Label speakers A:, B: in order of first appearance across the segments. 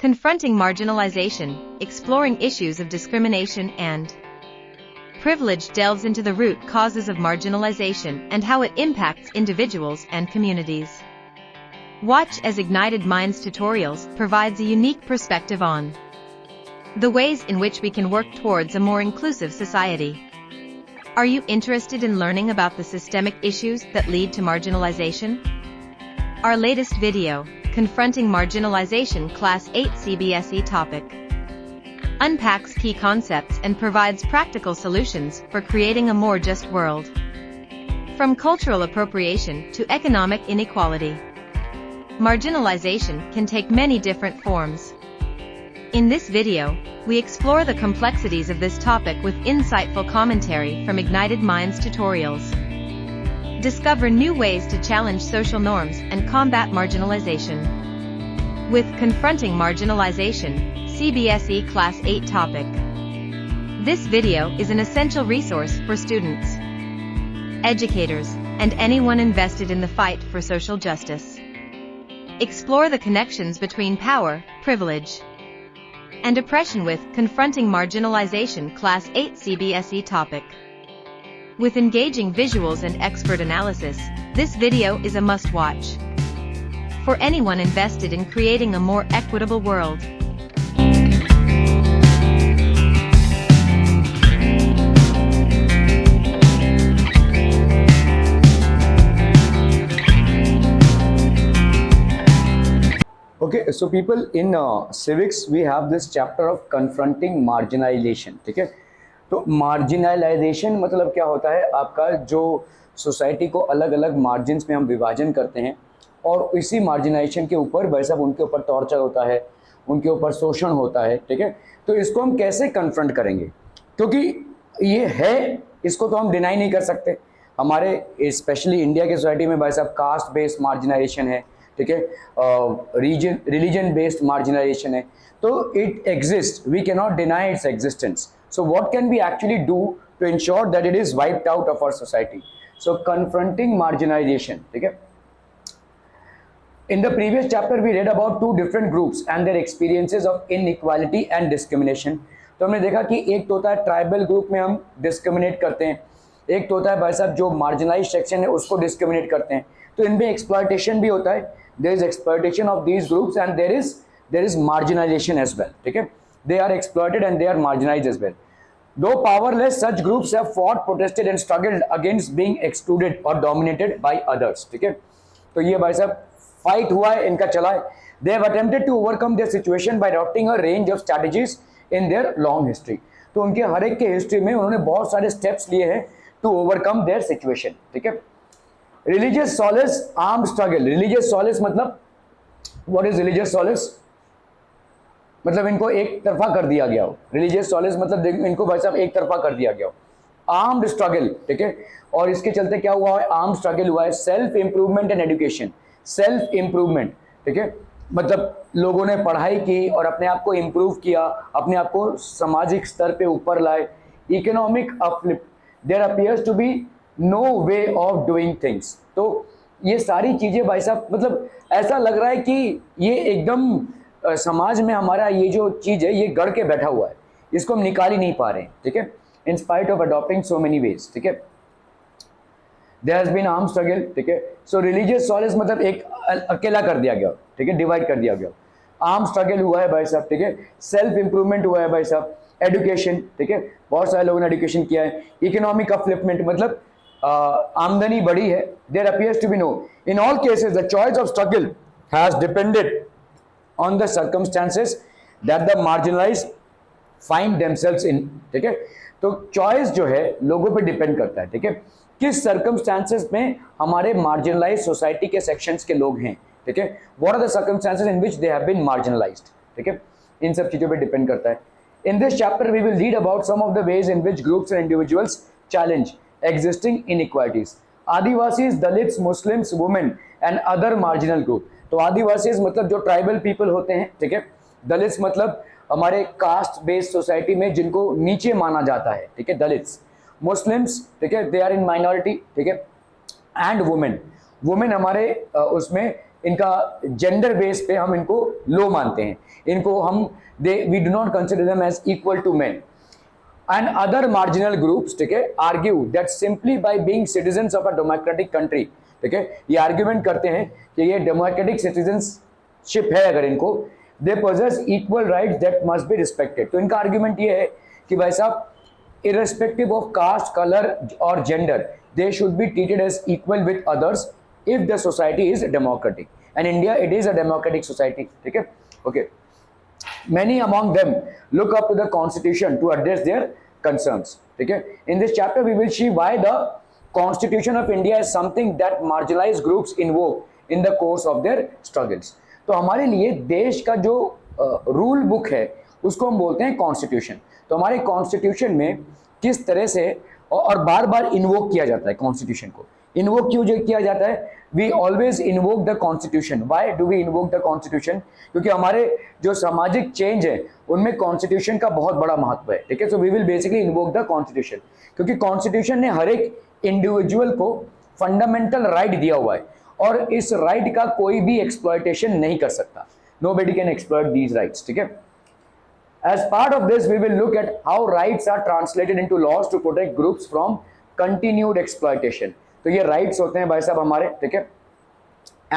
A: Confronting Marginalization, Exploring Issues of Discrimination and Privilege delves into the root causes of marginalization and how it impacts individuals and communities. Watch as Ignited Minds Tutorials provides a unique perspective on the ways in which we can work towards a more inclusive society. Are you interested in learning about the systemic issues that lead to marginalization? Our latest video, Confronting Marginalization Class 8 CBSE topic, unpacks key concepts and provides practical solutions for creating a more just world. From cultural appropriation to economic inequality, marginalization can take many different forms. In this video, we explore the complexities of this topic with insightful commentary from Ignited Minds Tutorials. Discover new ways to challenge social norms and combat marginalization. With Confronting Marginalization, CBSE Class 8 topic. This video is an essential resource for students, educators, and anyone invested in the fight for social justice. Explore the connections between power, privilege, and oppression with Confronting Marginalization Class 8 CBSE topic. With engaging visuals and expert analysis, this video is a must-watch for anyone invested in creating a more equitable world.
B: Okay, so people in civics we have this chapter of confronting marginalization. ठीक है, तो marginalisation मतलब क्या होता है, आपका जो society को अलग अलग मार्जिन्स में हम विभाजन करते हैं और इसी मार्जिनाइजेशन के ऊपर भाई साहब उनके ऊपर टॉर्चर होता है, उनके ऊपर शोषण होता है. ठीक है, तो इसको हम कैसे कन्फ्रंट करेंगे, क्योंकि ये है, इसको तो हम डिनाई नहीं कर सकते. हमारे स्पेशली इंडिया की सोसाइटी में भाई साहब कास्ट बेस्ड मार्जिनाइजेशन है. ठीक है, रिलीजन बेस्ड मार्जिनाइजेशन है, तो it exist, we can not deny its existence. So what can we actually do to ensure that it is wiped out of our society? So confronting marginalization. ठीक है, in the previous chapter we read about two different groups and their experiences of inequality and discrimination. तो हमने देखा कि एक तो होता है ट्राइबल ग्रुप में हम डिस्क्रिमिनेट करते हैं, एक तो होता है भाई साहब जो मार्जिनलाइज सेक्शन है उसको डिस्क्रिमिनेट करते हैं. तो इनमें एक्सप्लॉयटेशन भी होता है, there is exploitation of these groups and there is marginalisation as well. ठीक है, they are exploited and they are marginalized as well. Though powerless, such groups have fought, protested and struggled against being excluded or dominated by others. ठीक है, तो ये भाई साहब fight हुआ है, इनका चला है. They have attempted to overcome their situation by adopting a range of strategies in their long history. तो उनके हर एक के हिस्ट्री में उन्होंने बहुत सारे स्टेप्स लिए हैं टू ओवरकम देयर सिचुएशन. ठीक है, religious Solis, armed struggle. Religious Solis मतलब व्हाट इज रिलीजियस सॉलिस, मतलब इनको एक तरफा कर दिया गया हो. रिलीजियस सॉलिस मतलब इनको भाई साहब एक तरफा कर दिया गया हो. Armed struggle. ठीक है, और इसके चलते क्या हुआ है, आर्म्ड स्ट्रगल हुआ है. Self improvement and education. Self improvement, ठीक है, मतलब लोगों ने पढ़ाई की और अपने आप को इम्प्रूव किया, अपने आप को सामाजिक स्तर पे ऊपर लाए. Economic uplift. There appears to be no way of doing things. तो ये सारी चीज़ें भाई साहब मतलब ऐसा लग रहा है कि ये एकदम समाज में हमारा ये जो चीज़ है ये गढ़ के बैठा हुआ है, इसको हम निकाल ही नहीं पा रहे हैं. ठीक है, in spite of adopting so many ways. ठीक है, there has been arm struggle. ठीक है, सो रिलीजियस सॉलिस मतलब एक अकेला कर दिया गया. ठीक है, डिवाइड कर दिया गया. आर्म स्ट्रगल हुआ है भाई साहब. ठीक है, सेल्फ इंप्रूवमेंट हुआ है भाई साहब. एजुकेशन, ठीक है, बहुत सारे लोगों ने एजुकेशन किया है. इकोनॉमिक अपलिफ्टमेंट मतलब आमदनी बढ़ी है. There appears to be no in all cases the choice of struggle has depended on the circumstances that the marginalized find themselves in. ठीक है, तो चॉइस जो है लोगों पे डिपेंड करता है. ठीक है, किस सर्कमस्टांसेस में हमारे मार्जिनलाइज सोसाइटी के सेक्शंस के लोग हैं. ठीक है, what are the circumstances in which they have been marginalised. ठीक है, इन सब चीजों पे डिपेंड करता है. In this chapter we will read about some of the ways in which groups and individuals challenge existing inequalities. Adivasis, Dalits, Muslims, women and other marginal group. तो आदिवासीज मतलब जो ट्राइबल पीपल होते हैं. ठीक है, दलित्स मतलब हमारे कास्ट बेस्ड सोसाइटी में जिनको नीचे माना जाता है. ठीक है, दलित्स. मुस्लिम्स, ठीक है, दे आर इन माइनॉरिटी. ठीक है, एंड वुमेन. वुमेन हमारे उसमें इनका जेंडर बेस पे हम इनको लो मानते हैं, इनको हम we do not consider them as equal to men. And other marginal groups, ठीक है, argue that simply by being citizens of a democratic country, ठीक है, ये argument करते हैं कि ये democratic citizenship है अगर इनको, they possess equal rights that must be respected. तो इनका argument ये है कि भाई साहब irrespective of caste, color or gender, they should be treated as equal with others if the society is democratic. And India, it is a democratic society, ठीक है, okay. Many among them look up to the constitution to address their concerns, ठीक है. In this chapter we will see why the constitution of India is something that marginalized groups invoke in the course of their struggles. तो हमारे लिए देश का जो rule book है उसको हम बोलते हैं कॉन्स्टिट्यूशन. तो हमारे कॉन्स्टिट्यूशन में किस तरह से और बार बार इन्वोक किया जाता है कॉन्स्टिट्यूशन को. इन्वोक क्यों किया जाता है? We always invoke the constitution. Why do we invoke the constitution? क्योंकि हमारे जो सामाजिक चेंज है उनमें कॉन्स्टिट्यूशन का बहुत बड़ा महत्व है, ठीक है. So we will basically invoke the constitution, क्योंकि कॉन्स्टिट्यूशन ने हर एक इंडिविजुअल को फंडामेंटल राइट दिया हुआ है और इस राइट का कोई भी एक्सप्लॉयटेशन नहीं कर सकता. Nobody can exploit these rights, ठीक है. As part of this, we will look at how rights are translated into laws to protect groups from continued exploitation. तो ये rights होते हैं भाई साहब हमारे, ठीक है.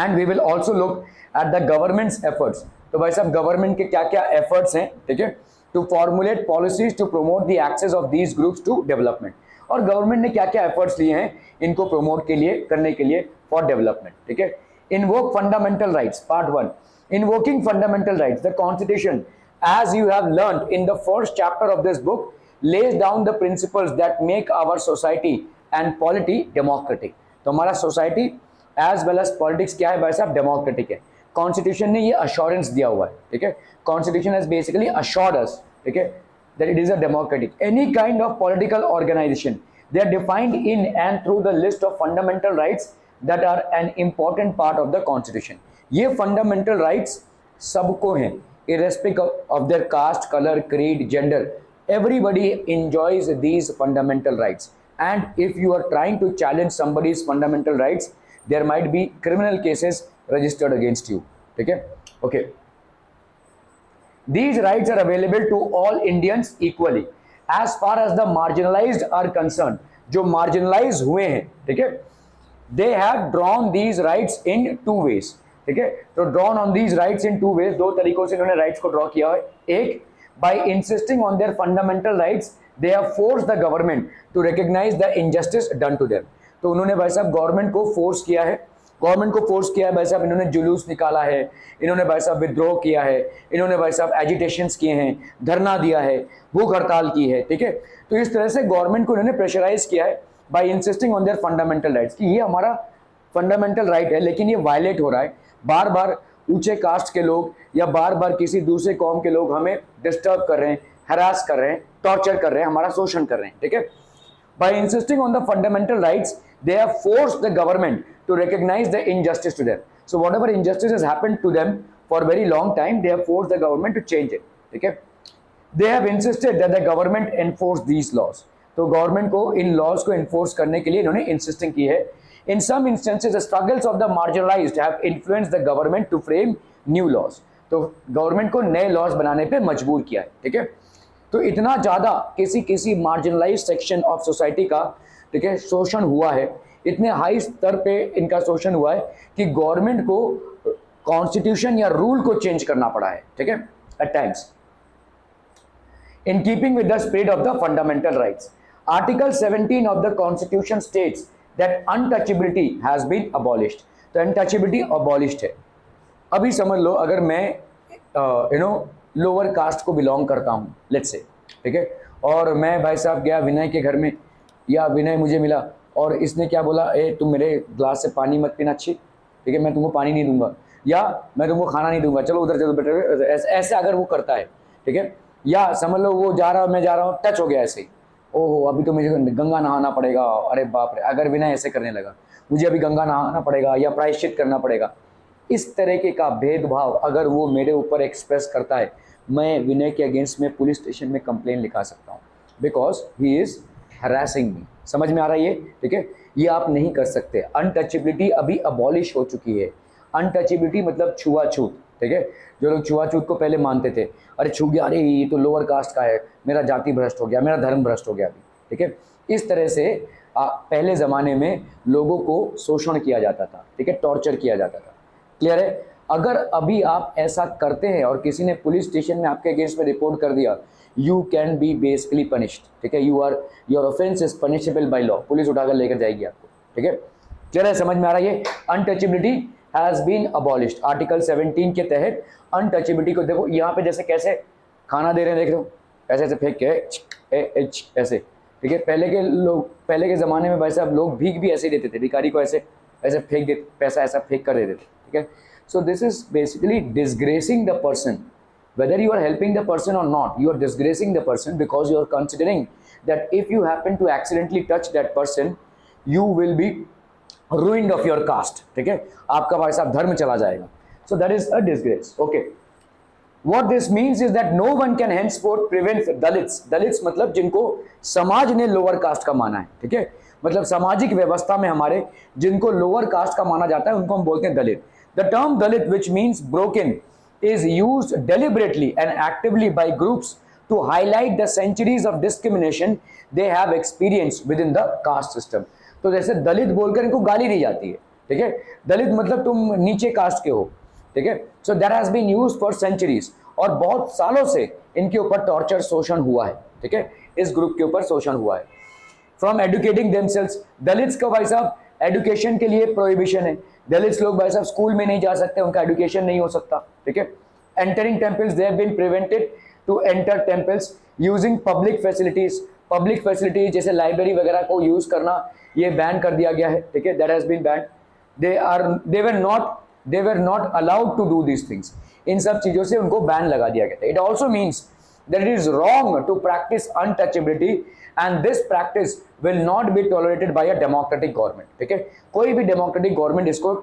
B: And we will also look at the government's efforts. तो भाई साहब गवर्नमेंट के क्या क्या efforts हैं, ठीक है, to formulate policies to promote the access of these groups to development. और गवर्नमेंट ने क्या क्या efforts लिए हैं इनको promote के लिए करने के लिए for development, ठीक है. Invoke fundamental rights, part 1. Invoking fundamental rights. The Constitution, as you have learned in the first chapter of this book, lays down the principles that make our society and polity democratic. तो हमारा society as well as politics क्या है भाई साहब? Democratic है. Constitution ने ये assurance दिया हुआ है, ठीक है. Constitution has basically assured us, ठीक है, that it is a democratic. Any kind of political organization, they are defined in and through the list of fundamental rights that are an important part of the constitution. ये fundamental rights सबको हैं, irrespective of their caste, color, creed, gender. Everybody enjoys these fundamental rights. And if you are trying to challenge somebody's fundamental rights, there might be criminal cases registered against you, ठीक है. Okay. These rights are available to all Indians equally. As far as the marginalized are concerned, जो marginalized हुए हैं, ठीक है, they have drawn these rights in two ways, ठीक है. तो drawn on these rights in two ways, दो तरीकों से इन्होंने rights को draw किया है. एक, by insisting on their fundamental rights, they have forced the government to recognize the injustice done to them. तो उन्होंने भाई साहब गवर्नमेंट को फोर्स किया है, भाई साहब इन्होंने जुलूस निकाला है, इन्होंने भाई साहब विद्रोह किया है, इन्होंने भाई साहब एजिटेशंस किए हैं, धरना दिया है, भूख हड़ताल की है, ठीक है. तो इस तरह से गवर्नमेंट को इन्होंने प्रेशराइज किया है by insisting on their fundamental rights कि ये हमारा फंडामेंटल राइट है लेकिन ये वायलेट हो रहा है. बार बार ऊंचे कास्ट के लोग या बार बार किसी दूसरे कौम के लोग हमें डिस्टर्ब कर रहे हैं, हरास कर रहे हैं, टॉर्चर कर रहे हैं, हमारा शोषण कर रहे हैं, ठीक है. By insisting on the fundamental rights, they have forced the government to recognize the injustice to them. So whatever injustice has happened to them for a very long time, they have forced the government to change it, ठीक है. They have insisted that the government enforce these laws. तो government को in laws को enforce करने के लिए इन्होंने insisting की है. In some instances, the struggles of the marginalized have influenced the government to frame new laws. तो गवर्नमेंट को नए लॉज बनाने पे मजबूर किया है, ठीक है. तो इतना ज़्यादा किसी मार्जिनलाइज सेक्शन ऑफ सोसाइटी का, ठीक है, शोषण हुआ है, इतने हाई स्तर पे इनका शोषण हुआ है कि गवर्नमेंट को कॉन्स्टिट्यूशन या रूल को चेंज करना पड़ा है, ठीक है, at times. In keeping with the spirit of the fundamental rights, article 17 of the constitution states that untouchability has been abolished. तो अनटचेबिलिटी अबॉलिश्ड है. अभी समझ लो अगर मैं लोअर कास्ट को बिलोंग करता हूँ, लेट्स से, ठीक है, और मैं भाई साहब गया विनय के घर में, या विनय मुझे मिला और इसने क्या बोला, ए तुम मेरे ग्लास से पानी मत पीना, अच्छी, ठीक है, मैं तुमको पानी नहीं दूंगा या मैं तुमको खाना नहीं दूंगा, चलो उधर चलो बेटे, ऐसे अगर वो करता है, ठीक है, या समझ लो वो जा रहा मैं जा रहा हूँ, टच हो गया ऐसे ही, ओहो अभी तो मुझे गंगा नहाना पड़ेगा, अरे बाप रे, अगर विनय ऐसे करने लगा मुझे अभी गंगा नहाना पड़ेगा या प्रायश्चित करना पड़ेगा. इस तरीके का भेदभाव अगर वो मेरे ऊपर एक्सप्रेस करता है, मैं विनय के अगेंस्ट में पुलिस स्टेशन में कंप्लेन लिखा सकता हूँ, बिकॉज ही इज़ हरासिंग मी. समझ में आ रहा है ये, ठीक है. ये आप नहीं कर सकते. अनटचेबिलिटी अभी अबॉलिश हो चुकी है. अनटचेबिलिटी मतलब छुआछूत, ठीक है। जो लोग छुआछूत को पहले मानते थे, अरे छू गया, अरे ये तो लोअर कास्ट का है, मेरा जाति भ्रष्ट हो गया, मेरा धर्म भ्रष्ट हो गया अभी, ठीक है। इस तरह से पहले ज़माने में लोगों को शोषण किया जाता था, ठीक है, टॉर्चर किया जाता था। क्लियर है। अगर अभी आप ऐसा करते हैं और किसी ने पुलिस स्टेशन में आपके अगेंस्ट में रिपोर्ट कर दिया, you can be basically punished, ठीक है। Your offence is punishable by law, police उठाकर लेकर जाएगी आपको, ठीक है। क्लियर है, समझ में आ रहा है। ये untouchability has been abolished. Article 17 के तहत अनटचेबिलिटी को देखो, यहाँ पे जैसे कैसे खाना दे रहे हैं, देख लो ऐसे ऐसे फेंक के ऐसे, ठीक है। पहले के ज़माने में भाई साहब लोग भीख भी ऐसे देते थे, भिखारी को ऐसे ऐसे फेंक देते, पैसा ऐसा फेंक कर देते थे, ठीक है। So this is basically disgracing the person, whether you are helping the person or not, you are disgracing the person because you are considering that if you happen to accidentally touch that person, you will be ruined of your caste, ठीक है, आपका भाई साहब धर्म चला जाएगा। So that is a disgrace, okay. What this means is that no one can henceforth prevent Dalits. Dalits मतलब जिनको समाज ने लोअर कास्ट का माना है, ठीक है, मतलब सामाजिक व्यवस्था में हमारे जिनको लोअर कास्ट का माना जाता है उनको हम बोलते हैं दलित। The term Dalit, which means broken, is used deliberately and actively by groups to highlight the centuries of discrimination they have experienced within the caste system. तो जैसे दलित बोलकर इनको गाली दी जाती है, ठीक है, दलित मतलब तुम नीचे कास्ट के हो, ठीक है। So that has been used for centuries, और बहुत सालों से इनके ऊपर टॉर्चर शोषण हुआ है, ठीक है, इस ग्रुप के ऊपर शोषण हुआ है। फ्रॉम एडुकेटिंग देमसेल्व्स, दलित्स का भाई साहब एडुकेशन के लिए प्रोहिबिशन है। दलित लोग भाई साहब स्कूल में नहीं जा सकते, उनका एडुकेशन नहीं हो सकता, ठीक है। Entering temples, they have been prevented to enter temples using public facilities. Public facilities जैसे लाइब्रेरी वगैरह को यूज करना ये बैन कर दिया गया है, ठीक है, that has been ban. They were not allowed to do these things. इन सब चीजों से उनको बैन लगा दिया गया था। It also means that it is wrong to practise untouchability and this practice will not be tolerated by a democratic government, ठीक है। कोई भी डेमोक्रेटिक गवर्नमेंट इसको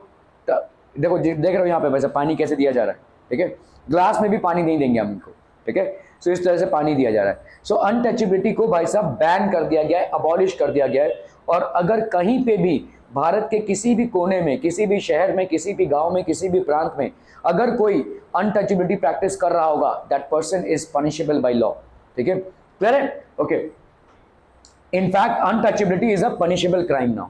B: देखो, देख रहे हो यहाँ पे वैसे पानी कैसे दिया जा रहा है, ठीक है, ग्लास में भी पानी नहीं देंगे हम इनको, ठीक है। सो इस तरह से पानी दिया जा रहा है। सो अनटचेबिलिटी को भाई साहब बैन कर दिया गया है, अबॉलिश कर दिया गया है। और अगर कहीं पे भी भारत के किसी भी कोने में, किसी भी शहर में, किसी भी गांव में, किसी भी प्रांत में अगर कोई अनटचेबिलिटी प्रैक्टिस कर रहा होगा, that person is punishable by law, ठीक है, क्लियर है, okay. In fact untouchability is a punishable crime now.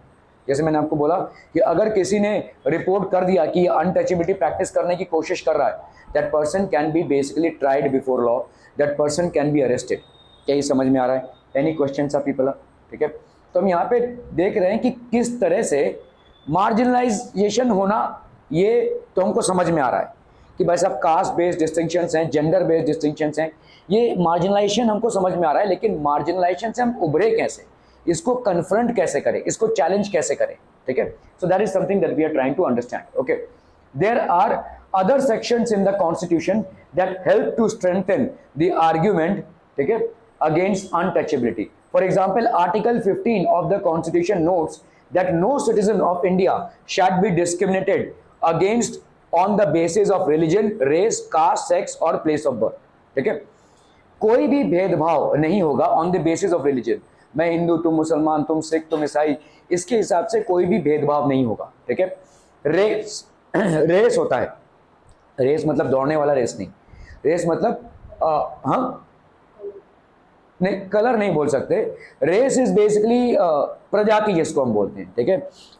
B: जैसे मैंने आपको बोला कि अगर किसी ने रिपोर्ट कर दिया कि अनटचेबिलिटी प्रैक्टिस करने की कोशिश कर रहा है, that person can be basically tried before law, that person can be arrested. क्या ये समझ में आ रहा है? Any questions of people? ठीक है, तो हम यहाँ पे देख रहे हैं कि किस तरह से मार्जिनलाइजेशन होना, ये तो हमको समझ में आ रहा है कि भाई साहब कास्ट बेस्ड डिस्टिंक्शंस हैं, जेंडर बेस्ड डिस्टिंक्शंस हैं, ये मार्जिनलाइजेशन हमको समझ में आ रहा है। लेकिन मार्जिनलाइजेशन से हम उभरे कैसे, इसको कन्फ्रंट कैसे करें, इसको चैलेंज कैसे करें, ठीक है। So that is something that we are trying to understand, okay. There are other sections in the constitution that help to strengthen the argument, ठीक है, against untouchability. For example, article 15 of the constitution notes that no citizen of India shall be discriminated against on the basis of religion, race, caste, sex or place of birth, ठीक है। कोई भी भेदभाव नहीं होगा on the basis of religion. मैं हिंदू, तुम मुसलमान, तुम सिख, तुम ईसाई, इसके हिसाब से कोई भी भेदभाव नहीं होगा, ठीक है। रेस रेस होता है, रेस मतलब दौड़ने वाला रेस नहीं, रेस मतलब हाँ नहीं, कलर नहीं बोल सकते। रेस इज बेसिकली प्रजाति जिसको हम बोलते हैं, ठीक है।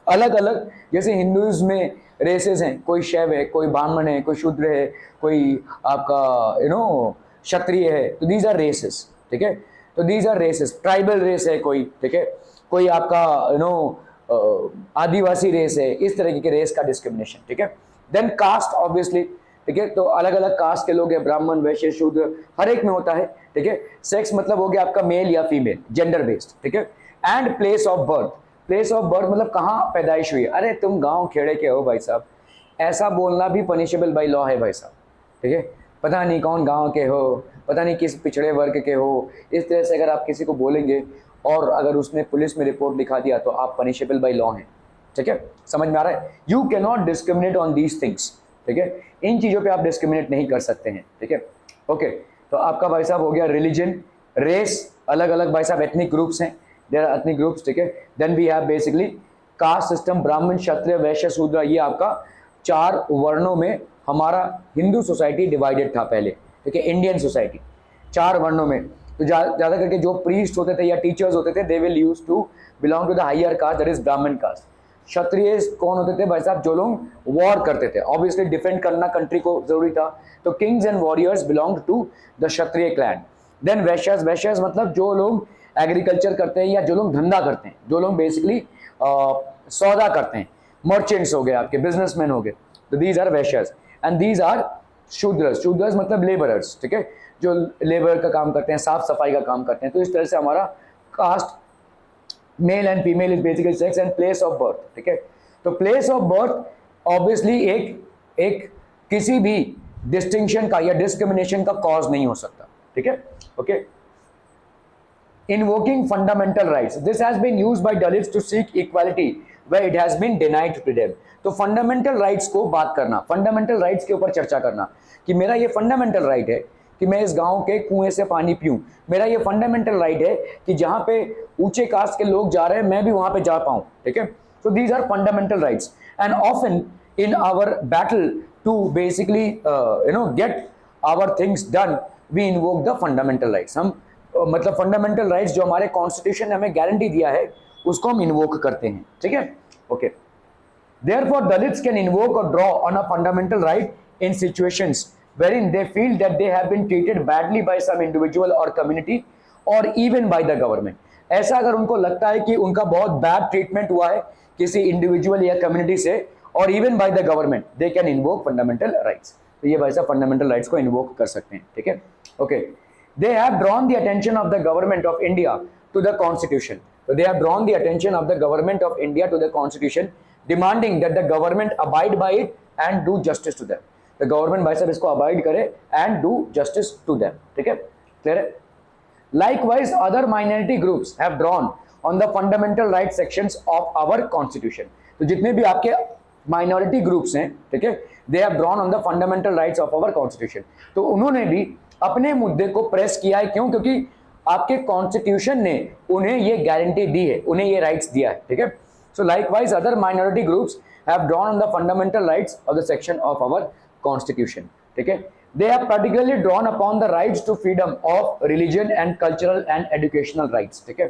B: अलग अलग, जैसे हिंदुइज्म में रेसेस हैं, कोई शैव है, कोई ब्राह्मण है, कोई शूद्र है, कोई आपका क्षत्रिय है, तो दीज आर रेसेस, ठीक है। तो these are races. Tribal race है कोई, ठीक है, कोई आपका आदिवासी रेस है, इस तरीके के रेस का डिस्क्रिमिनेशन, ठीक है। देन कास्ट ऑब्वियसली, ठीक है, तो अलग अलग कास्ट के लोग हैं, ब्राह्मण, वैश्य, शूद्र, हर एक में होता है, ठीक है। सेक्स मतलब हो गया आपका मेल या फीमेल, जेंडर बेस्ड, ठीक है। And place of birth, place of birth मतलब कहाँ पैदाइश हुई है। अरे तुम गांव खेड़े के हो भाई साहब, ऐसा बोलना भी पनिशेबल बाय लॉ है भाई साहब, ठीक है। पता नहीं कौन गांव के हो, पता नहीं किस पिछड़े वर्ग के हो, इस तरह से अगर आप किसी को बोलेंगे और अगर उसने पुलिस में रिपोर्ट लिखा दिया तो आप पनिशेबल बाय लॉ हैं, ठीक है। समझ में आ रहा है? You can not discriminate on these things, ठीक है, इन चीज़ों पे आप डिस्क्रिमिनेट नहीं कर सकते हैं, ठीक है, ओके। तो आपका भाई साहब हो गया रिलीजन, रेस, अलग अलग भाई साहब एथनिक ग्रुप्स हैं, देयर आर एथनिक ग्रुप्स, ठीक है। Then we have basically caste system, Brahmin, Kshatriya, वैश्य, शूद्र, ये आपका 4 वर्णों में हमारा हिंदू सोसाइटी डिवाइडेड था पहले, ठीक है, इंडियन सोसाइटी 4 वर्णों में। तो ज़्यादा करके जो प्रीस्ट होते थे या टीचर्स होते थे, they will use to belong to the higher caste, that is Brahmin caste. Kshatriya कौन होते थे भाई साहब? जो लोग वॉर करते थे, ऑब्वियसली डिफेंड करना कंट्री को जरूरी था, तो kings and warriors belong to the Kshatriya clan. Then Vaishyas, Vaishyas मतलब जो लोग एग्रीकल्चर करते हैं या जो लोग धंधा करते हैं, जो लोग बेसिकली सौदा करते हैं, मर्चेंट्स हो गए, आपके बिजनेसमैन हो गए, तो these are Vaishyas. And these are Shudras, Shudras मतलब लेबरर्स, ठीक है, जो लेबर का काम करते हैं, साफ सफाई का काम करते हैं। तो इस तरह से हमारा caste, male and female is basically sex and place of birth, ठीक है। तो प्लेस ऑफ बर्थ ऑब्वियसली एक किसी भी डिस्टिंक्शन का या डिस्क्रिमिनेशन का कॉज नहीं हो सकता, ठीक है, okay. Invoking fundamental rights. This has been used by Dalits to seek equality where it has been denied to them. तो फंडामेंटल राइट्स को बात करना, फंडामेंटल राइट्स के ऊपर चर्चा करना कि मेरा ये फंडामेंटल राइट है कि मैं इस गांव के कुएं से पानी पीऊं, मेरा ये फंडामेंटल राइट है कि जहां पे ऊंचे कास्ट के लोग जा रहे हैं मैं भी वहां पे जा पाऊं, ठीक है। So these are fundamental rights, and often in our battle to basically get our things done, we invoke the fundamental rights. हम मतलब फंडामेंटल राइट्स जो हमारे कॉन्स्टिट्यूशन ने हमें गारंटी दिया है उसको हम इन्वोक करते हैं, ठीक है, okay. Therefore, Dalits can invoke or draw on a fundamental right in situations wherein they feel that they have been treated badly by some individual or community or even by the government. ऐसा अगर उनको लगता है कि उनका बहुत bad treatment हुआ है किसी इंडिविजुअल या कम्युनिटी से और even by the government, they can invoke fundamental rights. तो ये भाई साहब फंडामेंटल राइट्स को इन्वोक कर सकते हैं, ठीक है, okay. They have drawn the attention of the government of India to the constitution. So they have drawn the attention of the government of India to the constitution, demanding that the government abide by it and do justice to them. The government भाई साहब इसको abide करे and do justice to them, ठीक है, clear है? Likewise, other minority groups have drawn on the fundamental rights sections of our constitution. तो जितने भी आपके minority groups हैं, ठीक है, they have drawn on the fundamental rights of our constitution. तो उन्होंने भी अपने मुद्दे को प्रेस किया है, क्यों? क्योंकि आपके कॉन्स्टिट्यूशन ने उन्हें ये गारंटी दी है, उन्हें ये राइट्स दिया है, ठीक है। So likewise other minority groups have drawn on the fundamental rights of the section of our constitution, ठीक है। They have particularly drawn upon the rights to freedom of religion and cultural and educational rights, ठीक है।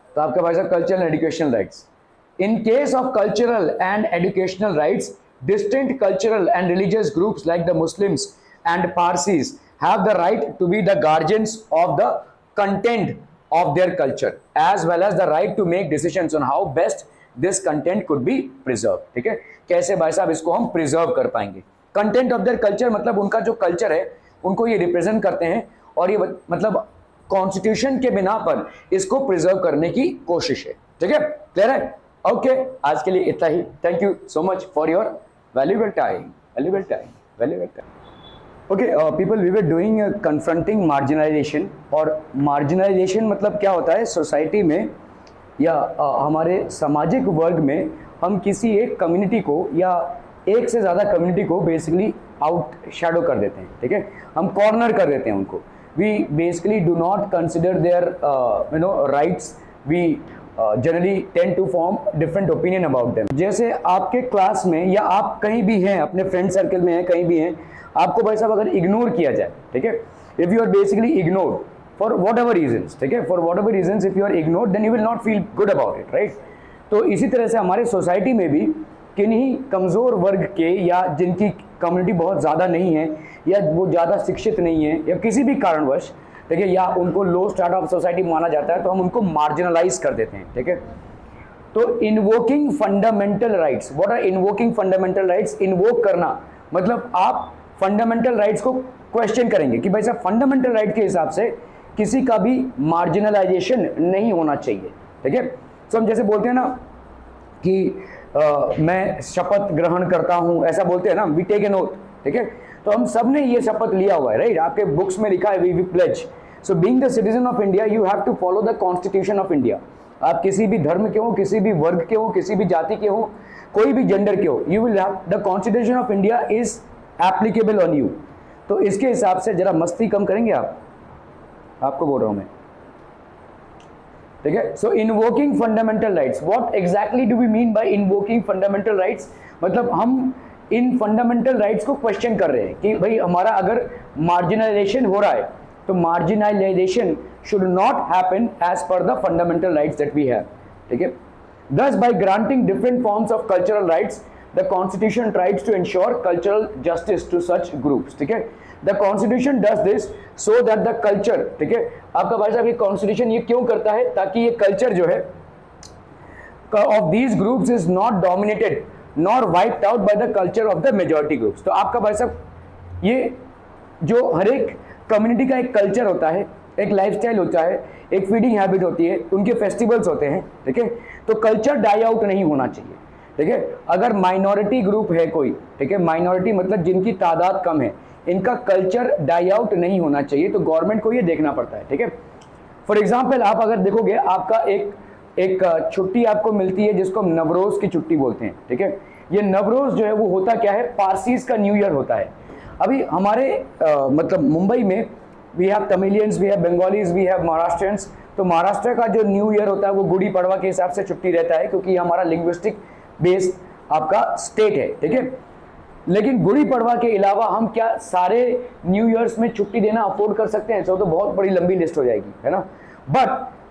B: तो आपके पास cultural and educational rights. In case of cultural and educational rights, distinct cultural and religious groups like the Muslims and Parsis have the right to be the guardians of the content of their culture as well as the right to make decisions on how best this content could be preserved, ठीक है। कैसे भाई साहब इसको हम preserve कर पाएंगे? Content of their culture मतलब उनका जो कल्चर है उनको ये रिप्रेजेंट करते हैं और ये मतलब कॉन्स्टिट्यूशन के बिना पर इसको प्रिजर्व करने की कोशिश है, ठीक है, क्लियर है, ओके। आज के लिए इतना ही। Thank you so much for your valuable time. Okay, people, we were doing confronting marginalization, और marginalization मतलब क्या होता है? सोसाइटी में या हमारे सामाजिक वर्ग में हम किसी एक कम्युनिटी को या एक से ज़्यादा कम्युनिटी को बेसिकली आउट शैडो कर देते हैं, ठीक है, हम कॉर्नर कर देते हैं उनको। We basically do not consider their rights, we generally tend to form different opinion about them. जैसे आपके क्लास में या आप कहीं भी हैं, अपने फ्रेंड सर्कल में हैं, कहीं भी हैं, आपको भाई साहब अगर इग्नोर किया जाए, ठीक है, if you are basically ignored for whatever reasons, ठीक है, for whatever reasons if you are ignored then you will not feel good about it, right. तो इसी तरह से हमारे सोसाइटी में भी किन्हीं कमज़ोर वर्ग के या जिनकी कम्युनिटी बहुत ज़्यादा नहीं है या वो ज़्यादा शिक्षित नहीं है या किसी भी कारणवश, ठीक है, या उनको लो स्टार्ट ऑफ सोसाइटी माना जाता है, तो हम उनको मार्जिनलाइज कर देते हैं, ठीक है। तो invoking fundamental rights, what are invoking fundamental rights? Invoke करना मतलब आप फंडामेंटल राइट्स को क्वेश्चन करेंगे कि भाई साहब फंडामेंटल राइट के हिसाब से किसी का भी मार्जिनलाइजेशन नहीं होना चाहिए, ठीक है। तो हम जैसे बोलते हैं ना कि मैं शपथ ग्रहण करता हूं, ऐसा बोलते हैं ना, वी टेक एन ओथ, ठीक है। तो हम सब ने ये शपथ लिया हुआ है, राइट, आपके बुक्स में लिखा है we pledge. So being the citizen of India you have to follow the constitution of India. आप किसी भी धर्म के हो, किसी भी वर्ग के हो, किसी भी जाति के हो, कोई भी जेंडर के हो, you will have the constitution of India is applicable on you. तो इसके हिसाब से जरा मस्ती कम करेंगे आप, आपको बोल रहा हूं मैं। ठीक है। So invoking fundamental rights, what exactly do we mean by invoking fundamental rights? मतलब हम इन फंडामेंटल राइट्स को क्वेश्चन कर रहे हैं कि भाई हमारा अगर मार्जिनलाइजेशन हो रहा है तो marginalisation should not happen as per the fundamental rights that we have, ठीक है। Thus, by granting different forms of cultural rights, the Constitution tries to ensure cultural justice to such groups, ठीक है। The Constitution does this so that the culture, ठीक है, आपका भाई साहब ये Constitution ये क्यों करता है? ताकि ये culture जो है of these groups is not dominated nor wiped out by the culture of the majority groups। तो आपका भाई साहब ये जो हर एक कम्युनिटी का एक कल्चर होता है, एक लाइफस्टाइल होता है, एक फीडिंग हैबिट होती है, उनके फेस्टिवल्स होते हैं, ठीक है। तो कल्चर डाई आउट नहीं होना चाहिए, ठीक है। अगर माइनॉरिटी ग्रुप है कोई, ठीक है, माइनॉरिटी मतलब जिनकी तादाद कम है, इनका कल्चर डाई आउट नहीं होना चाहिए, तो गवर्नमेंट को ये देखना पड़ता है, ठीक है। फॉर एग्जाम्पल आप अगर देखोगे आपका एक छुट्टी आपको मिलती है जिसको हम नवरोज की छुट्टी बोलते हैं, ठीक है। ये नवरोज जो है वो होता क्या है? पारसीज का न्यू ईयर होता है। अभी हमारे मतलब मुंबई में we have Tamilians, we have Bengalis, we have Maharashtrians. तो महाराष्ट्र का जो न्यू ईयर होता है वो गुड़ी पड़वा के हिसाब से छुट्टी रहता है, क्योंकि हमारा लिंग्विस्टिक बेस्ड आपका स्टेट है, ठीक है। लेकिन गुड़ी पड़वा के अलावा हम क्या सारे न्यू ईयर्स में छुट्टी देना अफोर्ड कर सकते हैं? तो बहुत बड़ी लंबी लिस्ट हो जाएगी, है ना। But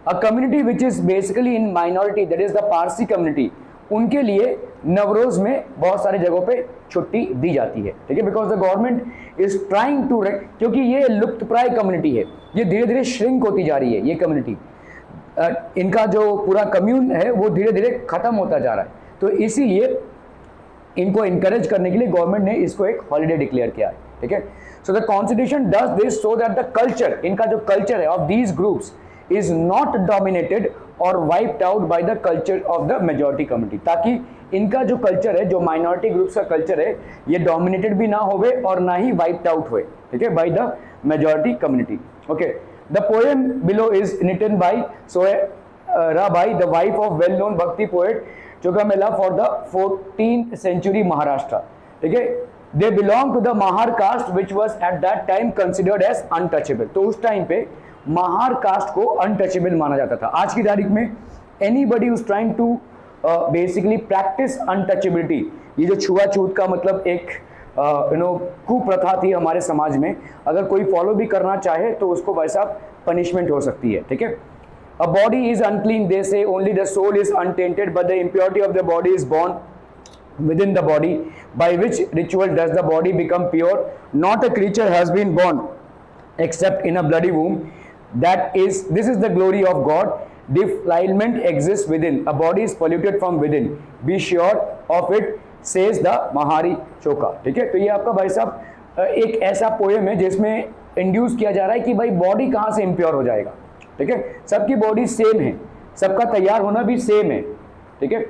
B: a community which is basically in minority, that is the Parsi community, उनके लिए नवरोज में बहुत सारे जगहों पे छुट्टी दी जाती है, ठीक है। Because the government is trying to, क्योंकि ये लुप्तप्राय कम्युनिटी है, ये धीरे धीरे श्रिंक होती जा रही है ये कम्युनिटी, इनका जो पूरा कम्यून है वो धीरे धीरे खत्म होता जा रहा है। तो इसीलिए इनको इनकरेज करने के लिए गवर्नमेंट ने इसको एक हॉलीडे डिक्लेयर किया है, ठीक है। So the constitution does this so that the culture, इनका जो कल्चर है of these groups is not dominated or wiped out by the culture of the majority community, ताकि इनका जो कल्चर है, जो माइनॉरिटी ग्रुप्स का कल्चर है, ये डोमिनेटेड भी ना होवे और ना ही वाइप्ड आउट हुए, ठीक है, by the majority community. Okay, the poem below is written by Soyrabai, the wife of well known bhakti poet Chokhamela for the 14th century Maharashtra, ठीक है। They belong to the Mahar caste which was at that time considered as untouchable. तो उस time पे Mahar cast को untouchable माना जाता था। आज की तारीख में anybody who's trying to basically practise untouchability, ये जो छुआछूत का मतलब एक कुप्रथा थी हमारे समाज में, अगर कोई फॉलो भी करना चाहे तो उसको वैसा पनिशमेंट हो सकती है, ठीक है। A body is unclean, they say only the soul is untainted, but the impurity of the body is born within the body, by which ritual does the body become pure. Not a creature has been born except in a bloody womb. This is the glory of God. Defilement exists within. A body is polluted from within. Be sure of it, says the Mahari Choka. ठीक है। तो ये आपका भाई साहब एक ऐसा poem है जिसमें इंड्यूस किया जा रहा है कि भाई बॉडी कहाँ से इम्प्योर हो जाएगा, ठीक है। सबकी बॉडी सेम है, सबका तैयार होना भी सेम है, ठीक है।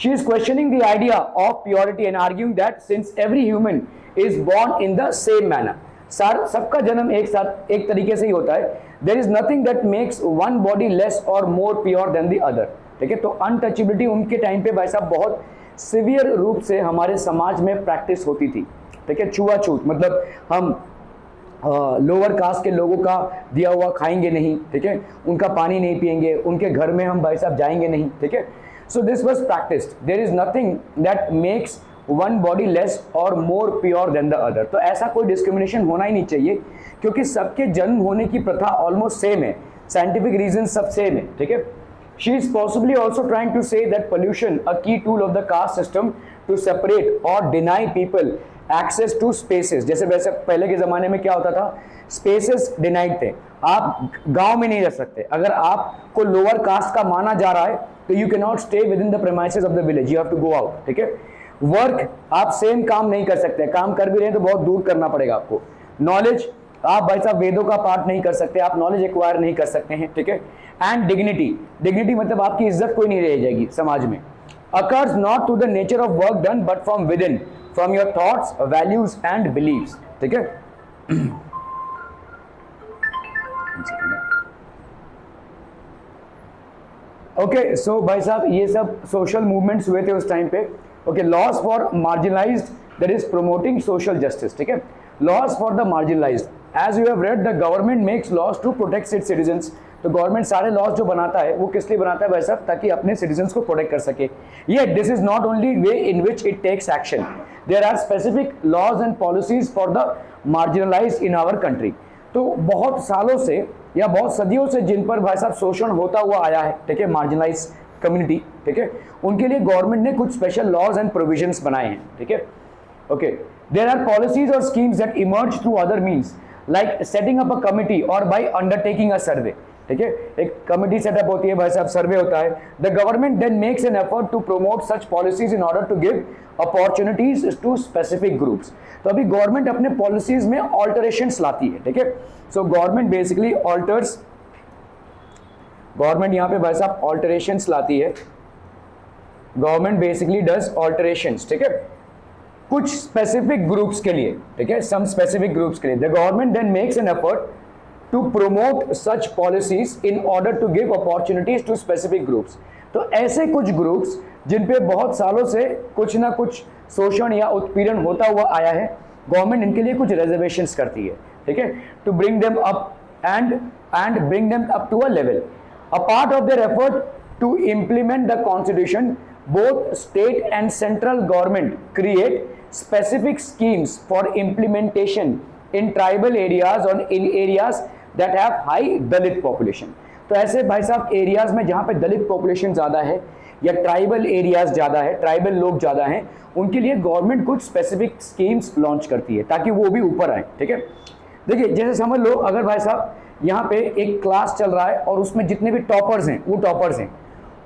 B: She is questioning the idea of purity and arguing that since every human is born in the same manner, सबका जन्म एक साथ एक तरीके से ही होता है, there is nothing that makes one body less or more pure than the other, ठीक है। तो अनटचेबिलिटी उनके टाइम पे भाई साहब बहुत सिवियर रूप से हमारे समाज में प्रैक्टिस होती थी, ठीक है। छुआछूत मतलब हम लोअर कास्ट के लोगों का दिया हुआ खाएंगे नहीं, ठीक है, उनका पानी नहीं पिएंगे, उनके घर में हम भाई साहब जाएंगे नहीं, ठीक है। So this was practiced. There is nothing that makes one body less or more pure than the other. तो ऐसा कोई डिस्क्रिमिनेशन होना ही नहीं चाहिए, क्योंकि सबके जन्म होने की प्रथा ऑलमोस्ट सेम है, साइंटिफिक रीजन सब सेम है, ठीक है। She is possibly also trying to say that pollution, a key tool of the caste system to separate or deny people access to spaces. जैसे वैसे पहले के ज़माने में क्या होता था, स्पेसेस डिनाइड थे, आप गांव में नहीं रह सकते, अगर आपको लोअर कास्ट का माना जा रहा है तो you can not stay within the premises of the village, you have to go out, ठीक है। वर्क आप सेम काम नहीं कर सकते, काम कर भी रहे हैं तो बहुत दूर करना पड़ेगा आपको। नॉलेज आप भाई साहब वेदों का पाठ नहीं कर सकते, आप नॉलेज एक्वायर नहीं कर सकते हैं, ठीक है। एंड डिग्निटी, डिग्निटी मतलब आपकी इज्जत कोई नहीं रह जाएगी समाज में। Occurs not to the nature of work done but from within, from your thoughts, values and beliefs, ठीक है। ओके, सो भाई साहब ये सब सोशल मूवमेंट्स हुए थे उस टाइम पे। Okay, laws for marginalised, that is promoting social justice, ठीक है। Laws for the marginalised, as you have read, the government makes laws to protect its citizens तो गवर्नमेंट सारे लॉज जो बनाता है वो किस लिए बनाता है भाई साहब, ताकि अपने सिटीजन्स को प्रोटेक्ट कर सके। ये this is not only way in which it takes action, there are specific laws and policies for the marginalised in our country. तो बहुत सालों से या बहुत सदियों से जिन पर भाई साहब शोषण होता हुआ आया है, ठीक है, मार्जिनलाइज कम्युनिटी, ठीक है, उनके लिए गवर्नमेंट ने कुछ स्पेशल लॉज एंड प्रोविजंस बनाए हैं, ठीक है। ओके, देयर आर पॉलिसीज और schemes that emerge through other means like setting up a committee और बाय अंडरटेकिंग अ सर्वे, ठीक है, एक कमिटी सेटअप होती है भाई साहब, सर्वे होता है। The government then makes an effort to promote such policies in order to give opportunities to specific groups. तो अभी गवर्नमेंट अपने पॉलिसीज में ऑल्टरेशंस लाती है, ठीक है। So government basically alters, government यहाँ पे भाई साहब ऑल्टरेशंस लाती है, गवर्नमेंट बेसिकली डज ऑल्टरेशंस, ठीक है, कुछ स्पेसिफिक ग्रुप्स के लिए, ठीक है, सम स्पेसिफिक ग्रुप्स के लिए। The government then makes an effort to promote such policies in order to give opportunities to specific groups. तो ऐसे कुछ ग्रुप्स जिन पे बहुत सालों से कुछ ना कुछ शोषण या उत्पीड़न होता हुआ आया है, गवर्नमेंट इनके लिए कुछ रिजर्वेशंस करती है, ठीक है, to bring them up and bring them up to a level. A part of their effort to implement the constitution, both state and central government create specific schemes for implementation in tribal areas or in areas that have high Dalit population। तो ऐसे भाई साहब areas में जहाँ पे दलित population ज़्यादा है या ट्राइबल एरियाज ज़्यादा है, ट्राइबल लोग ज़्यादा हैं, उनके लिए गवर्नमेंट कुछ स्पेसिफिक स्कीम्स लॉन्च करती है ताकि वो भी ऊपर आए, ठीक है। देखिए जैसे समझ लो अगर भाई साहब यहाँ पे एक क्लास चल रहा है और उसमें जितने भी टॉपर्स हैं वो टॉपर्स हैं,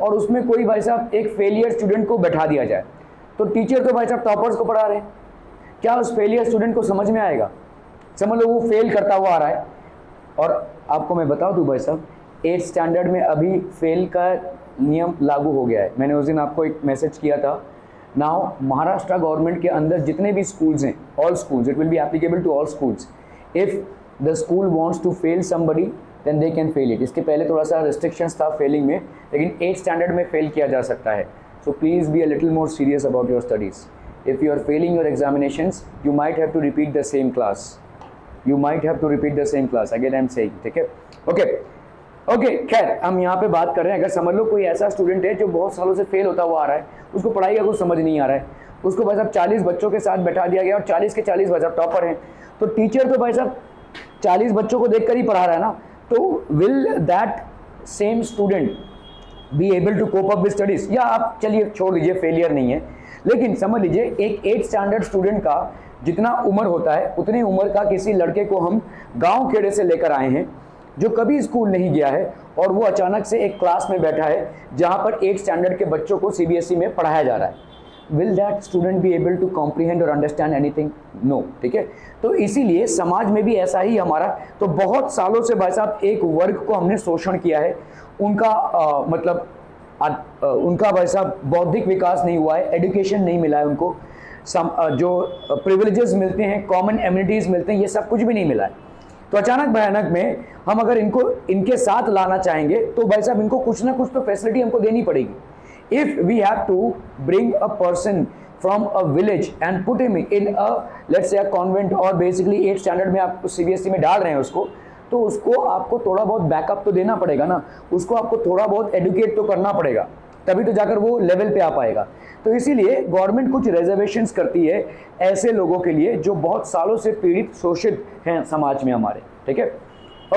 B: और उसमें कोई भाई साहब एक फेलियर स्टूडेंट को बैठा दिया जाए, तो टीचर तो भाई साहब टॉपर्स को पढ़ा रहे हैं, क्या उस फेलियर स्टूडेंट को समझ में आएगा? समझ लो वो फेल करता हुआ आ रहा है। और आपको मैं बता दूं भाई साहब 8th स्टैंडर्ड में अभी फेल का नियम लागू हो गया है। मैंने उस दिन आपको एक मैसेज किया था। नाउ महाराष्ट्र गवर्नमेंट के अंदर जितने भी स्कूल्स हैं, all schools, it will be applicable to all schools. If the school wants to fail somebody then they can fail it. इसके पहले थोड़ा सा रिस्ट्रिक्शंस था फेलिंग में, लेकिन 8th स्टैंडर्ड में फेल किया जा सकता है। So please be a little more serious about your studies. If you are failing your examinations you might have to repeat the same class, you might have to repeat the same class again I am saying, ठीक है। Okay खैर हम यहाँ पे बात कर रहे हैं, अगर समझ लो कोई ऐसा स्टूडेंट है जो बहुत सालों से फेल होता हुआ आ रहा है, उसको पढ़ाई का कुछ समझ नहीं आ रहा है, उसको भाई साहब 40 बच्चों के साथ बैठा दिया गया और 40 के 40 भाई साहब टॉपर हैं, तो टीचर तो भाई साहब 40 बच्चों को देख कर ही पढ़ा रहा है ना, तो will that same student be able to cope up with studies? या आप चलिए छोड़ दीजिए, फेलियर नहीं है, लेकिन समझ लीजिए एक 8th स्टैंडर्ड स्टूडेंट का जितना उम्र होता है उतनी उम्र का किसी लड़के को हम गांव खेड़े से लेकर आए हैं जो कभी स्कूल नहीं गया है, और वो अचानक से एक क्लास में बैठा है जहां पर 8th स्टैंडर्ड के बच्चों को CBSE में पढ़ाया जा रहा है। Will that student be able to comprehend और अंडरस्टैंड एनीथिंग? नो, ठीक है। तो इसीलिए समाज में भी ऐसा ही हमारा, तो बहुत सालों से भाई साहब एक वर्ग को हमने शोषण किया है, उनका उनका भाई साहब बौद्धिक विकास नहीं हुआ है, एजुकेशन नहीं मिला है उनको, जो प्रिविलेजेस मिलते हैं, कॉमन एमिनिटीज़ मिलते हैं, ये सब कुछ भी नहीं मिला है। तो अचानक भयानक में हम अगर इनको इनके साथ लाना चाहेंगे तो भाई साहब इनको कुछ ना कुछ तो फैसिलिटी हमको देनी पड़ेगी। If we have to bring a person from a village and put him in a let's say a convent, और बेसिकली 8th स्टैंडर्ड में आप CBSE में डाल रहे हैं उसको, तो उसको आपको थोड़ा बहुत बैकअप तो देना पड़ेगा ना, उसको आपको थोड़ा बहुत एडुकेट तो करना पड़ेगा, तभी तो जाकर वो लेवल पे आ पाएगा। तो इसीलिए गवर्नमेंट कुछ रिजर्वेशंस करती है ऐसे लोगों के लिए जो बहुत सालों से पीड़ित शोषित हैं समाज में हमारे, ठीक है।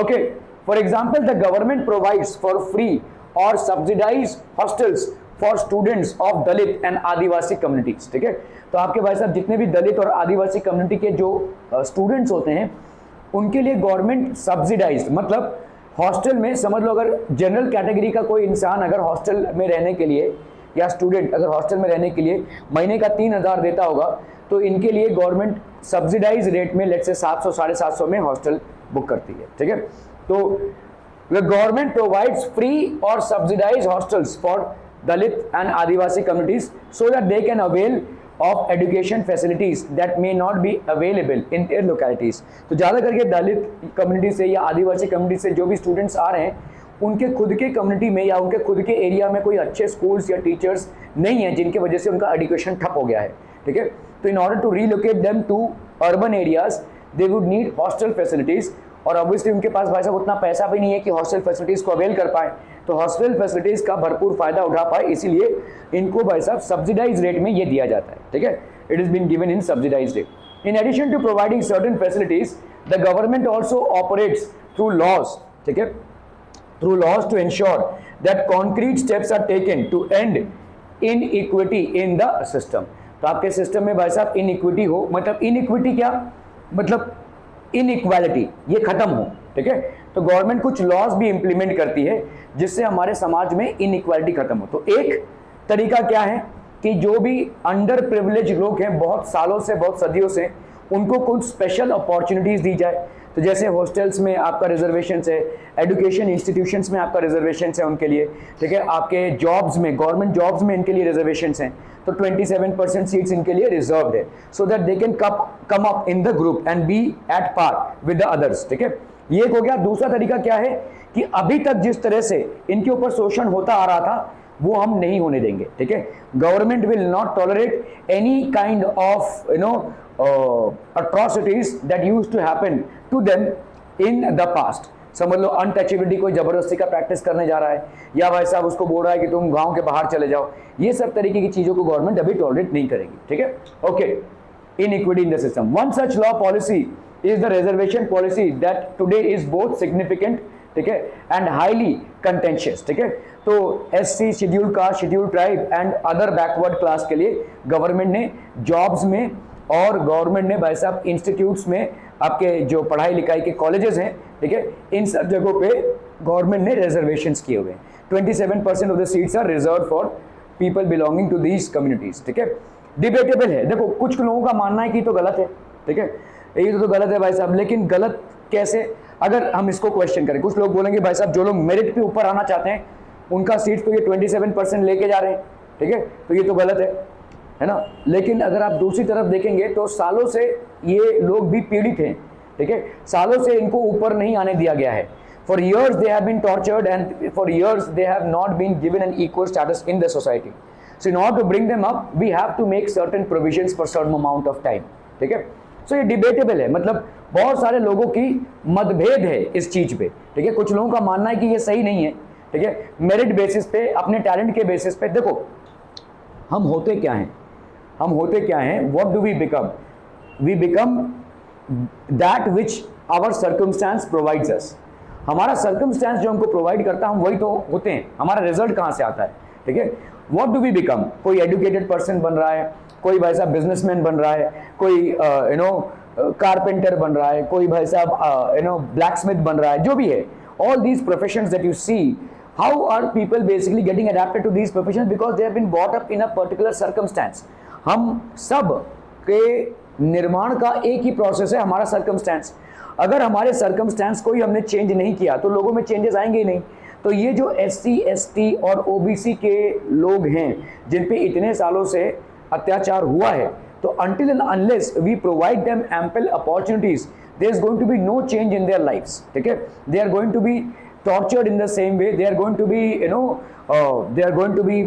B: Okay, for example the government provides for free और subsidise hostels for students of Dalit and Adivasi communities, ठीक है। तो आपके भाई साहब जितने भी दलित और आदिवासी कम्युनिटी के जो स्टूडेंट्स होते हैं उनके लिए गवर्नमेंट सब्सिडाइज्ड, मतलब हॉस्टल में, समझ लो अगर जनरल कैटेगरी का कोई इंसान अगर हॉस्टल में रहने के लिए, या स्टूडेंट अगर हॉस्टल में रहने के लिए महीने का 3000 देता होगा, तो इनके लिए गवर्नमेंट सब्सिडाइज रेट में लेट्स से 700 750 में हॉस्टल बुक करती है, ठीक है। तो द गवर्नमेंट प्रोवाइड्स फ्री और subsidise hostels for Dalit and Adivasi communities so that they can avail of education facilities that may not be available in their localities। तो ज़्यादा करके दलित कम्युनिटी से या आदिवासी कम्युनिटी से जो भी स्टूडेंट्स आ रहे हैं उनके खुद के कम्युनिटी में या उनके खुद के एरिया में कोई अच्छे स्कूल्स या टीचर्स नहीं हैं जिनकी वजह से उनका एजुकेशन ठप हो गया है, ठीक है। तो in order to relocate them to urban areas they would need hostel facilities और ऑब्वियसली उनके पास भाई साहब उतना पैसा भी नहीं है कि हॉस्टल फैसिलिटीज़ को अवेल कर पाए, तो हॉस्टल फैसिलिटीज़ का भरपूर फायदा उठा पाए, इसीलिए इनको भाई साहब सब्सिडाइज रेट में ये दिया जाता है, ठीक है, it is been given in subsidise rate. In addition to providing certain facilities the government also operates through laws, ठीक है, through laws to ensure that concrete steps are taken to end inequity in the system। तो आपके system में भाई साहब iniquity हो, मतलब iniquity क्या मतलब इनइक्वालिटी, ये खत्म हो, ठीक है। तो गवर्नमेंट कुछ लॉज भी इंप्लीमेंट करती है जिससे हमारे समाज में इनइक्वालिटी खत्म हो। तो एक तरीका क्या है कि जो भी अंडर प्रिविलेज लोग हैं बहुत सालों से, बहुत सदियों से, उनको कुछ स्पेशल अपॉर्चुनिटीज दी जाए। तो जैसे हॉस्टल्स में आपका रिजर्वेशन है, एजुकेशन इंस्टीट्यूशंस में आपका रिजर्वेशन है उनके लिए, ठीक है, आपके जॉब्स में, गवर्नमेंट जॉब्स में इनके लिए रिजर्वेशन हैं, तो 27% सीट्स इनके लिए रिजर्व्ड है, so that they can come up in the group and be at par with the others, ठीक है। ये एक हो गया। दूसरा तरीका क्या है कि अभी तक जिस तरह से इनके ऊपर शोषण होता आ रहा था वो हम नहीं होने देंगे, ठीक है। Government will not tolerate any kind of atrocities that used to happen to them in the past। समझ लो अनटचेबिलिटी, कोई जबरदस्ती का प्रैक्टिस करने जा रहा है या भाई साहब उसको बोल रहा है कि तुम गांव के बाहर चले जाओ, ये सब तरीके की चीजों को गवर्नमेंट अभी टॉलरेट नहीं करेगी, ठीक है। Okay, inequity in the system, one such law policy is the reservation policy that today is both significant, ठीक है, एंड हाईली कंटेंशियस, ठीक है। तो SC, schedule caste, schedule tribe and other backward class के लिए गवर्नमेंट ने jobs में और गवर्नमेंट ने भाई साहब इंस्टीट्यूट्स में, आपके जो पढ़ाई लिखाई के कॉलेजेस हैं, ठीक है, इन सब जगहों पे गवर्नमेंट ने रिजर्वेशंस किए हुए हैं। 27% of the seats are reserve for people belonging to these communities, ठीक है। डिबेटेबल है, देखो कुछ लोगों का मानना है कि तो गलत है, ठीक है, ये तो गलत है भाई साहब, लेकिन गलत कैसे, अगर हम इसको क्वेश्चन करें, कुछ लोग बोलेंगे भाई साहब जो लोग मेरिट पे ऊपर आना चाहते हैं उनका सीट तो ये 27% लेके जा रहे हैं, ठीक है, तो ये तो गलत है ना। लेकिन अगर आप दूसरी तरफ देखेंगे तो सालों से ये लोग भी पीड़ित हैं, ठीक है, सालों से इनको ऊपर नहीं आने दिया गया है। For years they have been tortured and for years they have not been given an equal status in the society. So in order to bring them up we have to make certain provisions for certain amount of time, ठीक है। सो ये debatable है, मतलब बहुत सारे लोगों की मतभेद है इस चीज पे, ठीक है। कुछ लोगों का मानना है कि ये सही नहीं है, ठीक है, मेरिट बेसिस पे, अपने टैलेंट के बेसिस पे। देखो हम होते क्या हैं, हम होते क्या हैं, what do we become, we become that which our circumstance provides us. हमारा सर्कमस्टेंस जो हमको प्रोवाइड करता है हम वही तो होते हैं, हमारा रिजल्ट कहाँ से आता है, ठीक है। व्हाट डू वी बिकम, कोई एजुकेटेड पर्सन बन रहा है, कोई भाई साहब बिजनेसमैन बन रहा है, कोई कारपेंटर बन रहा है, कोई भाई साहब ब्लैकस्मिथ बन रहा है, जो भी है, all these professions that you see, how are people basically getting adapted to these professions? Because they have been brought up in a particular circumstance। हम सब के निर्माण का एक ही प्रोसेस है, हमारा सर्कमस्टेंस। अगर हमारे सर्कमस्टेंस को ही हमने चेंज नहीं किया तो लोगों में चेंजेस आएंगे ही नहीं। तो ये जो SC, ST और OBC के लोग हैं जिन पे इतने सालों से अत्याचार हुआ है, तो until and unless we provide them ample opportunities, there is going to be no change in their lives, ठीक है। They are going to be tortured in the same way, they are going to be they are going to be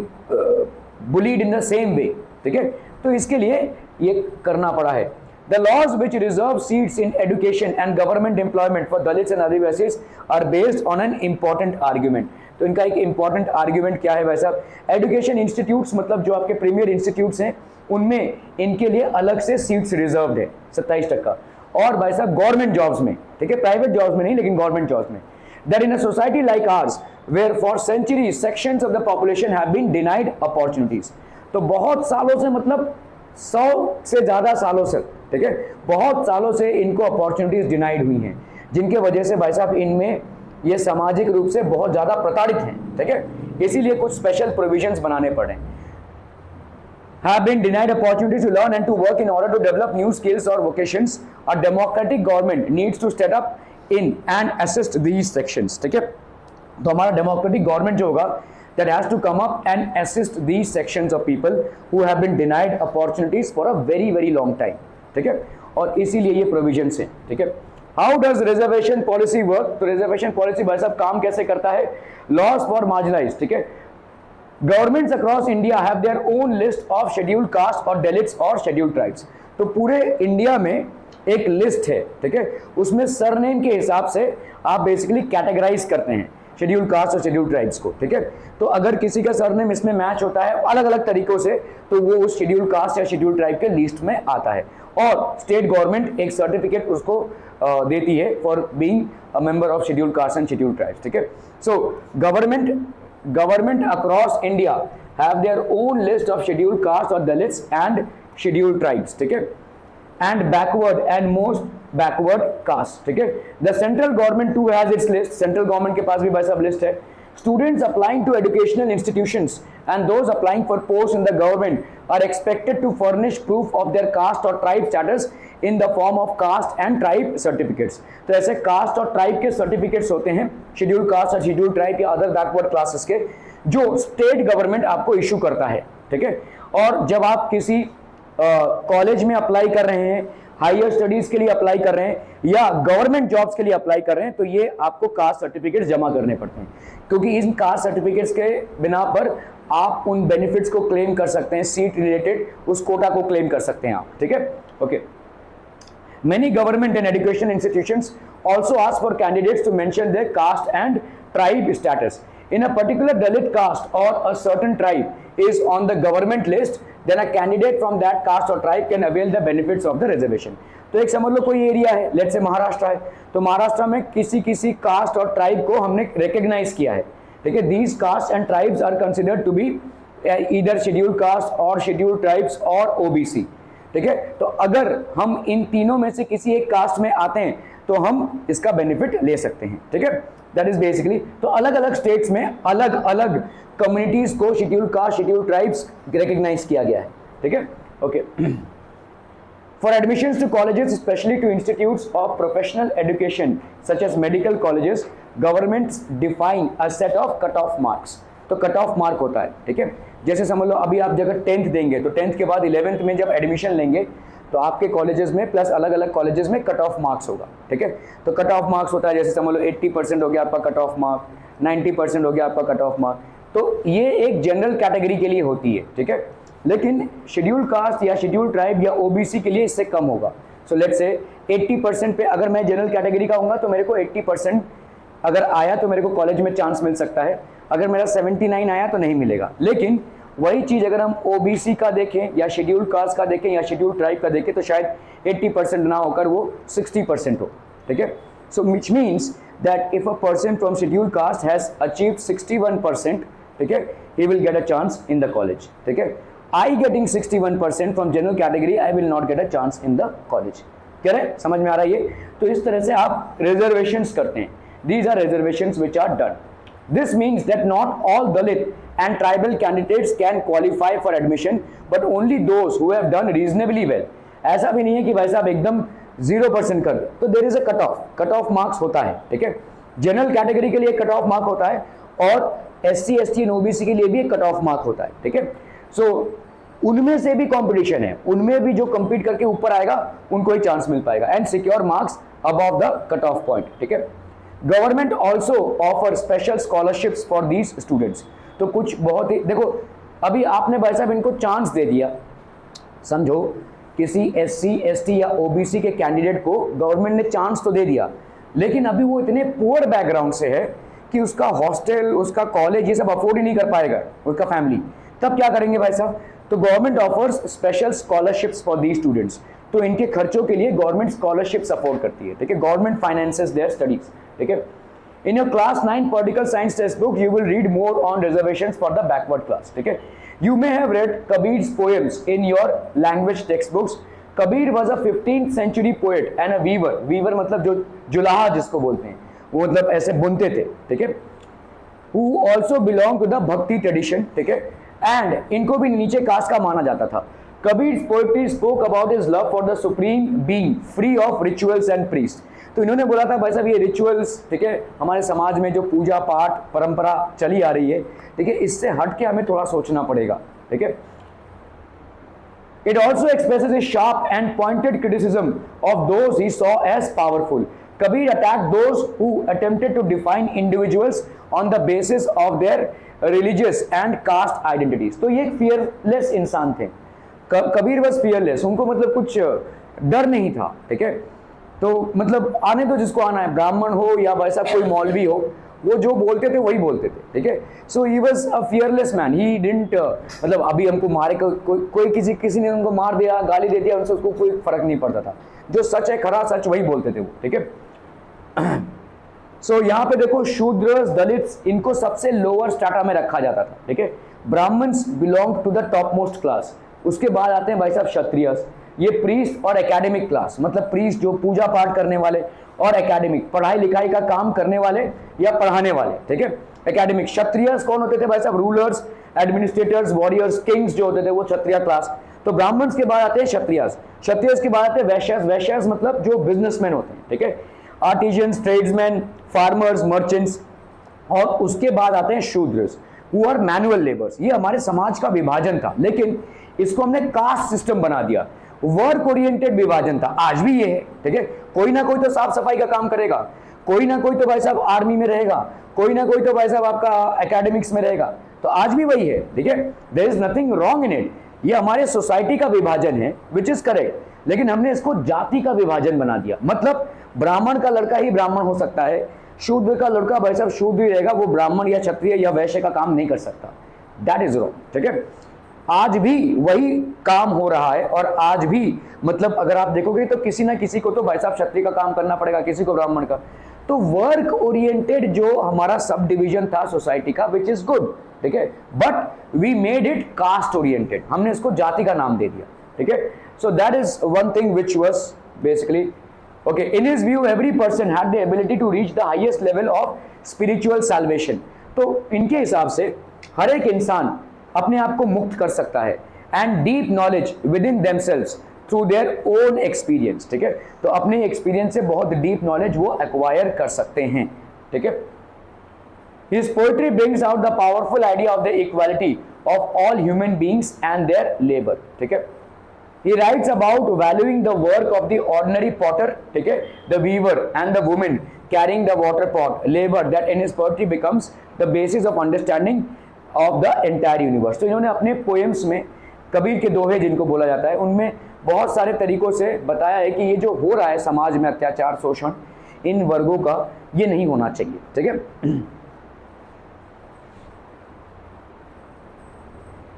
B: bullied in the same way, ठीक है। तो इसके लिए ये करना पड़ा है। The laws which reserve seats in education and government employment for Dalits and Adivasis are based on an important argument। तो इनका एक important argument क्या है भाई साहब, एजुकेशन इंस्टीट्यूट्स, मतलब जो आपके प्रीमियर इंस्टीट्यूट्स हैं उनमें इनके लिए अलग से सीट्स रिजर्व्ड है 27%। और भाई साहब गवर्नमेंट जॉब्स में, ठीक है, प्राइवेट जॉब्स में नहीं लेकिन गवर्नमेंट जॉब्स में, that in a society like ours where for centuries sections of the population have been denied opportunities. तो बहुत सालों से, मतलब 100 से ज्यादा सालों से, ठीक है, बहुत सालों से इनको अपॉर्चुनिटीज डिनाइड हुई हैं, जिनके वजह से भाई साहब इनमें ये सामाजिक रूप से बहुत ज्यादा प्रताड़ित हैं, ठीक है। इसीलिए कुछ स्पेशल प्रोविजंस बनाने पड़े। have been denied opportunities to learn and to work in order to develop new skills or vocations, a democratic government needs to step up in and assist these sections, ठीक है। तो हमारा democratic government जो होगा that has to come up and assist these sections of people who have been denied opportunities for a very very long time, ठीक है। और इसीलिए ये provisions हैं, ठीक है। How does reservation policy work? तो reservation policy भाई साहब काम कैसे करता है, laws for marginalized, ठीक है। Governments across India have their own list of scheduled caste or Dalits or scheduled tribes। तो पूरे इंडिया में एक लिस्ट है, ठीक है, उसमें सरनेम के हिसाब से आप बेसिकली कैटेगराइज करते हैं शेड्यूल कास्ट और शेड्यूल ट्राइब्स को, ठीक है। तो अगर किसी का सरनेम इसमें मैच होता है अलग अलग तरीकों से, तो वो उस शेड्यूल कास्ट या शेड्यूल ट्राइब के लिस्ट में आता है, और स्टेट गवर्नमेंट एक सर्टिफिकेट उसको देती है for being a member of schedule caste and schedule tribes, ठीक है। So government across India have their own list of schedule caste और दलित्स एंड शेड्यूल ट्राइब्स, ठीक है, and backward and most backward caste, ठीक है। The central government too has its list, central government के पास भी भाई साहब लिस्ट है। Students applying to educational institutions and those applying for posts in the government are expected to furnish proof of their caste or tribe status in the form of caste and tribe certificates। तो ऐसे caste और tribe के certificates होते हैं, scheduled caste और scheduled tribe या other backward classes के, जो state government आपको issue करता है, ठीक है। और जब आप किसी कॉलेज में अप्लाई कर रहे हैं, हायर स्टडीज के लिए अप्लाई कर रहे हैं, या गवर्नमेंट जॉब्स के लिए अप्लाई कर रहे हैं, तो ये आपको कास्ट सर्टिफिकेट्स जमा करने पड़ते हैं, क्योंकि इन कास्ट सर्टिफिकेट्स के बिना पर आप उन बेनिफिट्स को क्लेम कर सकते हैं, सीट रिलेटेड उस कोटा को क्लेम कर सकते हैं आप, ठीक है। Okay, many government and education institutions also ask for candidates to mention their caste and tribe status. In a particular Dalit caste or a certain tribe is on the government list, then a candidate from that caste or tribe can avail the benefits of the reservation. तो एक समझ लो कोई area है, let's say Maharashtra है, तो महाराष्ट्र में किसी cast और ट्राइब को हमने रिकॉग्नाइज किया है, ठीक है। These caste and tribes are considered to be either scheduled caste और शेड्यूल्ड ट्राइब्स और ओबीसी, ठीक है। तो अगर हम इन तीनों में से किसी एक कास्ट में आते हैं तो हम इसका बेनिफिट ले सकते हैं, ठीक है। दैट इज बेसिकली, तो अलग अलग स्टेट्स में अलग अलग कम्युनिटीज को schedule caste schedule tribes recognise किया गया है, ठीक है। Okay, for admissions to colleges specially to institutes of professional education such as medical colleges, governments define a set of cut off marks. तो कट ऑफ मार्क होता है, ठीक है। जैसे समझ लो अभी आप जगह 10th देंगे तो 10th के बाद 11th में जब एडमिशन लेंगे तो आपके कॉलेजेस में प्लस अलग अलग कॉलेजेस में कट ऑफ मार्क्स होगा, ठीक है। तो कट ऑफ मार्क्स होता है, जैसे समझ लो 80% हो गया आपका कट ऑफ मार्क, 90% हो गया आपका कट ऑफ मार्क, तो ये एक जनरल कैटेगरी के लिए होती है, ठीक है। लेकिन शेड्यूल कास्ट या शेड्यूल ट्राइब या ओबीसी के लिए इससे कम होगा। सो लेट्स से 80% पे अगर मैं जनरल कैटेगरी का हूँगा तो मेरे को 80% अगर आया तो मेरे को कॉलेज में चांस मिल सकता है, अगर मेरा 79 आया तो नहीं मिलेगा। लेकिन वही चीज अगर हम ओबीसी का देखें या शेड्यूल कास्ट का देखें या शेड्यूल ट्राइब का देखें तो शायद 80% ना होकर वो 60% हो, ठीक है। So which means that if a person from schedule caste has achieved 61%, ठीक है, he will get a chance in the college, ठीक है। I getting 61% from general category, I will not get a chance in the college. क्या है, समझ में आ रहा है ये? तो इस तरह से आप रिजर्वेशंस करते हैं। These are reservations which are done. This means that not all Dalit and tribal candidates can qualify for admission, but only those who have done reasonably well. ऐसा भी नहीं है कि भाई साहब एकदम 0% कर दे, तो there is a cut off marks होता है, ठीक है। जनरल कैटेगरी के लिए कट ऑफ मार्क होता है और SC, ST एंड OBC के लिए भी एक कट ऑफ मार्क होता है, ठीक है। सो उनमें से भी कंपटीशन है, उनमें भी जो compete करके ऊपर आएगा उनको ही चांस मिल पाएगा and secure marks above the cut off point, ठीक है। Government also offer special scholarships for these students. तो कुछ बहुत ही, देखो अभी आपने भाई साहब इनको चांस दे दिया, समझो किसी SC, ST या OBC के कैंडिडेट को गवर्नमेंट ने चांस तो दे दिया, लेकिन अभी वो इतने पुअर बैकग्राउंड से है कि उसका हॉस्टल, उसका कॉलेज ये सब अफोर्ड ही नहीं कर पाएगा उसका फैमिली, तब क्या करेंगे भाई साहब? तो government offers special scholarships for these students. तो इनके खर्चों के लिए गवर्नमेंट स्कॉलरशिप सपोर्ट करती है, ठीक है। गवर्नमेंट फाइनेंसेस देयर स्टडीज, ठीक है। In your class 9 political science text book you will read more on reservations for the backward class, ठीक है। You may have read Kabir's poems in your language text books. Kabir was a 15th century poet and a weaver. Weaver मतलब जो जुलाहा जिसको बोलते हैं, वो मतलब ऐसे बुनते थे, ठीक है। Who also belong to the bhakti tradition, ठीक है, एंड इनको भी नीचे कास्ट का माना जाता था। Kabir's poetry spoke about his love for the supreme being, free of rituals and priests. तो इन्होंने बोला था भाई साहब ये रिचुअल्स, ठीक है, हमारे समाज में जो पूजा पाठ परंपरा चली आ रही है, ठीक है, इससे हट के हमें थोड़ा सोचना पड़ेगा, ठीक है। It also expresses a sharp and pointed criticism of those he saw as powerful. Kabir attacked those who attempted to define individuals on the basis of their religious and caste identities. तो ये fearless इंसान थे। Kabir was fearless, उनको मतलब कुछ डर नहीं था, ठीक है। तो मतलब आने तो जिसको आना है, ब्राह्मण हो या भाई साहब कोई मौलवी हो, वो जो बोलते थे वही बोलते थे, ठीक है। So he was a fearless man, he didn't मतलब अभी हमको मारे कोई किसी ने उनको मार दिया, गाली दे दिया, उनसे उसको कोई फर्क नहीं पड़ता था। जो सच है, खरा सच, वही बोलते थे वो, ठीक है। सो यहाँ पे देखो, शूद्रस, दलित्स, इनको सबसे लोअर स्टाटा में रखा जाता था, ठीक है। Brahmins belong to the top most class. उसके बाद आते हैं भाई साहब क्षत्रियस, ये प्रीस्ट और एकेडमिक क्लास, मतलब प्रीस्ट जो पूजा पाठ करने वाले, और एकेडमिक पढ़ाई लिखाई का काम करने वाले या पढ़ाने वाले, ठीक है। एकेडमिक। क्षत्रियस कौन होते थे भाई साहब? रूलर्स, एडमिनिस्ट्रेटर्स, वॉरियर्स, किंग्स जो होते थे वो क्षत्रिय क्लास। तो ब्राह्मण्स के बाद आते हैं क्षत्रियस, क्षत्रियस के बाद आते हैं वैश्यस, वैश्यस मतलब जो बिजनेसमैन होते हैं, ठीक है। आर्टिजन्स, ट्रेड्समैन, फार्मर्स, मर्चेंट्स, और उसके बाद आते हैं Shudras, who are manual labours. ये हमारे समाज का विभाजन था, लेकिन इसको हमने कास्ट सिस्टम बना दिया, वर्क ओरिएंटेड विभाजन था। आज भी ये है, ठीक है। कोई ना कोई तो साफ सफाई का काम करेगा, कोई ना कोई तो भाई साहब आर्मी में रहेगा, कोई ना कोई तो भाई साहब आपका एकेडमिक्स में रहेगा। तो आज भी वही है, ठीक है। There is nothing wrong in it. ये हमारे सोसाइटी का विभाजन है, विच इज करेक्ट, लेकिन हमने इसको जाति का विभाजन बना दिया। मतलब ब्राह्मण का लड़का ही ब्राह्मण हो सकता है, शूद्र का लड़का भाई साहब शूद्र ही रहेगा, वो ब्राह्मण या क्षत्रिय या वैश्य का काम नहीं कर सकता। दैट इज रॉन्ग, ठीक है। आज भी वही काम हो रहा है, और आज भी मतलब अगर आप देखोगे तो किसी ना किसी को तो भाई साहब क्षत्रिय का काम करना पड़ेगा, किसी को ब्राह्मण का। तो वर्क ओरिएंटेड जो हमारा सब डिवीजन था सोसाइटी का, विच इज गुड, ठीक है, but we made it caste oriented, हमने इसको जाति का नाम दे दिया, ठीक है। So that is one thing which was basically okay. In his view, every person had the ability to reach the highest level of spiritual salvation. तो इनके हिसाब से हर एक इंसान अपने आप को मुक्त कर सकता है, and deep knowledge within themselves through their own experience, ठीक है। तो अपने एक्सपीरियंस से बहुत डीप नॉलेज वो एक्वायर कर सकते हैं, ठीक है। His poetry brings out the powerful idea of the equality of all human beings and their labor, ठीक है। He writes about valuing the work of the ordinary potter, ठीक है, the weaver and the woman carrying the water pot, labor that in his poetry becomes the basis of understanding of the entire universe. तो इन्होंने अपने poems में कबीर के दोहे जिनको बोला जाता है, उनमें बहुत सारे तरीकों से बताया है कि ये जो हो रहा है समाज में अत्याचार, शोषण इन वर्गों का, ये नहीं होना चाहिए, ठीक है।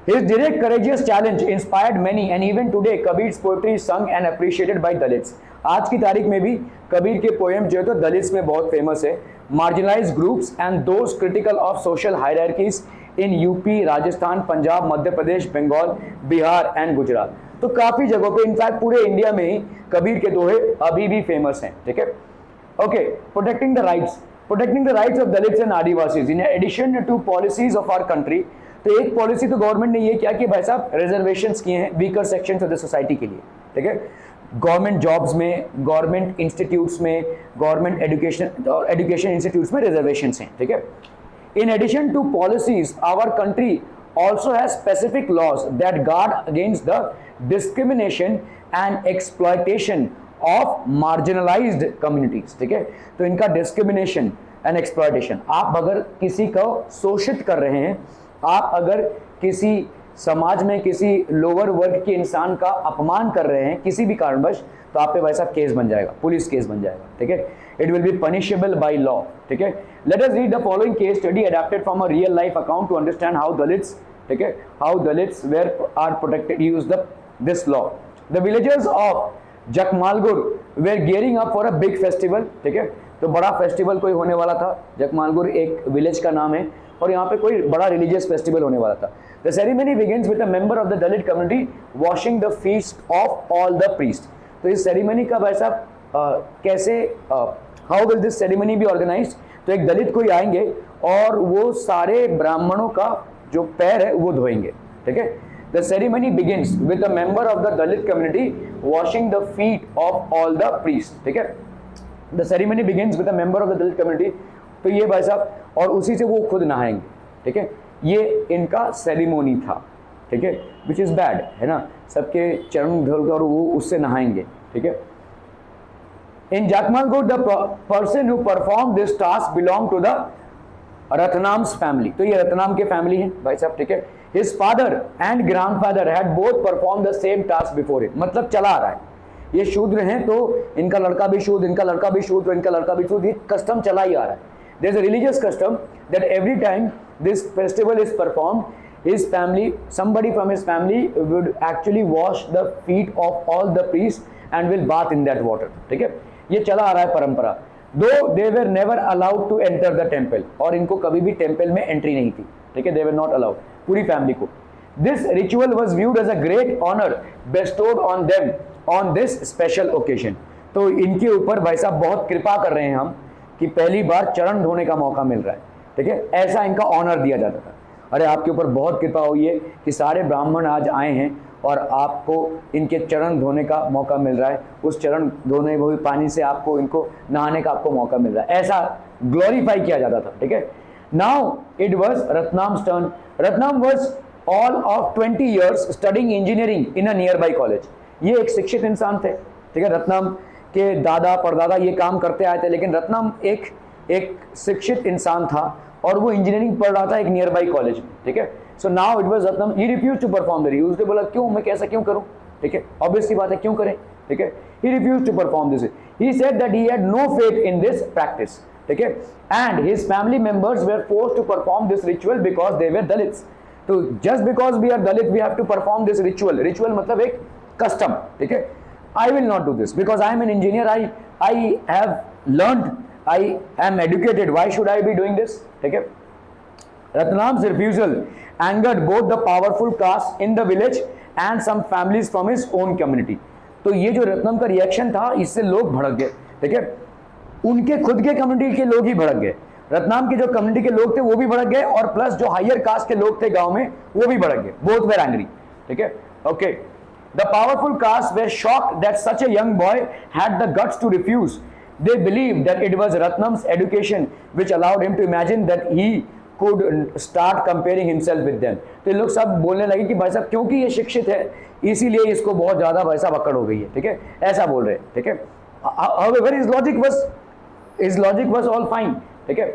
B: His direct courageous challenge inspired many, and even today Kabir's poetry is sung and appreciated by Dalits. आज की तारीख में भी कबीर के पोएम जो है तो दलित्स में बहुत फेमस है। Marginalized groups and those critical of social hierarchies in UP, Rajasthan, Punjab, Madhya Pradesh, Bengal, Bihar and Gujarat. तो काफी जगहों पे, इनफैक्ट पूरे इंडिया में ही कबीर के दोहे अभी भी फेमस हैं, ठीक है। Okay, protecting the rights of Dalits and Adivasis in addition to policies of our country. तो एक पॉलिसी तो गवर्नमेंट ने ये किया कि भाई साहब रिजर्वेशंस किए हैं weaker sections of the society के लिए, ठीक है। गवर्नमेंट जॉब्स में, गवर्नमेंट इंस्टीट्यूट्स में, गवर्नमेंट एजुकेशन इंस्टीट्यूट्स में रिजर्वेशंस हैं, ठीक है। In addition to policies our country also has specific laws that guard against the discrimination and exploitation of marginalized communities, ठीक है। तो इनका discrimination and exploitation, आप अगर किसी को शोषित कर रहे हैं, आप अगर किसी समाज में किसी लोअर वर्ग के इंसान का अपमान कर रहे हैं किसी भी कारणवश, तो आप पे वैसा केस बन जाएगा, पुलिस केस बन जाएगा, ठीक है। It will be punishable by law, ठीक है। Let us read the following case study adapted from a real life account to understand how Dalits, ठीक है, how Dalits were are protected, use this law. The villagers of Jakmalgur were gearing up for a big festival, ठीक है। तो बड़ा festival कोई होने वाला था, जकमालगुर एक विलेज का नाम है, और यहाँ पे कोई बड़ा रिलीजियस फेस्टिवल होने वाला था। The ceremony begins with a member of the Dalit community washing the feast of all the priest. तो इस सेरेमनी का वैसा कैसे, how will this ceremony be organised? तो एक दलित कोई आएंगे और वो सारे ब्राह्मणों का जो पैर है वो धोएंगे, ठीक है। The ceremony begins with a member of the Dalit community washing the feet of all the priest, ठीक है। The ceremony begins with a member of the Dalit community, तो ये भाई साहब, और उसी से वो खुद नहाएंगे, ठीक है। ये इनका सेरेमोनी था, ठीक है, विच इज बैड, है ना। सबके चरण धोकर वो उससे नहाएंगे, ठीक है। In Jakmalgur the person who perform this task belong to the Ratnam's family. तो ये रत्नाम के फैमिली है भाई साहब, ठीक है। His father and grandfather had both perform the same task before him, मतलब चला आ रहा है। ये शूद्र हैं तो इनका लड़का भी शूद्र, इनका लड़का भी शूद्र, इनका लड़का भी शूद्र, ये कस्टम चला ही आ रहा है. There's a religious custom that every time this festival is performed, his family, somebody from his family would actually wash the feet of all the priests and will bath in that water. ठीक है, ये चला आ रहा है परंपरा. Though they were never allowed to enter the temple, और इनको कभी भी टेम्पल में एंट्री नहीं थी. ठीक है, they were not allowed, पूरी फैमिली को. This ritual was viewed as a great honor bestowed on them on this special occasion. तो इनके ऊपर भाई साहब बहुत कृपा कर रहे हैं हम कि पहली बार चरण धोने का मौका मिल रहा है. ठीक है, ऐसा इनका ऑनर दिया जाता था. अरे आपके ऊपर बहुत कृपा हुई है कि सारे ब्राह्मण आज आए हैं और आपको इनके चरण धोने का मौका मिल रहा है. उस चरण धोने हुए पानी से आपको इनको नहाने का आपको मौका मिल रहा है. ऐसा ग्लोरीफाई किया जाता था. ठीक है, now it was Ratnam's turn. Ratnam was all of 20 years studying engineering in a nearby college. ये एक शिक्षित इंसान थे. ठीक है, रत्नाम के दादा परदादा ये काम करते आए थे, लेकिन रत्नम एक शिक्षित इंसान था और वो इंजीनियरिंग पढ़ रहा था एक नियर बाई कॉलेज में. ठीक है, so now it was Ratnam, he refuse to perform the ritual. उसने बोला क्यों, मैं कैसा क्यों करूं. ठीक है, ऑब्वियसली बात है, क्यों करें. ठीक है, he refuse to perform this. He said that he had no faith in this practice. ठीक है, and his family members were forced to perform this ritual because they were Dalits. तो just because we are Dalit we have to perform this ritual. Ritual मतलब एक custom. ठीक है, I will not do this because I am an engineer. I have learned. I am educated. Why should I be doing this? ठीक है. Ratnam's refusal angered both the powerful caste in the village and some families from his own community. तो ये जो रत्नम का reaction था, इससे लोग भड़क गए. ठीक है, उनके खुद के कम्युनिटी के लोग ही भड़क गए. रत्नाम के जो कम्युनिटी के लोग थे वो भी भड़क गए और प्लस जो हायर कास्ट के लोग थे गांव में वो भी भड़क गए. Both were angry. ठीक है, okay. The powerful caste were shocked that such a young boy had the guts to refuse. They believed that it was Ratnam's education which allowed him to imagine that he could start comparing himself with them. तो ये लोग सब बोलने लगे कि भाई साहब क्योंकि ये शिक्षित है इसीलिए इसको बहुत ज़्यादा भाई साहब अकड़ हो गई है. ठीक है, ऐसा बोल रहे हैं. ठीक है, however his logic was all fine. ठीक है.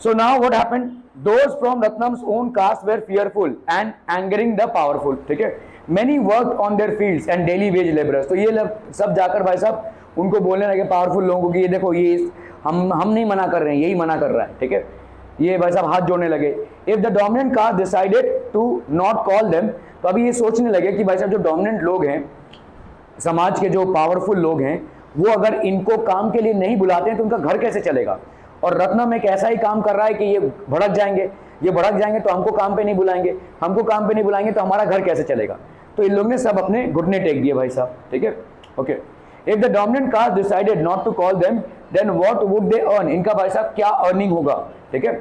B: So now what happened? Those from Ratnam's own caste were fearful and angering the powerful. ठीक है, many worked on their fields and daily wage laborers. तो ये सब जाकर भाई साहब उनको बोलने लगे पावरफुल लोगों को कि ये देखो ये हम नहीं मना कर रहे हैं, यही मना कर रहा है. ठीक है, ये भाई साहब हाथ जोड़ने लगे. If the dominant caste decided to not call them, तो अभी ये सोचने लगे कि भाई साहब जो डोमिनेंट लोग हैं, समाज के जो पावरफुल लोग हैं, वो अगर इनको काम के लिए नहीं बुलाते हैं तो उनका घर कैसे चलेगा. और रत्नम एक ऐसा ही काम कर रहा है कि ये भड़क जाएंगे तो हमको काम पे नहीं बुलाएंगे, हमको काम पे नहीं बुलाएंगे तो हमारा घर कैसे चलेगा. तो इन लोगों ने सब अपने घुटने टेक दिए भाई साहब. ठीक है, okay. If the dominant caste decided not to call them then what would they earn. इनका भाई साहब क्या अर्निंग होगा. ठीक है,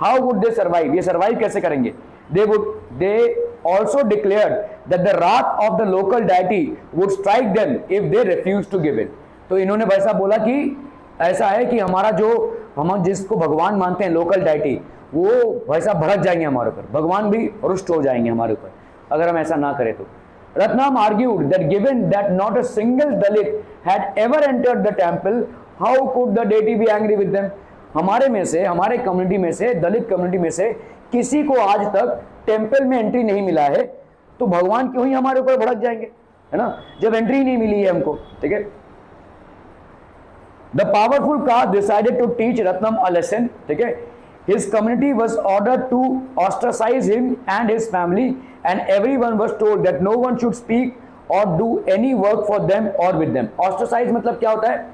B: हाउ वुड दे सर्वाइव, ये सर्वाइव कैसे करेंगे. They also declared that the wrath of the local deity would strike them if they refuse to give it. तो इन्होंने भाई साहब बोला कि ऐसा है कि हमारा जो हम जिसको भगवान मानते हैं लोकल डाइटी, वो भाई साहब भड़क जाएंगे हमारे ऊपर, भगवान भी रुष्ट हो जाएंगे हमारे ऊपर अगर हम ऐसा ना करें तो. Ratnam argued that given that not a single Dalit had ever entered the temple, how could the deity be angry with them? हमारे में से, हमारे कम्युनिटी में से, दलित कम्युनिटी में से किसी को आज तक टेम्पल में एंट्री नहीं मिला है, तो भगवान क्यों ही हमारे ऊपर भड़क जाएंगे, है ना, जब एंट्री नहीं मिली है हमको. ठीक है, The powerful caste decided to teach Ratnam a lesson. ठीक है, his community was ordered to ostracize him and his family, and everyone was told that no one should speak or do any work for them or with them. Ostracize मतलब क्या होता है,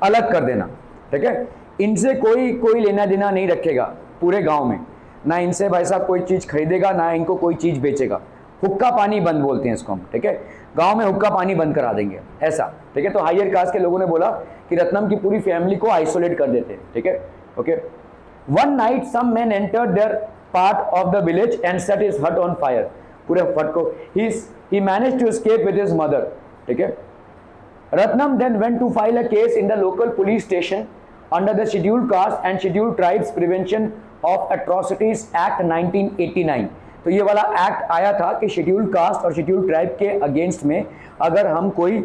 B: अलग कर देना. ठीक है, इनसे कोई लेना देना नहीं रखेगा पूरे गांव में, ना इनसे भाई साहब कोई चीज़ खरीदेगा, ना इनको कोई चीज़ बेचेगा. हुक्का पानी बंद बोलते हैं इसको हम. ठीक है, गांव में हुक्का पानी बंद करा देंगे ऐसा. ठीक है, तो हायर कास्ट के लोगों ने बोला कि रत्नम की पूरी फैमिली को आइसोलेट कर देते हैं. ठीक है, okay. One night some man entered their part of the village and set his hut on fire. पूरे हट को he managed to escape with his mother. ठीक है, Ratnam then went to file a case in the local police station under the scheduled caste and scheduled tribes prevention of atrocities act 1989. तो ये वाला act आया था कि scheduled caste और scheduled tribe के अगेंस्ट में अगर हम कोई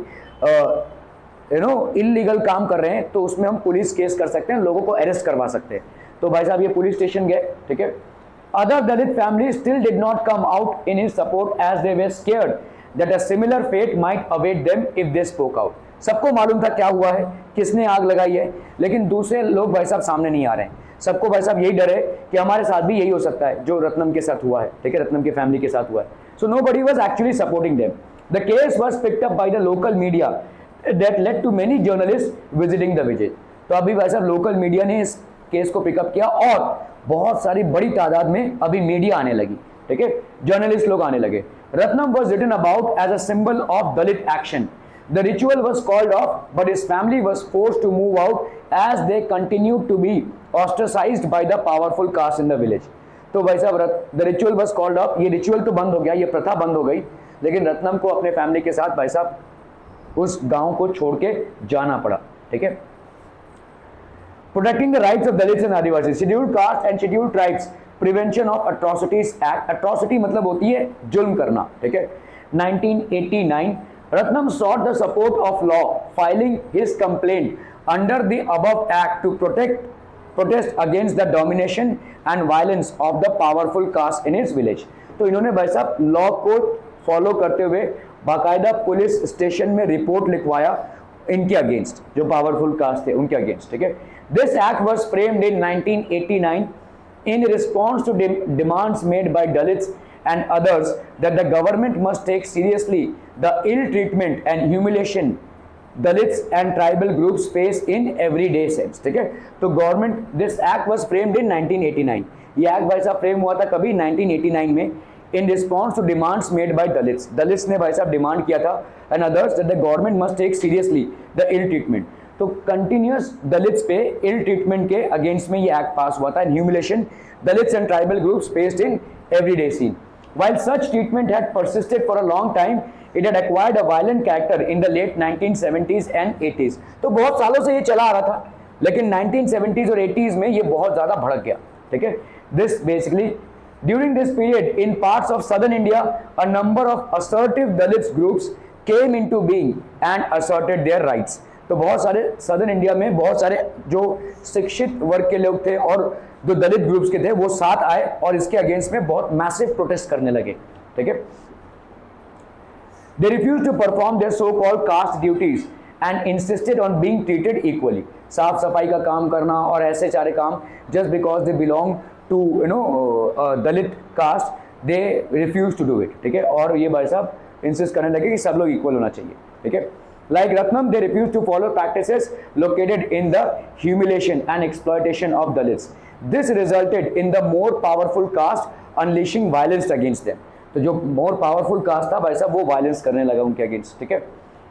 B: इलीगल काम कर रहे हैं तो उसमें हम पुलिस केस कर सकते हैं, लोगों को अरेस्ट करवा सकते हैं. तो भाई साहब ये पुलिस स्टेशन गए. ठीक है, other Dalit family still did not come out in his support as they were scared that a similar fate might await them if they spoke out. सबको मालूम था क्या हुआ है, किसने आग लगाई है, लेकिन दूसरे लोग भाई साहब सामने नहीं आ रहे हैं. सबको भाई साहब यही डर है कि हमारे साथ भी यही हो सकता है जो रत्नम के साथ हुआ है, ठीक है, रत्नम की फैमिली के साथ हुआ है. So nobody was actually supporting them. The case was picked up by the local media that led to many journalists visiting the village. तो अभी भाई साहब लोकल मीडिया ने इस केस को पिकअप किया और बहुत सारी बड़ी तादाद में अभी मीडिया आने लगी, ठीक है, जर्नलिस्ट लोग आने लगे. Ratnam was written about as a symbol of Dalit action. The ritual was called off, but his family was forced to move out as they continued to be ostracized by the powerful caste in the village. तो भाई साहब the ritual was called off, ये ritual तो बंद हो गया, ये प्रथा बंद हो गई, लेकिन रत्नम को अपने फैमिली के साथ भाई साहब उस गांव को छोड़ के जाना पड़ा, ठीक है. Protecting the rights of Dalits and Adivasis, scheduled caste and scheduled tribes prevention of atrocities act. Atrocity मतलब होती है जुल्म करना, ठीक है. 1989 Ratnam sought the support of law, filing his complaint under the above act to protest against the domination and violence of the powerful caste in his village. तो इन्होंने भाई साहब लॉ को फॉलो करते हुए बाकायदा पुलिस स्टेशन में report लिखवाया इनके अगेंस्ट, जो पावरफुल कास्ट थे उनके अगेंस्ट, ठीक है. This act was framed in 1989 in response to demands made by Dalits and others that the government must take seriously the ill treatment and humiliation Dalits and tribal groups face in everyday sense, ठीक है. तो government, this act was framed in 1989, ये act भाई साहब frame हुआ था कभी 1989 में, in response to demands made by Dalits. Dalits ने भाई साहब डिमांड किया था and others that the government must take seriously the ill treatment. तो कंटिन्यूस दलित्स पे इल ट्रीटमेंट के अगेंस्ट में ये एक्ट पास हुआ था. Humiliation Dalits and tribal groups faced in everyday scene. While such treatment had persisted for a long time, it had acquired a violent character in the late 1970s and 80s. तो बहुत सालों से ये चला आ रहा था, लेकिन 1970s और 80s में ये बहुत ज़्यादा भड़क गया, ठीक है. This basically, during this period, in parts of southern India, a number of assertive Dalits groups came into being and asserted their rights. तो बहुत सारे सदर्न इंडिया में बहुत सारे जो शिक्षित वर्ग के लोग थे और जो दलित ग्रुप्स के थे वो साथ आए और इसके अगेंस्ट में बहुत मैसिव प्रोटेस्ट करने लगे, ठीक है. They refuse to perform their so called caste duties and insisted on being treated equally. साफ सफाई का काम करना और ऐसे सारे काम just because they belong to Dalit caste, they refuse to do it, ठीक है. और ये भाई साहब इंसिस्ट करने लगे कि सब लोग इक्वल होना चाहिए, ठीक है. Like Ratnam, they refused to follow practices located in the humiliation and exploitation of Dalits. This resulted in the more powerful caste unleashing violence against them. तो जो more powerful caste था भाई साहब वो violence करने लगा उनके against, ठीक है.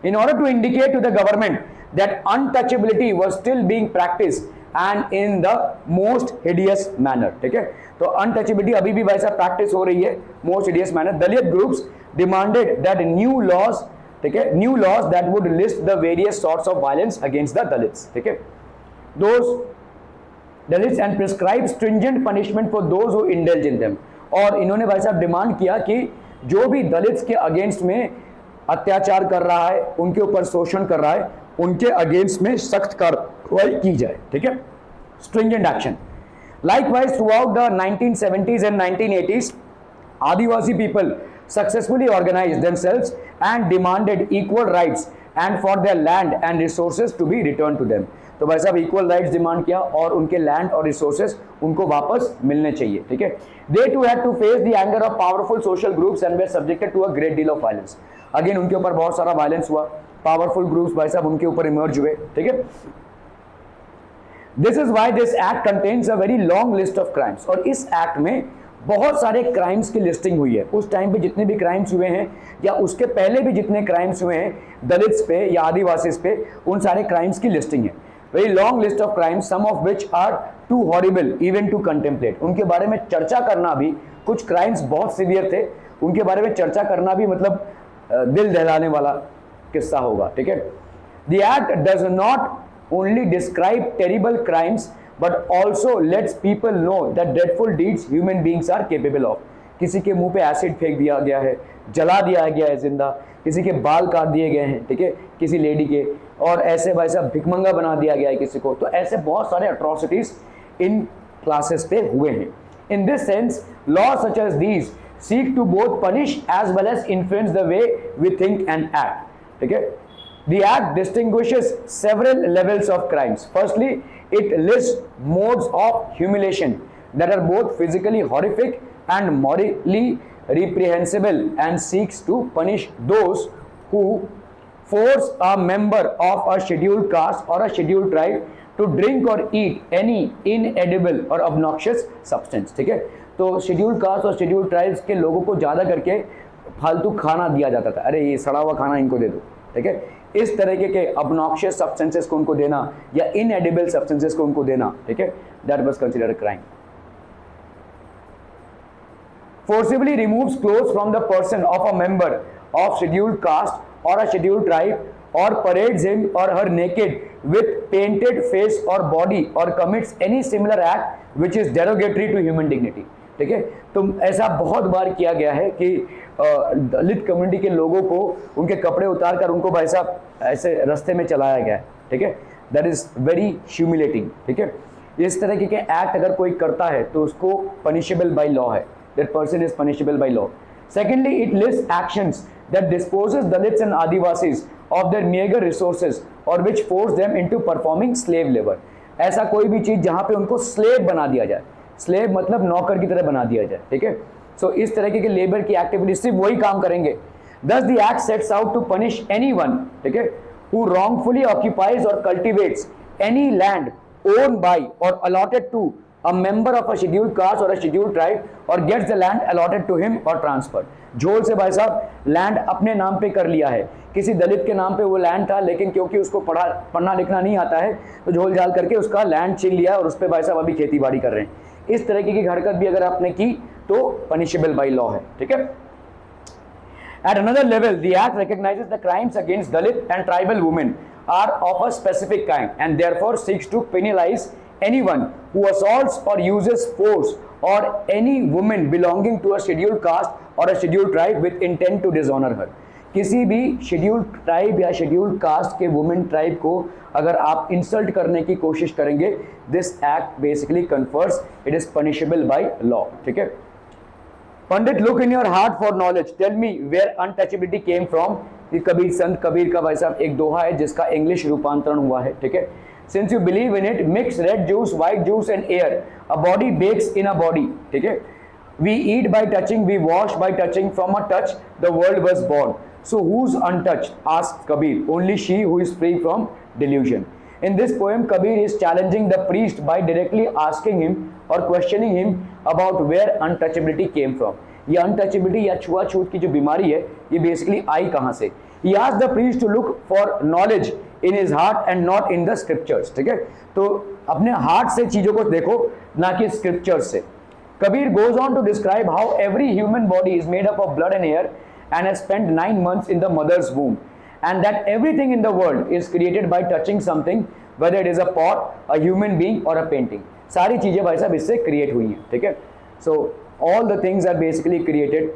B: In order to indicate to the government that untouchability was still being practiced and in the most hideous manner, ठीक है. तो untouchability अभी भी भाई साहब practice हो रही है most hideous manner. Dalit groups demanded that new laws, ठीक है, new laws that would list the various sorts of violence against the Dalits, ठीक है, those Dalits and prescribe stringent punishment for those who indulge in them. और इन्होंने भाई साहब demand किया कि जो भी दलित्स के अगेंस्ट में अत्याचार कर रहा है, उनके ऊपर शोषण कर रहा है, उनके अगेंस्ट में सख्त कार्रवाई की जाए, ठीक है, stringent action. Likewise through out the 1970s and 1980s, Adivasi people successfully organized themselves and demanded equal rights and for their land and resources to be returned to them. तो भाई साहब इक्वल राइट्स डिमांड किया और उनके land और resources उनको वापस मिलने चाहिए, ठीक है. They too had to face the anger of powerful social groups and were subjected to a great deal of violence. Again उनके ऊपर बहुत सारा वायलेंस हुआ, पावरफुल ग्रुप्स भाई साहब उनके ऊपर इमर्ज हुए, ठीक है. This is why this act contains a very long list of crimes. और इस एक्ट में बहुत सारे क्राइम्स की लिस्टिंग हुई है. उस टाइम पे जितने भी क्राइम्स हुए हैं या उसके पहले भी जितने क्राइम्स हुए हैं दलित्स पे या आदिवासीज पे, उन सारे क्राइम्स की लिस्टिंग है. Very long list of crimes, some of which are too horrible even to contemplate. उनके बारे में चर्चा करना भी, कुछ क्राइम्स बहुत सीवियर थे, उनके बारे में चर्चा करना भी मतलब दिल दहलाने वाला किस्सा होगा, ठीक है. The act does not only describe terrible crimes but also lets people know that dreadful deeds human beings are capable of. किसी के मुंह पे एसिड फेंक दिया गया है, जला दिया गया है जिंदा, किसी के बाल काट दिए गए हैं, ठीक है, किसी लेडी के, और ऐसे भाई साहब भिकमंगा बना दिया गया है किसी को. तो ऐसे बहुत सारे अट्रॉसिटीज इन क्लासेस पे हुए हैं. In this sense, laws such as these seek to both punish as well as influence the way we think and act. ठीक है? The act distinguishes several levels of crimes. Firstly, it lists modes of humiliation that are both physically horrific and morally reprehensible and seeks to punish those who force a member of a scheduled caste or a scheduled tribe to drink or eat any inedible or obnoxious substance. ठीक है? तो scheduled caste और scheduled tribes के लोगों को ज़्यादा करके फालतू खाना दिया जाता था, अरे ये सड़ा हुआ खाना इनको दे दो, ठीक है? इस तरीके के obnoxious substances को उनको देना या inedible substances को उनको देना, ठीक है? That was considered a crime. Forcibly removes clothes from the person of a member of scheduled caste or a scheduled tribe or parades him or her naked with painted face or body or commits any similar act which is derogatory to human dignity. ठीक है? तो ऐसा बहुत बार किया गया है कि दलित community के लोगों को उनके कपड़े उतार कर उनको भाई साहब ऐसे रास्ते में चलाया गया है, ठीक है? दैट इज वेरी ह्यूमिलेटिंग, ठीक है? इस तरह के एक्ट अगर कोई करता है तो उसको पनिशेबल बाय लॉ है, that person is punishable by law. Secondly, it lists actions that disposes Dalits and Adivasis of their meager resources or which force them into performing slave labor. ऐसा कोई भी चीज़ जहाँ पे उनको slave बना दिया जाए, slave मतलब नौकर की तरह बना दिया जाए, ठीक है? So इस तरह के लेबर की एक्टिविटी सिर्फ वही काम करेंगे. Thus the act sets out to punish anyone, ठीक है, who wrongfully occupies or cultivates any land owned by or allotted to a member of a scheduled caste or a scheduled tribe or gets the land allotted to him or transferred. झोल से भाई साहब land अपने नाम पे कर लिया है, किसी दलित के नाम पे वो लैंड था लेकिन क्योंकि उसको पढ़ना लिखना नहीं आता है तो झोल झाल करके उसका लैंड छीन लिया और उस पर भाई साहब अभी खेती बाड़ी कर रहे हैं. इस तरीके की हरकत भी अगर आपने की तो पनिशेबल बाई लॉ है, ठीक है? At another level, the act recognizes the crimes against Dalit and tribal women are of a specific kind and therefore seeks to penalize anyone who assaults or uses force or any woman belonging to a scheduled caste or a scheduled tribe with intent to dishonor her. किसी भी scheduled tribe या scheduled caste के women tribe को अगर आप insult करने की कोशिश करेंगे, this act basically confers it is punishable by law, ठीक है? Pandit look in your heart for knowledge, tell me where untouchability came from. ये कबीर संत कबीर का भाई साहब एक दोहा है जिसका इंग्लिश रूपांतरण हुआ है, ठीक है? Since you believe in it, mix red juice, white juice and air. A body bakes in a body. ठीक है? We eat by touching, we wash by touching. From a touch, the world was born. So who's untouched? Asked Kabir. Only she who is free from delusion. In this poem, Kabir is challenging the priest by directly asking him or questioning him about where untouchability came from. ये untouchability या छुआछूत की जो बीमारी है, ये basically आई कहाँ से? He asked the priest to look for knowledge in his heart and not in the scriptures. ठीक है? तो अपने हार्ट से चीजों को देखो, ना कि स्क्रिप्चर्स से. Kabir goes on to describe how every human body is made up of blood and air and has spent 9 months in the mother's womb, and that everything in the world is created by touching something, whether it is a pot, a human being or a painting. सारी चीजें भाई साहब इससे create हुई हैं, ठीक है? So all the things are basically created.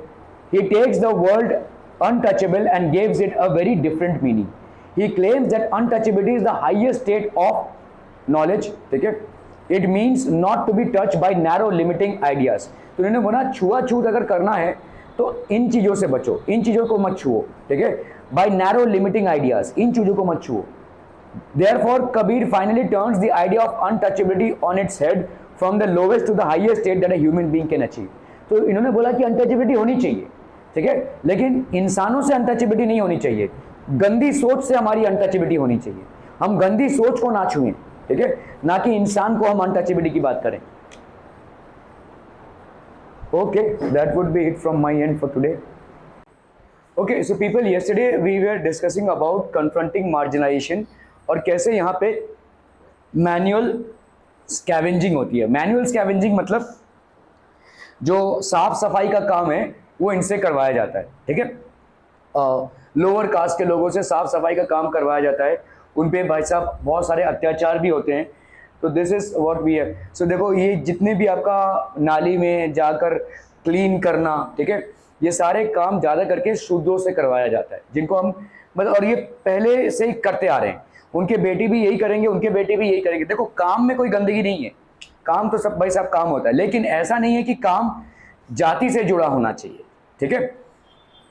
B: He takes the word untouchable and gives it a very different meaning. He claims that untouchability is the highest state of knowledge, ठीक है? It means not to be touched by narrow limiting ideas. तो उन्होंने बोला छुआछूत अगर करना है तो इन चीज़ों से बचो, इन चीज़ों को मत छुओ, ठीक है? By narrow limiting ideas, इन चीज़ों को मत छुओ. Therefore, Kabir finally turns the idea of untouchability on its head from the lowest to the highest state that a human being can achieve. तो इन्होंने बोला कि untouchability होनी चाहिए, ठीक है? लेकिन इंसानों से untouchability नहीं होनी चाहिए, गंदी सोच से हमारी अनटचेबिलिटी होनी चाहिए. हम गंदी सोच को ना छुएं, ठीक है? ना कि इंसान को हम अनटचेबिलिटी की बात करें. Okay, that would be it from my end for today. Okay, so people, yesterday we were discussing about confronting marginalization और कैसे यहाँ पे मैनुअल स्कैवेंजिंग होती है. मैनुअल स्कैवेंजिंग मतलब जो साफ सफाई का काम है वो इनसे करवाया जाता है, ठीक है? लोअर कास्ट के लोगों से साफ सफाई का काम करवाया जाता है, उन पे भाई साहब बहुत सारे अत्याचार भी होते हैं. तो दिस इज व्हाट वी है. सो देखो ये जितने भी आपका नाली में जाकर क्लीन करना, ठीक है, ये सारे काम ज़्यादा करके शुद्धों से करवाया जाता है जिनको हम मतलब, और ये पहले से ही करते आ रहे हैं. उनके बेटी भी यही करेंगे, उनके बेटे भी यही करेंगे. देखो काम में कोई गंदगी नहीं है, काम तो सब भाई साहब काम होता है, लेकिन ऐसा नहीं है कि काम जाति से जुड़ा होना चाहिए, ठीक है।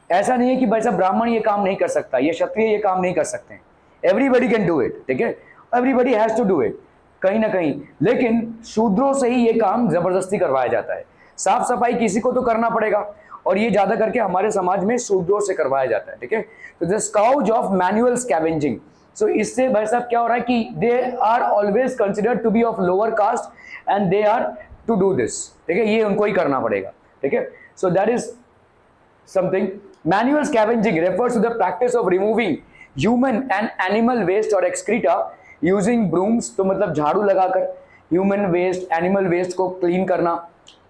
B: ऐसा नहीं है कि भाई साहब ब्राह्मण ये काम नहीं कर सकता, ये क्षत्रिय ये काम नहीं कर सकते हैं, एवरीबडी कैन डू इट, ठीक है, everybody has to do it कहीं ना कहीं। लेकिन शूद्रों से ही ये काम जबरदस्ती करवाया जाता है। साफ सफाई किसी को तो करना पड़ेगा, और ये ज्यादा करके हमारे समाज में शूद्रों से करवाया जाता है, ठीक है। तो the scourge of manual scavenging, so इससे भाई साहब क्या हो रहा है कि they are always considered to be of lower caste and they are to do this, ठीक है, ये उनको ही करना पड़ेगा, ठीक है। So that is something. Manual scavenging refers to the practice of removing human and animal waste or excreta using brooms, तो मतलब झाड़ू लगाकर human waste, animal waste को clean करना,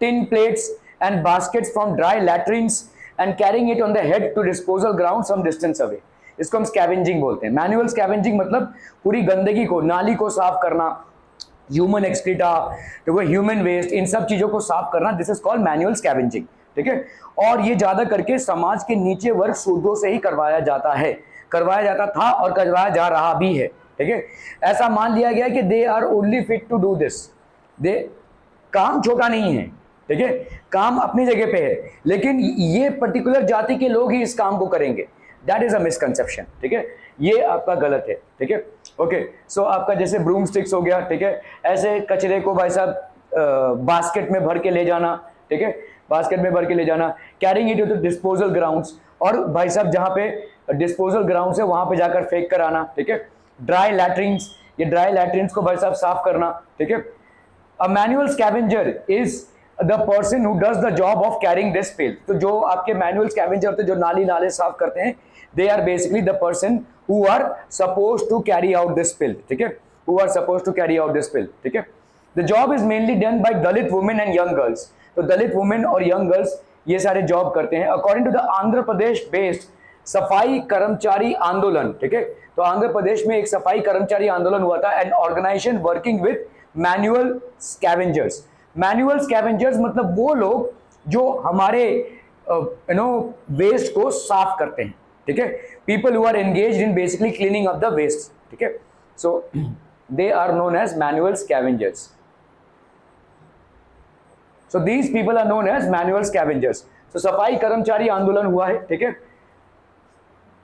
B: tin plates and baskets from dry latrines and carrying it on the head to disposal ground some distance away, इसको हम scavenging बोलते हैं। मैनुअल स्कैवेंजिंग मतलब पूरी गंदगी को, नाली को साफ करना, ह्यूमन एक्सक्रीटा, तो वो ह्यूमन वेस्ट, इन सब चीजों को साफ करना, this is called manual scavenging, ठीक है। और ये ज्यादा करके समाज के नीचे वर्ग शूद्रों से ही करवाया जाता है, करवाया जाता था और करवाया जा रहा भी है, ठीक है। ऐसा मान लिया गया कि they are only fit to do this, they, काम छोटा नहीं है, ठीक है, काम अपनी जगह पे है, लेकिन ये पर्टिकुलर जाति के लोग ही इस काम को करेंगे, दैट इज अ मिसकंसेप्शन, ठीक है, ये आपका गलत है, ठीक है। ओके, सो आपका जैसे ब्रूम स्टिक्स हो गया, ठीक है, ऐसे कचरे को भाई साहब बास्केट में भर के ले जाना, ठीक है, बास्केट में भर के ले जाना, carrying it to disposal grounds, और भाई साहब जहां पे डिस्पोजल ग्राउंड्स है वहां पे जाकर फेंक कर आना, ठीक है। ड्राई लैट्रिन्स, ये ड्राई लैट्रिन्स को भाई साहब साफ करना, ठीक है। A manual scavenger is the person who does the job of carrying this filth, तो जो आपके मैनुअल स्कैवेंजर होते हैं जो नाली नाले साफ करते हैं, they are basically the person who are suppose to carry out this filth, ठीक है, who are suppose to carry out this filth, ठीक है। The job is mainly done by Dalit women and young girls, तो Dalit women और young girls ये सारे job करते हैं। According to the Andhra Pradesh based Safai Karmachari आंदोलन, ठीक है, तो आंध्र प्रदेश में एक सफाई कर्मचारी आंदोलन हुआ था, an organisation working with manual scavengers. Manual scavengers मतलब वो लोग जो हमारे वेस्ट को साफ करते हैं, ठीक है, people who are engaged in basically cleaning of the waste, ठीक है, so they are known as manual scavengers. So these people are known as manual scavengers. So सफाई कर्मचारी आंदोलन हुआ है, ठीक है।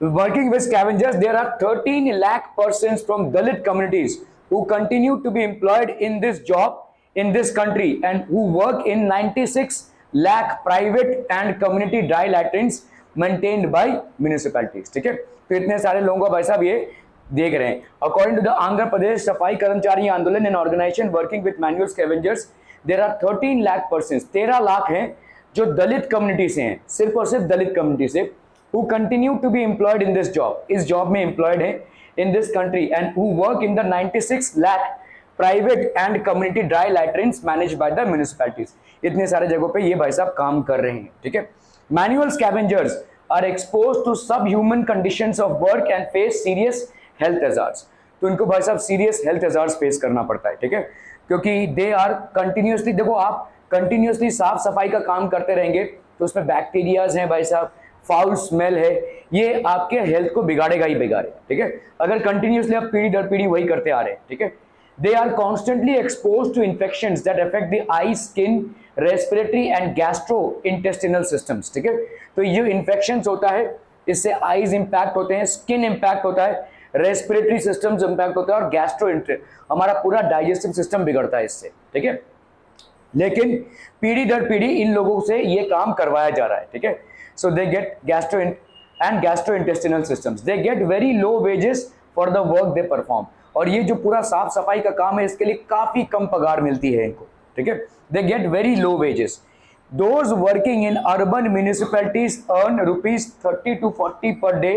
B: Working with scavengers, there are 13 lakh persons from Dalit communities who continue to be employed in this job in this country and who work in 96 lakh private and community dry latrines maintained by municipalities, ठीक है। तो इतने सारे लोगों को भाई साहब ये देख रहे हैं। According to the Andhra Pradesh सफाई कर्मचारी आंदोलन, an organization working with manual scavengers, there are 13 lakh person, 13 lakh हैं जो दलित कम्युनिटी से हैं, सिर्फ और सिर्फ दलित कम्युनिटी से, who continue to be employed in this job, इस जॉब में एम्प्लॉयड है in this country, and who work in the 96 lakh private and community dry latrines manage by the municipalities. इतने सारे जगहों पे ये भाई साहब काम कर रहे हैं, ठीक है। Manual scavengers are expose to subhuman conditions of work and face serious health hazards, तो इनको भाई साहब सीरियस हेल्थ हैजार्ड्स फेस करना पड़ता है, ठीक है, क्योंकि दे आर कंटिन्यूसली, देखो आप कंटिन्यूसली साफ सफाई का काम करते रहेंगे तो उसमें बैक्टीरियाज हैं भाई साहब, फाउल स्मेल है, ये आपके हेल्थ को बिगाड़ेगा ही बिगाड़ेगा, ठीक है, अगर कंटिन्यूसली आप पीढ़ी दर पीढ़ी वही करते आ रहे हैं, ठीक है। They are constantly expose to infections that affect the eye, skin, respiratory and gastrointestinal systems, ठीक है। तो ये इन्फेक्शंस होता है, इससे आईज इंपैक्ट होते हैं, स्किन इंपैक्ट होता है, रेस्पिरेटरी सिस्टम्स इंपैक्ट होता है और गैस्ट्रो, हमारा पूरा डाइजेस्टिव सिस्टम बिगड़ता है इससे, ठीक है। लेकिन पीढ़ी दर पीढ़ी इन लोगों से ये काम करवाया जा रहा है, ठीक है। So they get gastro and gastrointestinal systems, they get very low wages for the work they perform, और ये जो पूरा साफ सफाई का काम है इसके लिए काफी कम पगार मिलती है इनको, ठीक है। दे get very low wages. Those working in urban municipalities earn rupees 30 to 40 per day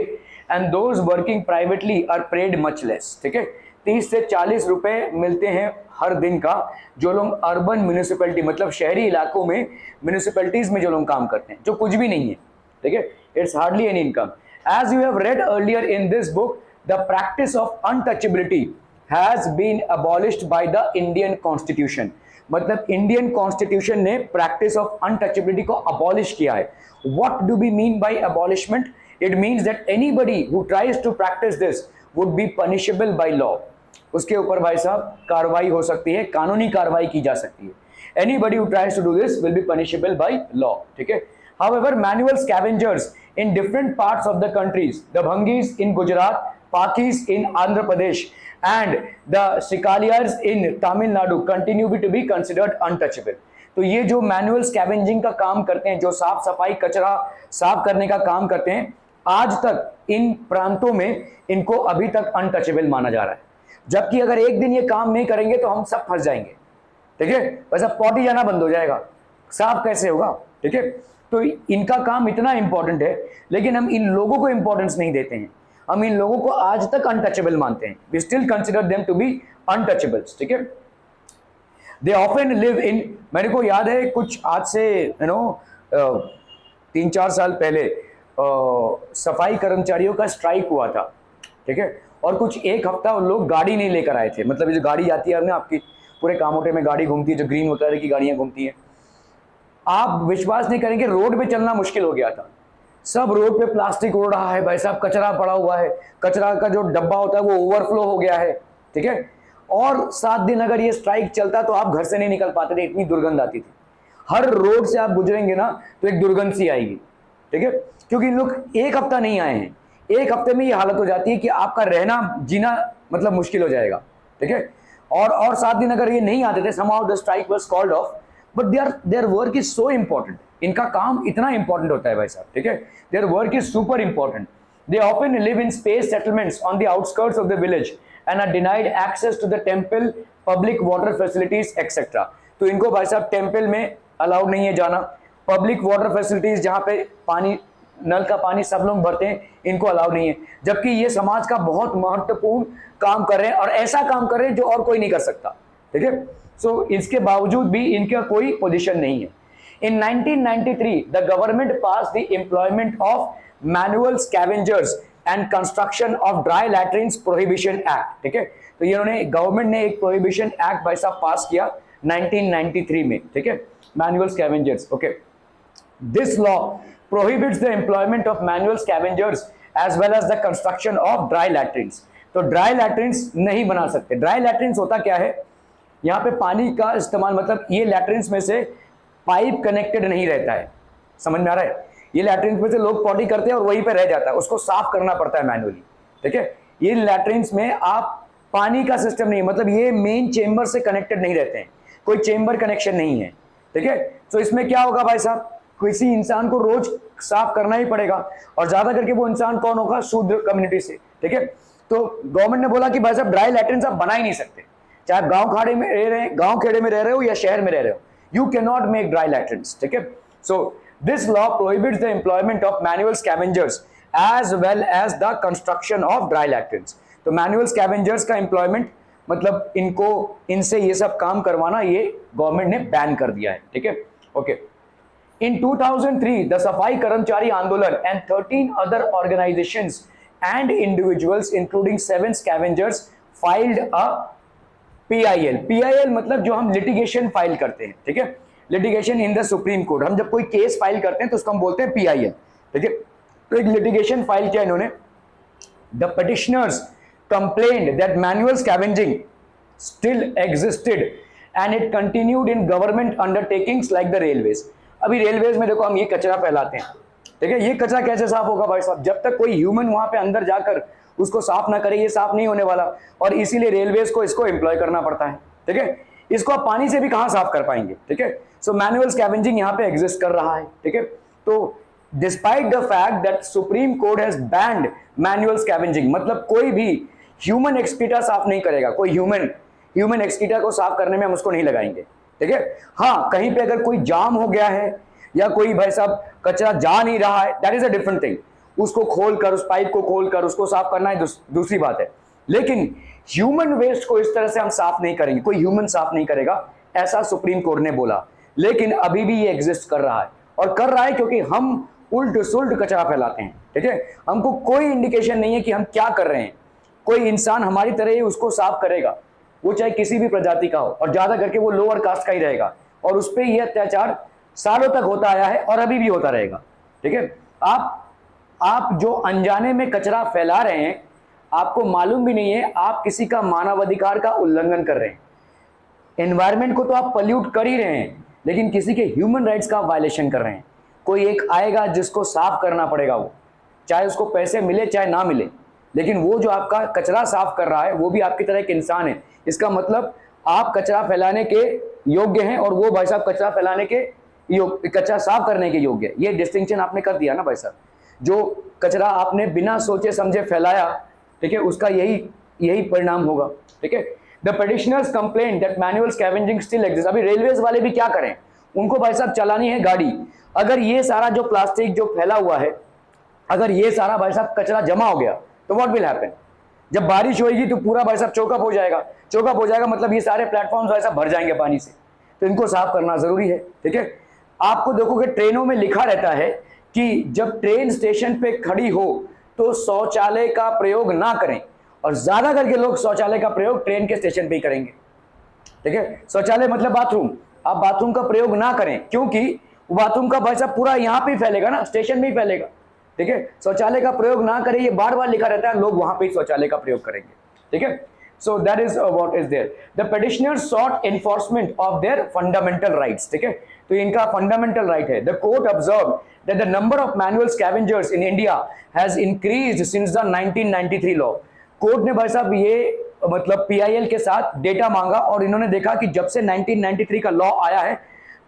B: and those working privately are paid much less, ठीक है। 30 से 40 रुपए मिलते हैं हर दिन का जो लोग अर्बन म्यूनिसिपैलिटी मतलब शहरी इलाकों में म्यूनिसिपैलिटीज में जो लोग काम करते हैं, जो कुछ भी नहीं है, ठीक है, it's hardly any income. As you have read earlier in this book, the practice of untouchability has been abolished by the Indian constitution, मतलब इंडियन कॉन्स्टिट्यूशन ने प्रैक्टिस ऑफ अनटचेबिलिटी को अबॉलिश किया है। What do we mean by abolishment? It means that anybody who tries to practice this would be punishable by law, उसके ऊपर भाई साहब कार्रवाई हो सकती है, कानूनी कार्रवाई की जा सकती है। Anybody who tries to do this will be punishable by law. ठीक है. However, manual scavengers in different parts of the countries, the Bhangis in Gujarat, Pakis in Andhra Pradesh, and the Sikaliyas in Tamil Nadu continue to be considered untouchable. तो ये जो manual scavenging का काम करते हैं, जो साफ सफाई कचरा साफ करने का काम करते हैं, आज तक इन प्रांतों में इनको अभी तक अनटचेबल माना जा रहा है. जबकि अगर एक दिन ये काम नहीं करेंगे तो हम सब फंस जाएंगे. ठीक है, वैसा पॉटी जाना बंद हो जाएगा, साफ कैसे होगा. ठीक है, तो इनका काम इतना इंपॉर्टेंट है, लेकिन हम इन लोगों को इंपॉर्टेंस नहीं देते हैं. हम इन लोगों को आज तक अनटचेबल मानते हैं. We still consider them to be untouchables. ठीक है, दे ऑफन लिव इन, मेरे को याद है कुछ आज से 3-4 साल पहले सफाई कर्मचारियों का स्ट्राइक हुआ था. ठीक है, और कुछ एक हफ्ता उन लोग गाड़ी नहीं लेकर आए थे. मतलब ये जो गाड़ी आती है ना आपकी, पूरे कामोटे में गाड़ी घूमती है, जो ग्रीन होता है की गाड़ियां घूमती हैं, आप विश्वास नहीं करेंगे, रोड पे चलना मुश्किल हो गया था. सब रोड पे प्लास्टिक उड़ रहा है भाई साहब, कचरा पड़ा हुआ है, कचरा का जो डब्बा होता है वो ओवरफ्लो हो गया है. ठीक है, और 7 दिन अगर ये स्ट्राइक चलता तो आप घर से नहीं निकल पाते थे, इतनी दुर्गंध आती थी. हर रोड से आप गुजरेंगे ना तो एक दुर्गंध सी आएगी. ठीक है, क्योंकि इन लोग एक हफ्ता नहीं आए हैं. एक हफ्ते में ये हालत हो जाती है कि आपका रहना जीना मतलब मुश्किल हो जाएगा. ठीक है, और 7 दिन अगर ये नहीं आते थे, somehow the strike was called off, but their work is so important. इनका काम इतना इंपॉर्टेंट होता है भाई साहब. ठीक है, their work is super important. They often live in space settlements on the outskirts of the village and are denied access to the temple, public water facilities, etc. तो इनको भाई साहब टेम्पल में अलाउड नहीं है जाना, पब्लिक वाटर फैसिलिटीज जहाँ पे पानी, नल का पानी सब लोग भरते हैं, इनको अलाउड नहीं है. जबकि ये समाज का बहुत महत्वपूर्ण काम कर रहे हैं और ऐसा काम कर रहे हैं जो और कोई नहीं कर सकता. ठीक है, सो इसके बावजूद भी इनका कोई पोजीशन नहीं है. In 1993, the government passed the Employment of Manual Scavengers and Construction of Dry Latrines Prohibition Act. ठीक है, तो इन्होंने गवर्नमेंट ने एक प्रोहिबिशन एक्ट भाई साहब पास किया 1993 में. ठीक है, manual scavengers. Okay, this law prohibits the employment of manual scavengers as well as the construction of dry latrines. तो dry latrines नहीं बना सकते. dry latrines होता क्या है, यहाँ पे पानी का इस्तेमाल, मतलब ये latrines में से पाइप कनेक्टेड नहीं रहता है. समझ में आ रहा है, ये latrines में से लोग पॉटी करते हैं और वहीं पे रह जाता है, उसको साफ करना पड़ता है मैनुअली. ठीक है, ये latrines में आप पानी का सिस्टम नहीं है, मतलब ये मेन चेम्बर से कनेक्टेड नहीं रहते हैं, कोई चेम्बर कनेक्शन नहीं है. ठीक है, तो इसमें क्या होगा भाई साहब, किसी इंसान को रोज साफ करना ही पड़ेगा, और ज्यादा करके वो इंसान कौन होगा, शूद्र कम्युनिटी से. ठीक है, तो गवर्नमेंट ने बोला कि भाई साहब ड्राई लैट्रिन्स आप बना ही नहीं सकते, चाहे आप गांव खाड़े में रह रहे हैं, गांव खेड़े में रह रहे हो या शहर में रह रहे हो, you can not make dry latrines. ठीक है, so this law prohibits the employment of manual scavengers as well as the construction of dry latrines. तो मैनुअल स्कैवेंजर्स का एम्प्लॉयमेंट मतलब इनको, इनसे ये सब काम करवाना, ये गवर्नमेंट ने बैन कर दिया है. ठीक है, okay. In 2003, the Safai Karmchari Andolan and 13 other organizations and individuals, including 7 scavengers, filed a PIL. PIL मतलब जो हम litigation फाइल करते हैं. ठीक है, litigation in the Supreme Court. हम जब कोई केस फाइल करते हैं तो उसको हम बोलते हैं PIL. ठीक है, तो एक litigation फाइल किया इन्होंने. The petitioners complained that manual scavenging still existed and it continued in government undertakings like the railways. अभी रेलवेज में देखो हम ये कचरा फैलाते हैं. ठीक है, ये कचरा कैसे साफ होगा भाई साहब, जब तक कोई ह्यूमन वहां पे अंदर जाकर उसको साफ ना करे, ये साफ नहीं होने वाला. और इसीलिए रेलवेज को इसको एम्प्लॉय करना पड़ता है. ठीक है, इसको आप पानी से भी कहां साफ कर पाएंगे. ठीक है, सो मैनुअल स्कैवेंजिंग यहाँ पे एग्जिस्ट कर रहा है. ठीक है, तो despite the fact that supreme court has banned manual scavenging, मतलब कोई भी ह्यूमन एक्सक्रीटा साफ नहीं करेगा, कोई ह्यूमन एक्सक्रीटा को साफ करने में हम उसको नहीं लगाएंगे. ठीक है, हाँ कहीं पे अगर कोई जाम हो गया है या कोई भाई साहब कचरा जा नहीं रहा है, that is a different thing. उसको खोलकर, उस पाइप को खोलकर उसको साफ करना है, दूसरी बात है. लेकिन ह्यूमन वेस्ट को इस तरह से हम साफ नहीं करेंगे, कोई ह्यूमन साफ नहीं करेगा, ऐसा सुप्रीम कोर्ट ने बोला. लेकिन अभी भी ये एग्जिस्ट कर रहा है, और कर रहा है क्योंकि हम उल्ट सुल्ट कचरा फैलाते हैं. ठीक है, हमको कोई इंडिकेशन नहीं है कि हम क्या कर रहे हैं. कोई इंसान हमारी तरह ही उसको साफ करेगा, वो चाहे किसी भी प्रजाति का हो, और ज्यादा करके वो लोअर कास्ट का ही रहेगा, और उस पर यह अत्याचार सालों तक होता आया है और अभी भी होता रहेगा. ठीक है, आप जो अनजाने में कचरा फैला रहे हैं, आपको मालूम भी नहीं है आप किसी का मानवाधिकार का उल्लंघन कर रहे हैं. एनवायरमेंट को तो आप पल्यूट कर ही रहे हैं, लेकिन किसी के ह्यूमन राइट्स का वायलेशन कर रहे हैं। कोई एक आएगा जिसको साफ करना पड़ेगा, वो चाहे उसको पैसे मिले चाहे ना मिले, लेकिन वो जो आपका कचरा साफ कर रहा है वो भी आपकी तरह एक इंसान है। इसका मतलब आप कचरा फैलाने के योग्य हैं और वो भाई साहब कचरा फैलाने के कचरा साफ करने के योग्य है। ये डिस्टिंक्शन आपने कर दिया ना भाई साहब। जो कचरा आपने बिना सोचे समझे फैलाया, ठीक है, उसका यही परिणाम होगा। ठीक है, the petitioners complain that manual scavenging still exist. अभी रेलवेज वाले भी क्या करें, उनको भाई साहब चलानी है गाड़ी। अगर ये सारा जो प्लास्टिक जो फैला हुआ है, अगर ये सारा भाई साहब कचरा जमा हो गया तो व्हाट विल हैपन? जब बारिश होगी तो पूरा भाई साहब चौकअप हो जाएगा। चौकअप हो जाएगा मतलब ये सारे प्लेटफॉर्म्स भाई साहब भर जाएंगे पानी से, तो इनको साफ करना जरूरी है। ठीक है, आपको देखोगे ट्रेनों में लिखा रहता है कि जब ट्रेन स्टेशन पे खड़ी हो तो शौचालय का प्रयोग ना करें, और ज्यादा करके लोग शौचालय का प्रयोग ट्रेन के स्टेशन पे ही करेंगे। ठीक है, शौचालय मतलब बाथरूम, आप बाथरूम का प्रयोग ना करें, क्योंकि बाथरूम का भाई साहब पूरा यहाँ पे फैलेगा ना, स्टेशन में ही फैलेगा। ठीक है, शौचालय का प्रयोग ना करें, ये बार बार लिखा रहता है, लोग वहां पे शौचालय का प्रयोग करेंगे। ठीक है, so that is what is there. The petitioners sought enforcement of their fundamental rights. ठीक है, तो इनका फंडामेंटल राइट है। The court observe that the number of manual scavengers in India has increased since the 1993 law. Court ने भाई साहब ये मतलब पीआईएल के साथ डेटा मांगा और इन्होंने देखा कि जब से 1993 का लॉ आया है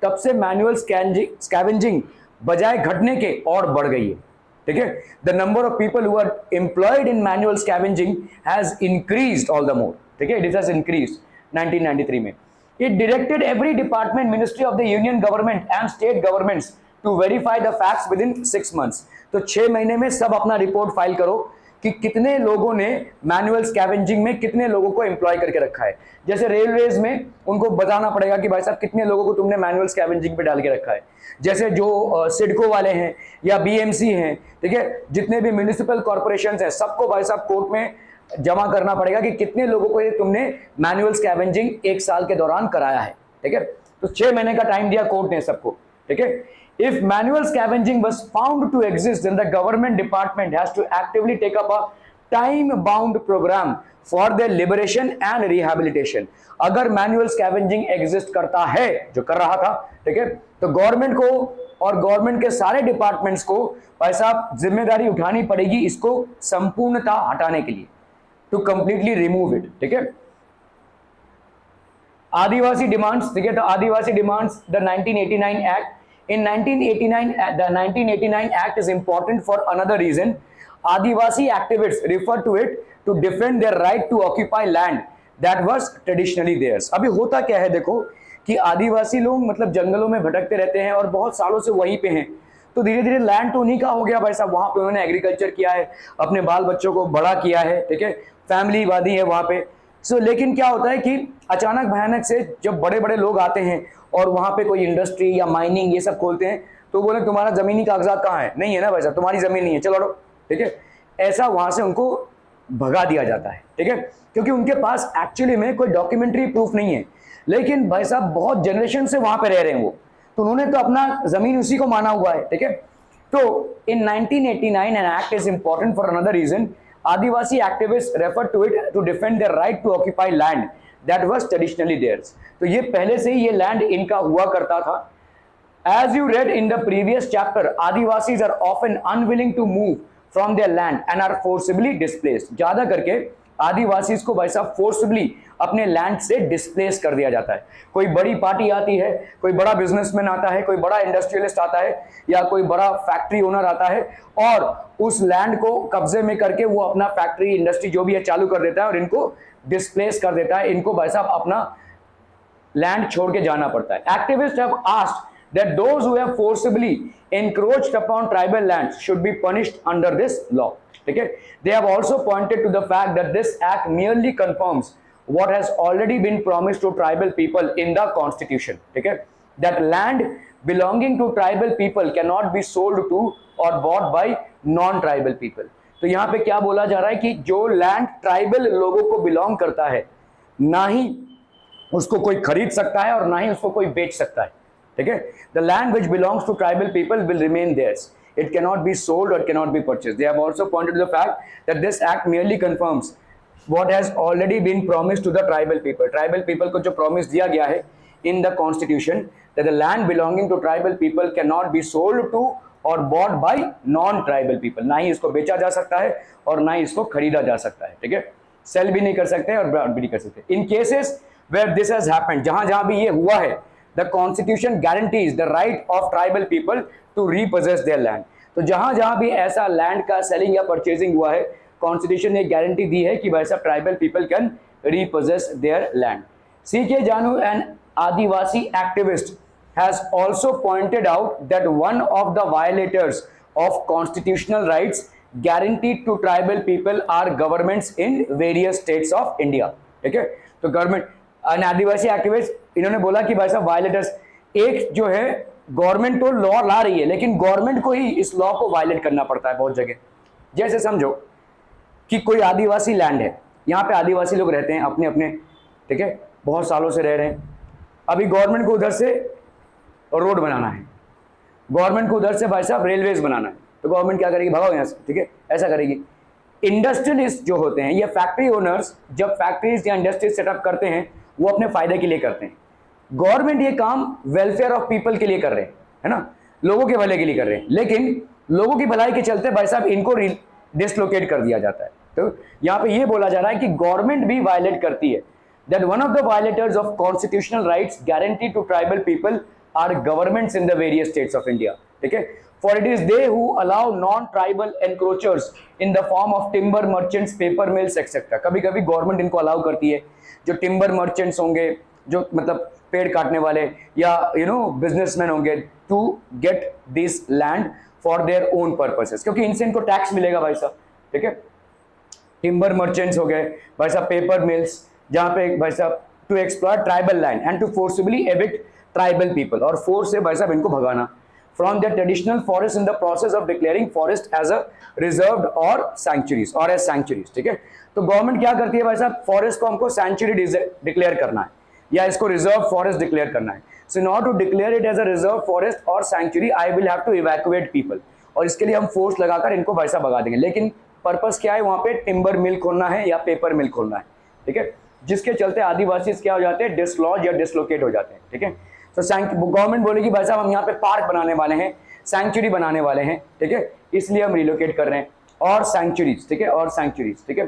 B: तब से मैनुअल स्कैवेंजिंग बजाय घटने के और बढ़ गई है। ठीक है, the number of people who are employed in manual scavenging has increased all the more. ठीक है, इट हैज इंक्रीज्ड 1993 में। It directed every department, ministry of the union government and state governments to verify the facts within 6 months। तो 6 महीने में सब अपना report file करो कि कितने लोगों ने मैनुअल स्कैवेंजिंग में कितने लोगों को एम्प्लॉय करके रखा है। जैसे रेलवेज में उनको बताना पड़ेगा कि भाई साहब कितने लोगों को तुमने मैनुअल स्कैवेंजिंग पे डाल के रखा है। जैसे जो सिडको वाले हैं या बीएमसी हैं, ठीक है, जितने भी म्युनिसिपल कॉर्पोरेशंस हैं, सबको भाई साहब कोर्ट में जमा करना पड़ेगा कि कितने लोगों को ये तुमने मैनुअल स्कैवेंजिंग 1 साल के दौरान कराया है। ठीक है, तो 6 महीने का टाइम दिया कोर्ट ने सबको। ठीक है, if manual scavenging was found to exist, then the government department has to actively take up a time bound program for their liberation and rehabilitation। अगर मैनुअल स्कैवेंजिंग एग्जिस्ट करता है, जो कर रहा था, ठीक है, तो गवर्नमेंट को और गवर्नमेंट के सारे डिपार्टमेंट्स को भाई साहब जिम्मेदारी उठानी पड़ेगी इसको संपूर्णता हटाने के लिए, टू कंप्लीटली रिमूव इट। ठीक है, आदिवासी डिमांड्स। ठीक है, तो Adivasi demands, the 1989 act. In 1989, the 1989 Act is important for another reason. Adivasi activists refer to it to defend their right to occupy land that was traditionally theirs। अभी होता क्या है देखो कि आदिवासी लोग मतलब जंगलों में भटकते रहते हैं और बहुत सालों से वहीं पे हैं, तो धीरे धीरे लैंड तो उन्हीं का हो गया भाई साहब। वहां पे उन्होंने एग्रीकल्चर किया है, अपने बाल बच्चों को बड़ा किया है। ठीक है, फैमिली वादी है वहां पे। सो लेकिन क्या होता है कि अचानक भयानक से जब बड़े बड़े लोग आते हैं और वहां पे कोई इंडस्ट्री या माइनिंग ये सब खोलते हैं, तो बोले तुम्हारा जमीनी कागजात कहाँ है? नहीं है ना भाई साहब, तुम्हारी जमीन नहीं है, चलो हटो। ठीक है, ऐसा वहां से उनको भगा दिया जाता है। ठीक है, क्योंकि उनके पास एक्चुअली में कोई डॉक्यूमेंट्री प्रूफ नहीं है, लेकिन भाई साहब बहुत जनरेशन से वहां पे रह रहे हैं वो, तो उन्होंने तो अपना जमीन उसी को माना हुआ है। ठीक है, तो in 1989 an act is important for another reason. Adivasi activists refer to it to defend their right to occupy land that was traditionally theirs. तो ये पहले से ही ये लैंड इनका हुआ करता था। As you read in the previous chapter, Adivasis are often unwilling to move from their land and are forcibly displaced। ज्यादा करके आदिवासीज को भाई साहब फोर्सबली अपने लैंड से डिस्प्लेस कर दिया जाता है। कोई बड़ी पार्टी आती है, कोई बड़ा बिजनेसमैन आता है, कोई बड़ा इंडस्ट्रियलिस्ट आता है या कोई बड़ा फैक्ट्री ओनर आता है और उस लैंड को कब्जे में करके वो अपना फैक्ट्री इंडस्ट्री जो भी है चालू कर देता है और इनको डिस्प्लेस कर देता है। इनको भाई साहब अपना लैंड छोड़ के जाना पड़ता है। Activist have asked that those who have forcibly encroached upon tribal lands should be punished under this law। ठीक है, they have also pointed to the fact that this act merely confirms what has already been promised to tribal people in the constitution। ठीक है, that land belonging to tribal people cannot be sold to or bought by non tribal people। तो यहाँ पे क्या बोला जा रहा है कि जो लैंड ट्राइबल लोगों को बिलोंग करता है, ना ही उसको कोई खरीद सकता है और ना ही उसको कोई बेच सकता है। ठीक है, the land which belongs to tribal people will remain theirs। It cannot be sold or cannot be purchased। They have also pointed to the fact that this act merely confirms what has already been promised to the tribal people. Tribal people को जो promise दिया गया है in the constitution that the land belonging to tribal people cannot be sold to or bought by non-tribal people. ना ही इसको बेचा जा सकता है और ना ही इसको खरीदा जा सकता है, ठीक है. सेल भी नहीं कर सकते और ब्रॉड भी नहीं कर सकते. In cases where this has happened, जहां जहां भी ये हुआ है, the constitution guarantees the right of tribal people to repossess their land. तो जहां जहां भी ऐसा लैंड का सेलिंग या परचेजिंग हुआ है, कॉन्स्टिट्यूशन ने गारंटी दी है कि भाई साहब tribal people can repossess their land. C K Janu and Adivasi activist has also pointed out that one of the violators of constitutional rights guaranteed to tribal people are governments in various states of India. ठीक है, तो government आदिवासी activist इन्होंने बोला कि भाई साहब violators, एक जो है गवर्नमेंट तो लॉ ला रही है लेकिन गवर्नमेंट को ही इस लॉ को वायलेट करना पड़ता है बहुत जगह. जैसे समझो कि कोई आदिवासी लैंड है, यहाँ पे आदिवासी लोग रहते हैं अपने अपने, ठीक है, बहुत सालों से रह रहे हैं. अभी गवर्नमेंट को उधर से रोड बनाना है, गवर्नमेंट को उधर से भाई साहब रेलवेज बनाना है, तो गवर्नमेंट क्या करेगी, भगाओ यहाँ से, ठीक है, ऐसा करेगी. इंडस्ट्रियलिस्ट जो होते हैं या फैक्ट्री ओनर्स जब फैक्ट्रीज या इंडस्ट्रीज सेटअप करते हैं वो अपने फायदे के लिए करते हैं. गवर्नमेंट ये काम वेलफेयर ऑफ पीपल के लिए कर रहे हैं, है ना, लोगों के भले के लिए कर रहे हैं, लेकिन लोगों की भलाई के चलते भाई साहब इनको डिसलोकेट कर दिया जाता है. तो यहाँ पे ये बोला जा रहा है कि गवर्नमेंट भी वायलेट करती है. That one of the violators of constitutional rights guarantee to tribal people are governments in the various states of India. ठीक है, for it is they who allow non-tribal encroachers in the form of timber merchants, paper mills, etc. कभी कभी government इनको allow करती है, जो timber merchants होंगे, जो मतलब पेड़ काटने वाले या बिजनेसमैन होंगे, to get this land for their own purposes, क्योंकि इनसे इनको टैक्स मिलेगा भाई साहब. ठीक है, टिम्बर मर्चेंट्स हो गए भाई साहब, पेपर मिल्स, जहाँ पे भाई साहब to exploit tribal land and to forcibly evict tribal people, और फोर्स से भाई साहब इनको भगाना from the traditional forest in the process of declaring forest as a reserved और सैंक्चुरीज और एज सैंक्चुरीज. ठीक है, तो गवर्नमेंट क्या करती है भाई साहब, फॉरेस्ट को हमको सैंक्चुरी डिक्लेयर करना है या इसको रिजर्व फॉरेस्ट डिक्लेयर करना है. So in order to declare it as a reserve forest और sanctuary I will have to evacuate people, और इसके लिए हम फोर्स लगाकर इनको भाई साहब भगा देंगे. लेकिन पर्पस क्या है, वहां पे टिम्बर मिल खोलना है या पेपर मिल खोलना है. ठीक है, जिसके चलते आदिवासी क्या हो जाते हैं, डिसलॉज या डिसलोकेट हो जाते हैं. ठीक है, तो गवर्नमेंट बोलेगी भाई साहब हम यहाँ पे पार्क बनाने वाले हैं, सैंक्चुरी बनाने वाले हैं, ठीक है, इसलिए हम रिलोकेट कर रहे हैं, और सैंक्चुरीज, ठीक है, और सैंक्चुरीज. ठीक है,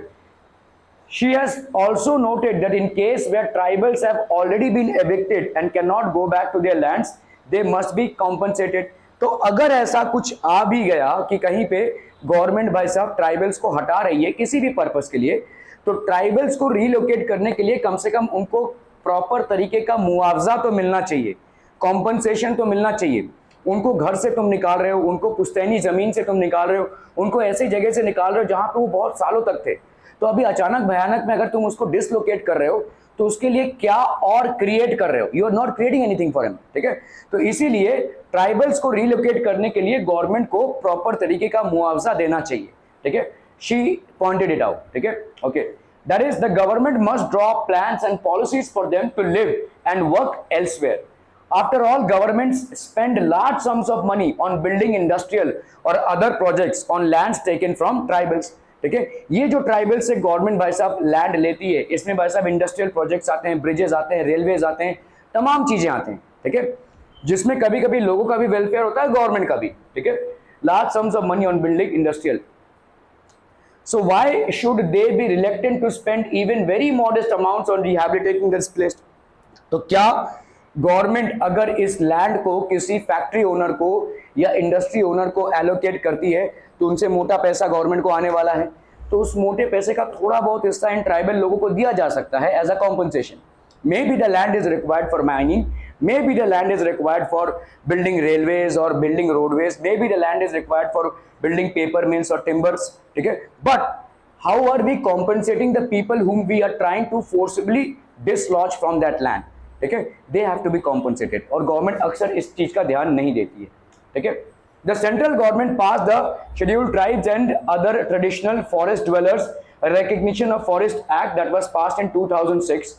B: she has also noted that in case where tribals have already been evicted and cannot go back to their lands, they must be compensated. तो अगर ऐसा कुछ आ भी गया कि कहीं पे गवर्नमेंट भाई साहब ट्राइबल्स को हटा रही है किसी भी पर्पस के लिए, तो ट्राइबल्स को रिलोकेट करने के लिए कम से कम उनको प्रॉपर तरीके का मुआवजा तो मिलना चाहिए, कॉम्पनसेशन तो मिलना चाहिए. उनको घर से तुम निकाल रहे हो, उनको पुश्तैनी जमीन से तुम निकाल रहे हो, उनको ऐसी जगह से निकाल रहे हो जहां पे वो बहुत सालों तक थे, तो अभी अचानक भयानक में अगर तुम उसको डिसलोकेट कर रहे हो तो उसके लिए क्या और क्रिएट कर रहे हो, you are not creating anything for him. ठीक है, तो इसीलिए ट्राइबल्स को रिलोकेट करने के लिए गवर्नमेंट को प्रॉपर तरीके का मुआवजा देना चाहिए. ठीक है, शी पॉइंटेड इट आउट. ठीक है, okay, that is the government must draw plans and policies for them to live and work elsewhere. After all, governments spend large sums of money on building industrial or other projects on lands taken from tribals. ठीक है, ये जो tribal से government भाई साहब land लेती है, इसमें भाई साहब इंडस्ट्रियल प्रोजेक्ट्स आते हैं, ब्रिजेस आते हैं, रेलवेज आते हैं, तमाम चीजें आते हैं. ठीक है, जिसमें कभी कभी लोगों का भी वेलफेयर होता है, गवर्नमेंट का भी. ठीक है, large sums of money on building industrial. So why should they be reluctant to spend even very modest amounts on rehabilitating this place? तो क्या गवर्नमेंट अगर इस लैंड को किसी फैक्ट्री ओनर को या इंडस्ट्री ओनर को एलोकेट करती है तो उनसे मोटा पैसा गवर्नमेंट को आने वाला है, तो उस मोटे पैसे का थोड़ा बहुत हिस्सा इन ट्राइबल लोगों को दिया जा सकता है as a compensation. Maybe the land is required for mining, maybe the land is required for building railways or building roadways, maybe the land is required for building paper mills or timbers. ठीक है, but how are we compensating the people whom we are trying to forcibly dislodge from that land? ठीक है, they have to be compensated, और government अक्सर इस चीज का ध्यान नहीं देती है. ठीक है, the central government passed the Scheduled Tribes and Other Traditional Forest Dwellers Recognition of Forest Act that was passed in 2006.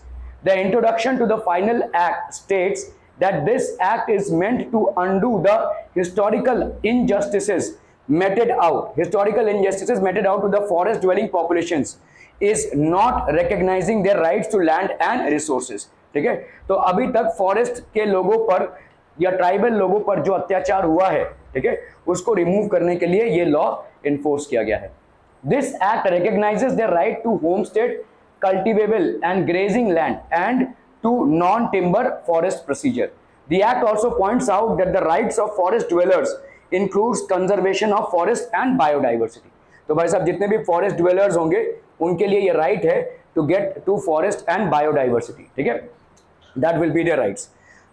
B: The introduction to the final act states that this act is meant to undo the historical injustices meted out to the forest dwelling populations is not recognizing their rights to land and resources. ठीक है, तो अभी तक forest के लोगों पर या tribal लोगों पर जो अत्याचार हुआ है, ठीक है, उसको रिमूव करने के लिए ये लॉ इन्फोर्स किया गया है। This act recognizes their right to homestead, cultivable and grazing land and to non-timber forest procedure. The act also points out that the rights of forest dwellers includes conservation of forest and biodiversity. तो भाई साहब जितने भी forest dwellers होंगे उनके लिए ये right है to get to forest and biodiversity. ठीक है, that will be their rights.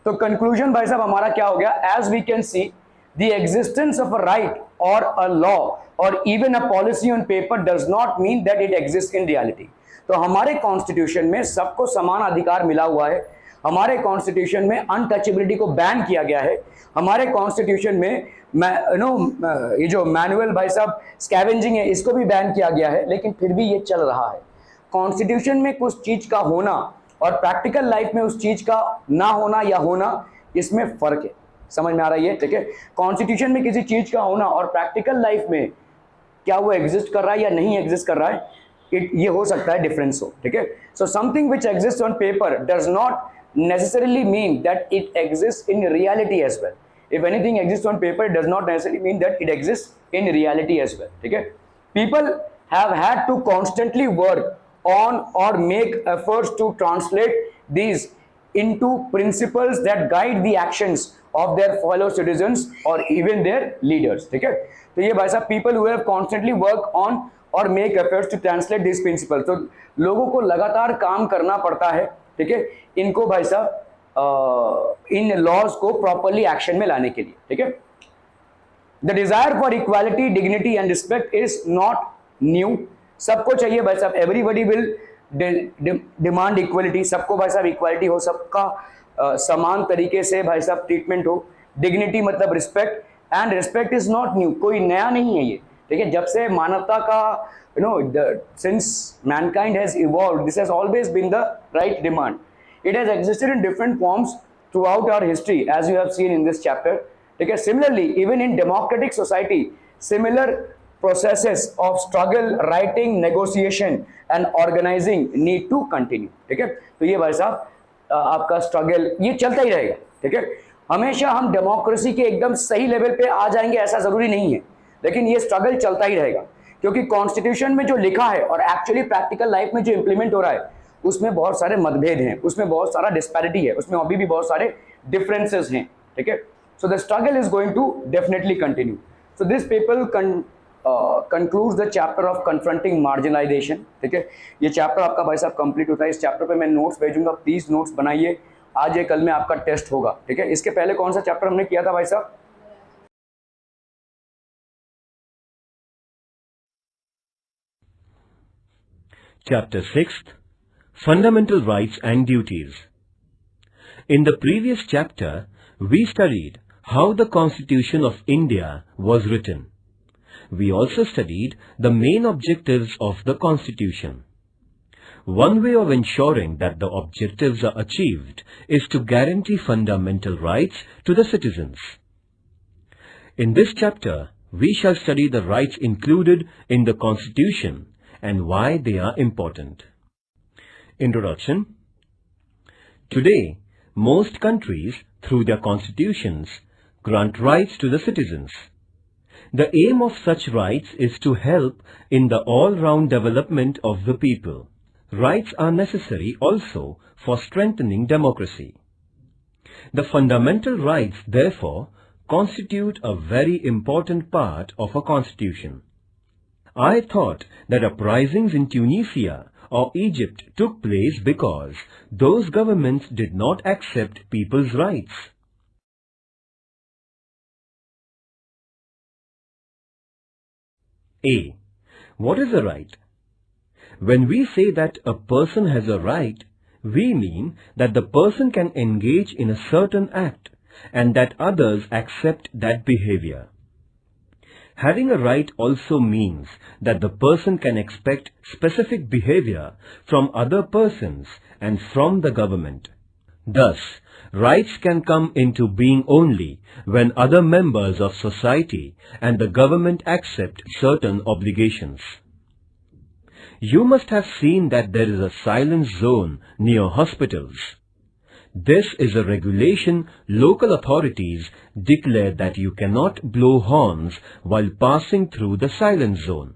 B: तो कंक्लूजन भाई साहब हमारा क्या हो गया? As we can see the existence of a right or a law or even a policy on paper does not mean that it exists in reality. तो हमारे constitution में सबको समान अधिकार मिला हुआ है, हमारे कॉन्स्टिट्यूशन में अनटचेबिलिटी को बैन किया गया है, हमारे कॉन्स्टिट्यूशन में ये जो मैनुअल भाई साहब स्कैवेंजिंग है इसको भी बैन किया गया है, लेकिन फिर भी ये चल रहा है। कॉन्स्टिट्यूशन में कुछ चीज का होना और प्रैक्टिकल लाइफ में उस चीज का ना होना या होना, इसमें फर्क है। समझ में आ रहा है? ठीक है, कॉन्स्टिट्यूशन में किसी चीज का होना और प्रैक्टिकल लाइफ में क्या वो एग्जिस्ट कर रहा है या नहीं एग्जिस्ट कर रहा है, ये हो सकता है डिफरेंस हो। ठीक है, so something which exist on paper does not necessarily mean that it exists in reality as well. If anything exists on paper, it does not necessarily mean that it exists in reality as well. ठीक है, people have had to constantly work on or make efforts to translate these into principles that guide the actions of their fellow citizens or even their leaders. ठीक है, तो ये भाई साहब people who have constantly work on और make efforts to translate these principles, तो लोगों को लगातार काम करना पड़ता है। ठीक है, इनको भाई साहब इन लॉज को प्रॉपरली एक्शन में लाने के लिए। ठीक है, the desire for equality, dignity and respect is not new. सबको चाहिए भाई साहब, एवरीबडी विल डिमांड इक्वालिटी, सबको भाई साहब इक्वालिटी हो, सबका समान तरीके से भाई साहब ट्रीटमेंट हो। डिग्निटी मतलब respect, and respect is not new, कोई नया नहीं है ये। ठीक है, जब से मानवता का since mankind has evolved, this has always been the right demand. It has existed in different forms throughout our history, as you have seen in this chapter. Okay, similarly, even in democratic society, similar processes of struggle, writing, negotiation and organizing need to continue. ठीक है, तो ये भाई साहब आपका struggle ये चलता ही रहेगा। ठीक है, हमेशा हम डेमोक्रेसी के एकदम सही लेवल पे आ जाएंगे ऐसा जरूरी नहीं है, लेकिन ये स्ट्रगल चलता ही रहेगा, क्योंकि कॉन्स्टिट्यूशन में जो लिखा है और एक्चुअली प्रैक्टिकल लाइफ में जो इंप्लीमेंट हो रहा है उसमें बहुत सारे मतभेद हैं, उसमें बहुत सारा डिस्पैरिटी है, उसमें अभी भी बहुत सारे डिफरेंसेस हैं। ठीक है, so the struggle is going to definitely continue. So this paper concludes the chapter of confronting marginalization. ठीक है, ये चैप्टर आपका भाई साहब कंप्लीट होता है। इस चैप्टर पे मैं नोट्स भेजूंगा, प्लीज नोट्स बनाइए, आज या कल में आपका टेस्ट होगा। ठीक है, इसके पहले कौन सा चैप्टर हमने किया था भाई साहब?
C: Chapter 6th, Fundamental Rights and Duties. In the previous chapter, we studied how the Constitution of India was written. We also studied the main objectives of the Constitution. One way of ensuring that the objectives are achieved is to guarantee fundamental rights to the citizens. In this chapter, we shall study the rights included in the Constitution and why they are important. Introduction. Today, most countries, through their constitutions, grant rights to the citizens. The aim of such rights is to help in the all-round development of the people. Rights are necessary also for strengthening democracy. The fundamental rights, therefore, constitute a very important part of a constitution. I thought that uprisings in Tunisia or Egypt took place because those governments did not accept people's rights. A. What is a right? When we say that a person has a right, we mean that the person can engage in a certain act and that others accept that behavior. Having a right also means that the person can expect specific behavior from other persons and from the government. Thus, rights can come into being only when other members of society and the government accept certain obligations. You must have seen that there is a silence zone near hospitals. This is a regulation local authorities declare that you cannot blow horns while passing through the silence zone.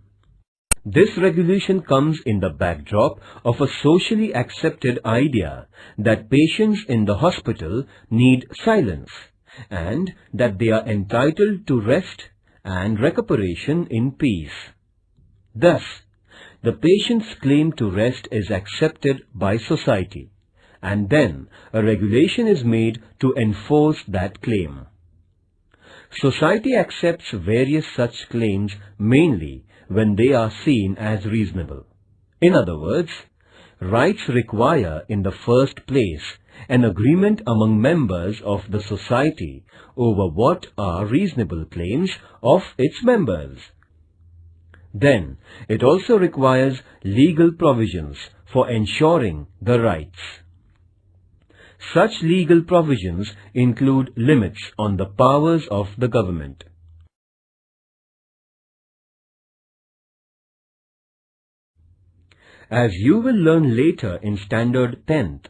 C: This regulation comes in the backdrop of a socially accepted idea that patients in the hospital need silence and that they are entitled to rest and recuperation in peace. Thus, the patient's claim to rest is accepted by society, and then a regulation is made to enforce that claim. Society accepts various such claims mainly when they are seen as reasonable. In other words, rights require in the first place an agreement among members of the society over what are reasonable claims of its members. Then, it also requires legal provisions for ensuring the rights. Such legal provisions include limits on the powers of the government. As you will learn later in Standard 10th,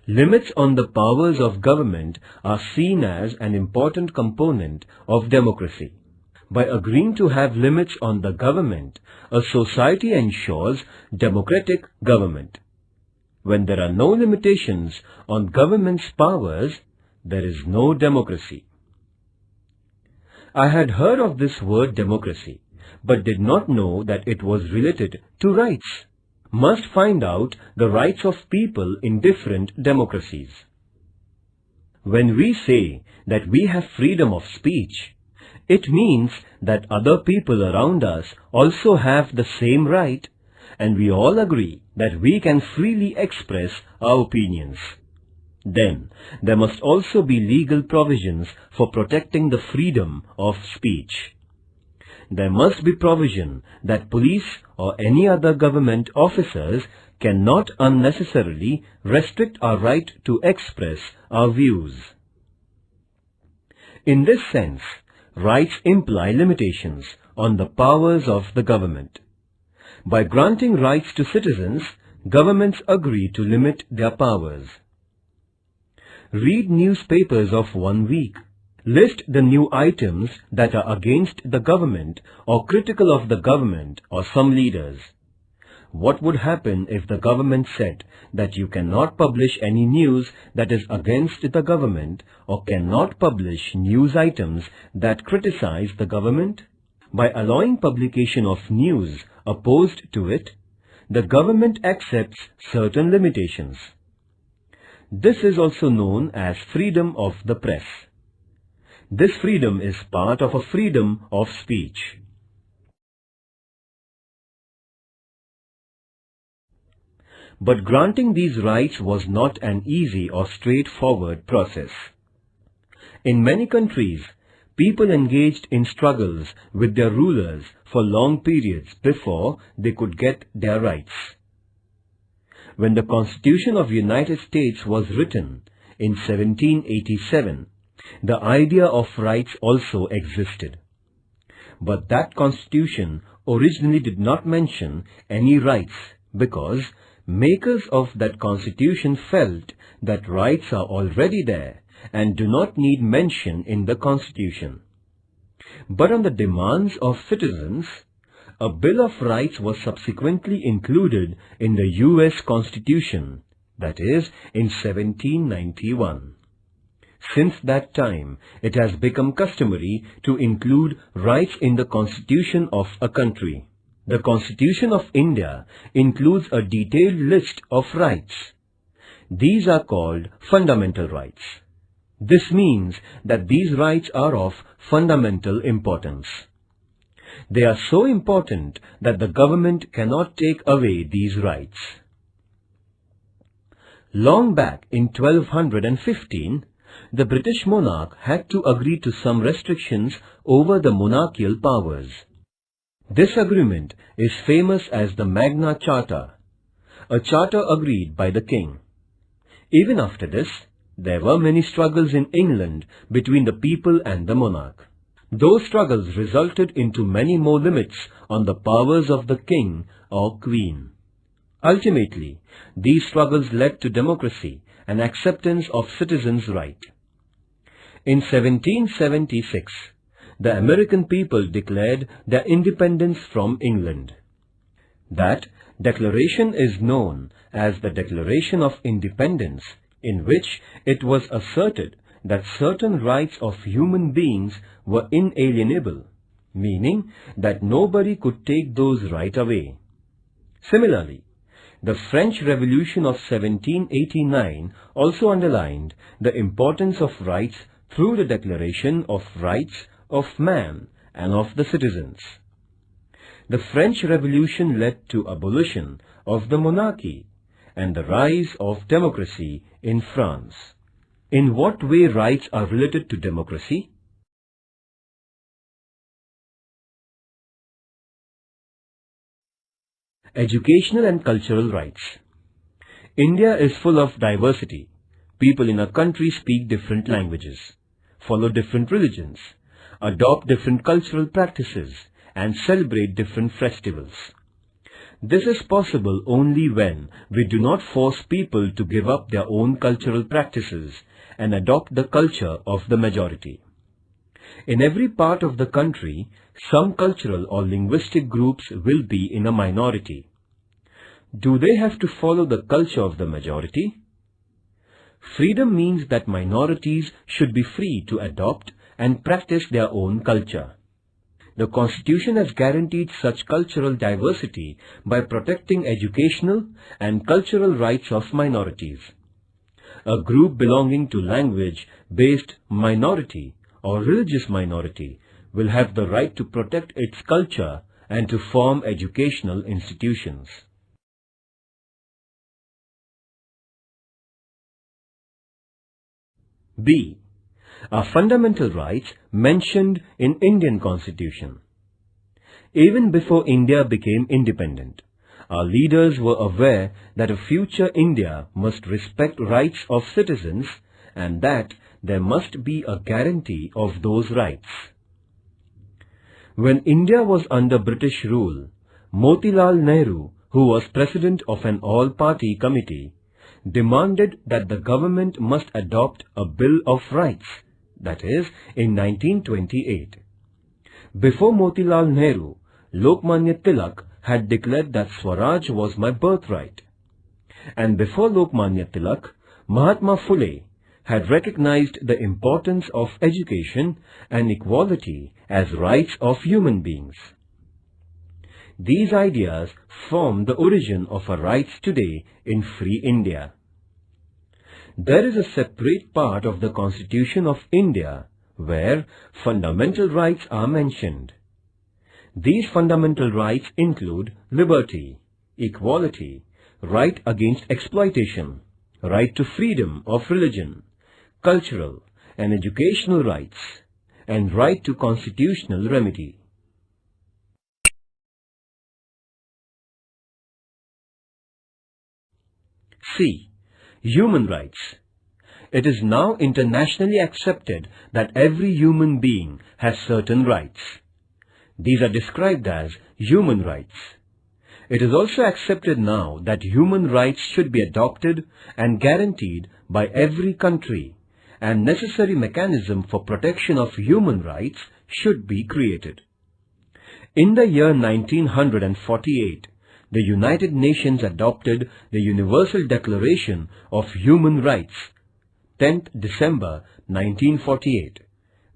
C: limits on the powers of government are seen as an important component of democracy. By agreeing to have limits on the government, a society ensures democratic government. When there are no limitations on government's powers, there is no democracy. I had heard of this word democracy, but did not know that it was related to rights. Must find out the rights of people in different democracies. When we say that we have freedom of speech, it means that other people around us also have the same right, and we all agree that we can freely express our opinions. Then, there must also be legal provisions for protecting the freedom of speech. There must be provision that police or any other government officers cannot unnecessarily restrict our right to express our views. In this sense, rights imply limitations on the powers of the government. By granting rights to citizens, governments agree to limit their powers. Read newspapers of 1 week. List the new items that are against the government or critical of the government or some leaders. What would happen if the government said that you cannot publish any news that is against the government or cannot publish news items that criticize the government? By allowing publication of news opposed to it, the government accepts certain limitations. This is also known as freedom of the press. This freedom is part of a freedom of speech. But granting these rights was not an easy or straightforward process. In many countries, people engaged in struggles with their rulers for long periods before they could get their rights. When the Constitution of the United States was written in 1787, the idea of rights also existed. But that Constitution originally did not mention any rights because makers of that Constitution felt that rights are already there and do not need mention in the Constitution. But on the demands of citizens, a Bill of Rights was subsequently included in the US Constitution, that is, in 1791. Since that time, it has become customary to include rights in the Constitution of a country. The Constitution of India includes a detailed list of rights. These are called fundamental rights. This means that these rights are of fundamental importance. They are so important that the government cannot take away these rights. Long back in 1215, the British monarch had to agree to some restrictions over the monarchical powers. This agreement is famous as the Magna Charta, a charter agreed by the king. Even after this, there were many struggles in England between the people and the monarch. Those struggles resulted into many more limits on the powers of the king or queen. Ultimately, these struggles led to democracy and acceptance of citizens' rights. In 1776, the American people declared their independence from England. That declaration is known as the Declaration of Independence, in which it was asserted that certain rights of human beings were inalienable, meaning that nobody could take those rights away. Similarly, the French Revolution of 1789 also underlined the importance of rights through the Declaration of Rights of Man and of the Citizens. The French Revolution led to abolition of the monarchy and the rise of democracy in France. In what way rights are related to democracy? Educational and cultural rights. India is full of diversity. People in a country speak different languages, follow different religions, adopt different cultural practices, and celebrate different festivals. This is possible only when we do not force people to give up their own cultural practices and adopt the culture of the majority. In every part of the country, some cultural or linguistic groups will be in a minority. Do they have to follow the culture of the majority? Freedom means that minorities should be free to adopt and practice their own culture. The Constitution has guaranteed such cultural diversity by protecting educational and cultural rights of minorities. A group belonging to language-based minority or religious minority will have the right to protect its culture and to form educational institutions. B. Are fundamental rights mentioned in Indian Constitution. Even before India became independent, our leaders were aware that a future India must respect rights of citizens and that there must be a guarantee of those rights. When India was under British rule, Motilal Nehru, who was president of an all-party committee, demanded that the government must adopt a Bill of Rights, that is, in 1928. Before Motilal Nehru, Lokmanya Tilak had declared that Swaraj was my birthright. And before Lokmanya Tilak, Mahatma Phule had recognized the importance of education and equality as rights of human beings. These ideas form the origin of our rights today in free India. There is a separate part of the Constitution of India where fundamental rights are mentioned. These fundamental rights include liberty, equality, right against exploitation, right to freedom of religion, cultural and educational rights, and right to constitutional remedy. C. Human rights. It is now internationally accepted that every human being has certain rights. These are described as human rights. It is also accepted now that human rights should be adopted and guaranteed by every country, and necessary mechanism for protection of human rights should be created. In the year 1948, the United Nations adopted the Universal Declaration of Human Rights, 10th December 1948.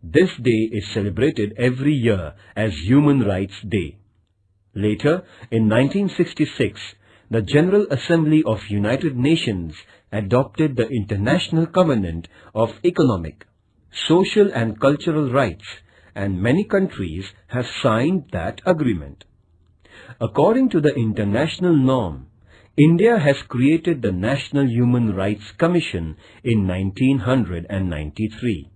C: This day is celebrated every year as Human Rights Day. Later, in 1966, the General Assembly of United Nations adopted the International Covenant of Economic, Social and Cultural Rights, and many countries have signed that agreement. According to the international norm, India has created the National Human Rights Commission in 1993.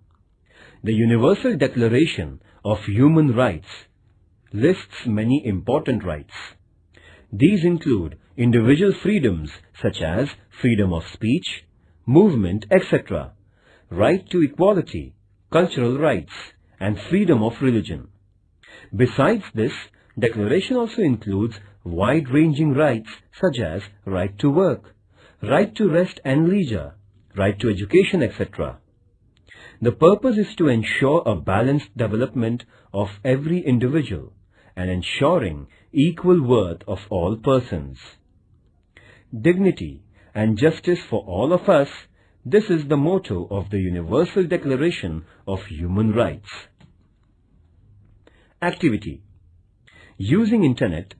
C: The Universal Declaration of Human Rights lists many important rights. These include individual freedoms such as freedom of speech, movement, etc., right to equality, cultural rights, and freedom of religion. Besides this, Declaration also includes wide-ranging rights such as right to work, right to rest and leisure, right to education, etc. The purpose is to ensure a balanced development of every individual and ensuring equal worth of all persons. Dignity and justice for all of us, this is the motto of the Universal Declaration of Human Rights. Activity. Using Internet,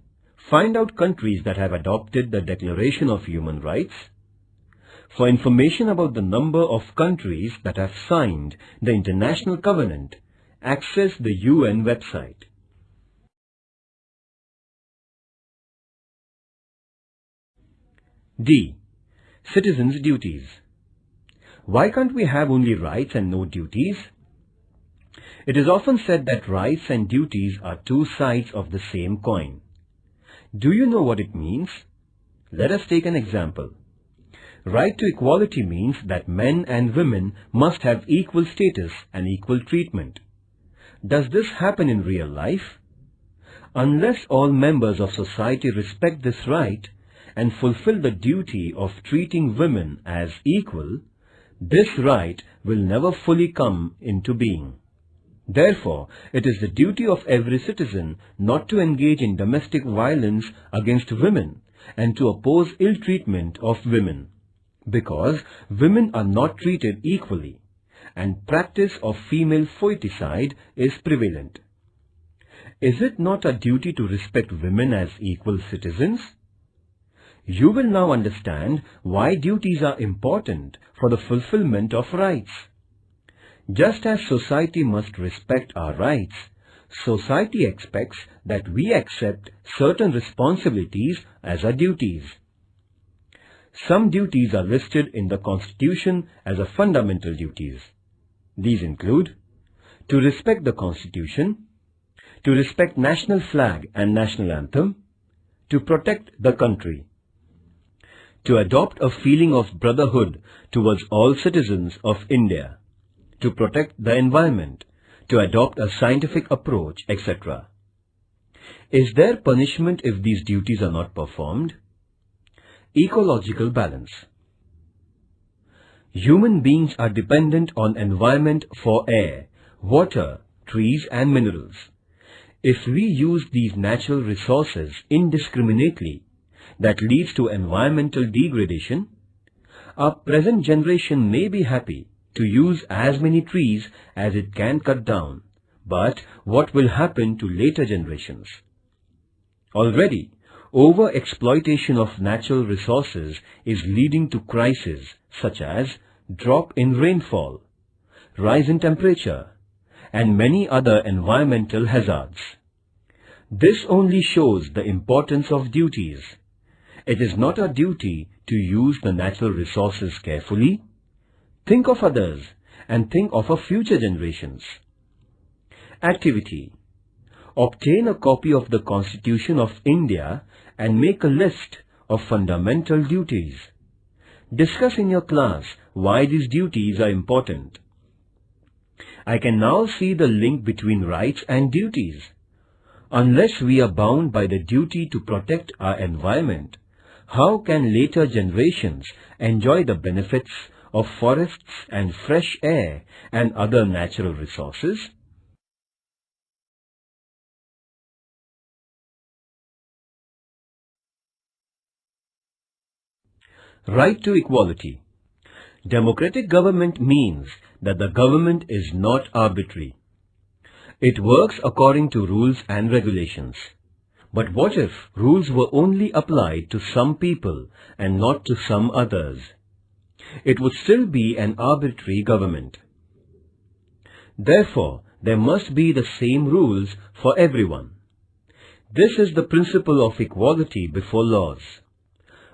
C: find out countries that have adopted the Declaration of Human Rights. For information about the number of countries that have signed the International Covenant, access the UN website. D. Citizens' duties. Why can't we have only rights and no duties? It is often said that rights and duties are two sides of the same coin. Do you know what it means? Let us take an example. Right to equality means that men and women must have equal status and equal treatment. Does this happen in real life? Unless all members of society respect this right and fulfill the duty of treating women as equal, this right will never fully come into being. Therefore, it is the duty of every citizen not to engage in domestic violence against women and to oppose ill treatment of women, because women are not treated equally and practice of female foeticide is prevalent. Is it not a duty to respect women as equal citizens? You will now understand why duties are important for the fulfillment of rights. Just as society must respect our rights, society expects that we accept certain responsibilities as our duties. Some duties are listed in the Constitution as a fundamental duties. These include to respect the Constitution, to respect national flag and national anthem, to protect the country, to adopt a feeling of brotherhood towards all citizens of India, to protect the environment, to adopt a scientific approach, etc. Is there punishment if these duties are not performed? Ecological balance. Human beings are dependent on environment for air, water, trees and minerals. If we use these natural resources indiscriminately, that leads to environmental degradation. Our present generation may be happy to use as many trees as it can cut down, but what will happen to later generations? Already, over-exploitation of natural resources is leading to crises such as drop in rainfall, rise in temperature, and many other environmental hazards. This only shows the importance of duties. It is not our duty to use the natural resources carefully. Think of others and think of our future generations. Activity. Obtain a copy of the Constitution of India and make a list of fundamental duties. Discuss in your class why these duties are important. I can now see the link between rights and duties. Unless we are bound by the duty to protect our environment, how can later generations enjoy the benefits of forests and fresh air and other natural resources? Right to equality. Democratic government means that the government is not arbitrary. It works according to rules and regulations. But what if rules were only applied to some people and not to some others? It would still be an arbitrary government. Therefore, there must be the same rules for everyone. This is the principle of equality before laws.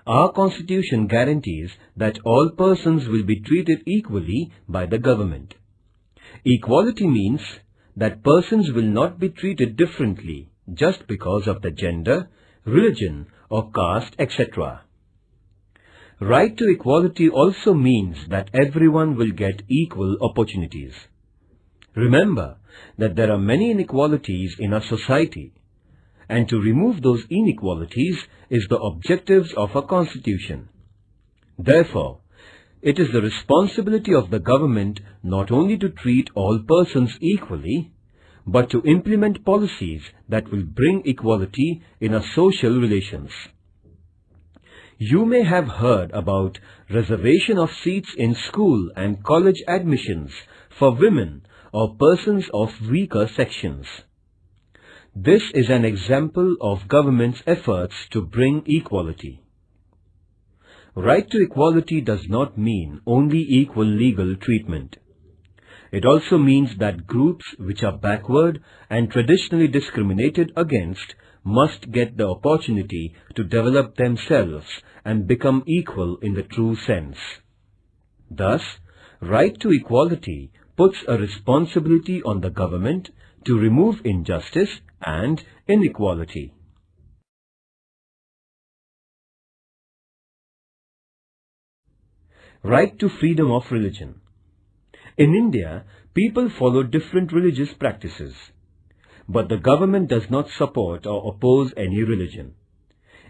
C: Our Constitution guarantees that all persons will be treated equally by the government. Equality means that persons will not be treated differently just because of the gender, religion or caste, etc. Right to equality also means that everyone will get equal opportunities. Remember that there are many inequalities in our society, and to remove those inequalities is the objectives of our constitution. Therefore, it is the responsibility of the government not only to treat all persons equally, but to implement policies that will bring equality in our social relations. You may have heard about reservation of seats in school and college admissions for women or persons of weaker sections. This is an example of government's efforts to bring equality. Right to equality does not mean only equal legal treatment. It also means that groups which are backward and traditionally discriminated against must get the opportunity to develop themselves and become equal in the true sense. Thus, right to equality puts a responsibility on the government to remove injustice and inequality. Right to freedom of religion. In India, people follow different religious practices, but the government does not support or oppose any religion.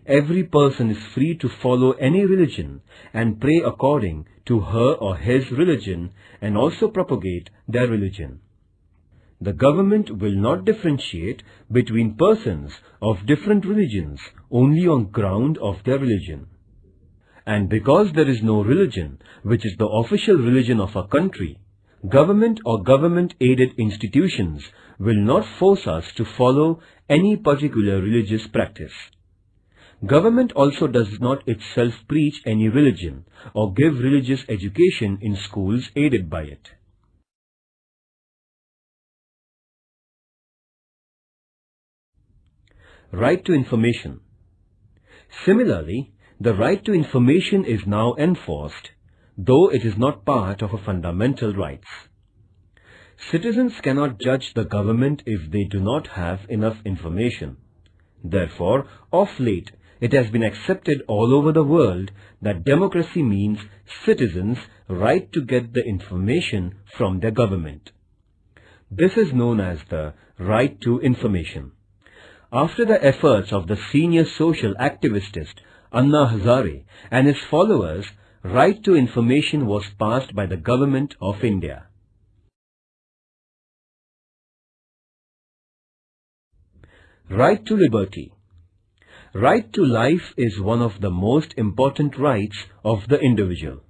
C: Every person is free to follow any religion and pray according to her or his religion and also propagate their religion. The government will not differentiate between persons of different religions only on ground of their religion. And because there is no religion which is the official religion of our country, government or government-aided institutions will not force us to follow any particular religious practice. Government also does not itself preach any religion or give religious education in schools aided by it. Right to information. Similarly, the right to information is now enforced, though it is not part of a fundamental rights. Citizens cannot judge the government if they do not have enough information. Therefore, of late, it has been accepted all over the world that democracy means citizens' right to get the information from their government. This is known as the right to information. After the efforts of the senior social activist Anna Hazare and his followers, right to information was passed by the government of India. Right to liberty. Right to life is one of the most important rights of the individual.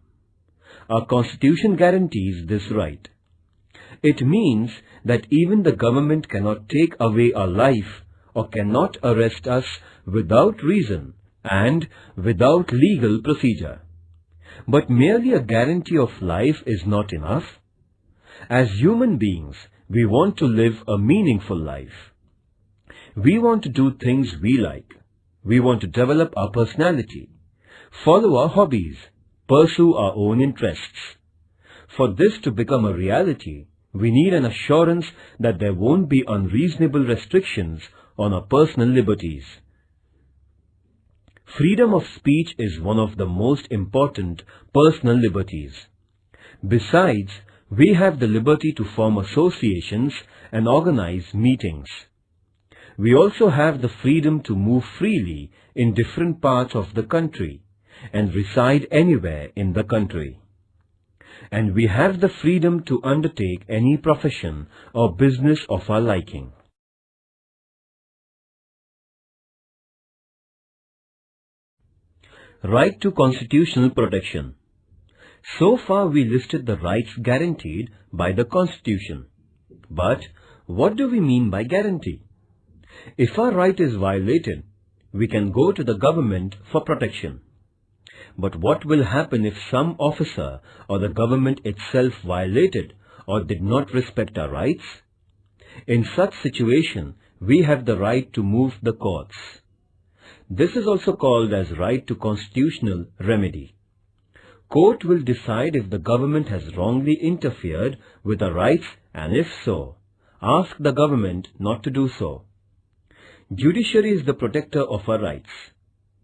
C: Our constitution guarantees this right. It means that even the government cannot take away our life or cannot arrest us without reason and without legal procedure. But merely a guarantee of life is not enough. As human beings, we want to live a meaningful life. We want to do things we like. We want to develop our personality, follow our hobbies, pursue our own interests. For this to become a reality, we need an assurance that there won't be unreasonable restrictions on our personal liberties. Freedom of speech is one of the most important personal liberties. Besides, we have the liberty to form associations and organize meetings. We also have the freedom to move freely in different parts of the country and reside anywhere in the country. And we have the freedom to undertake any profession or business of our liking. Right to constitutional protection. So far we listed the rights guaranteed by the Constitution. But what do we mean by guarantee? If our right is violated, we can go to the government for protection. But what will happen if some officer or the government itself violated or did not respect our rights? In such situation, we have the right to move the courts. This is also called as right to constitutional remedy. Court will decide if the government has wrongly interfered with our rights, and if so, ask the government not to do so. Judiciary is the protector of our rights.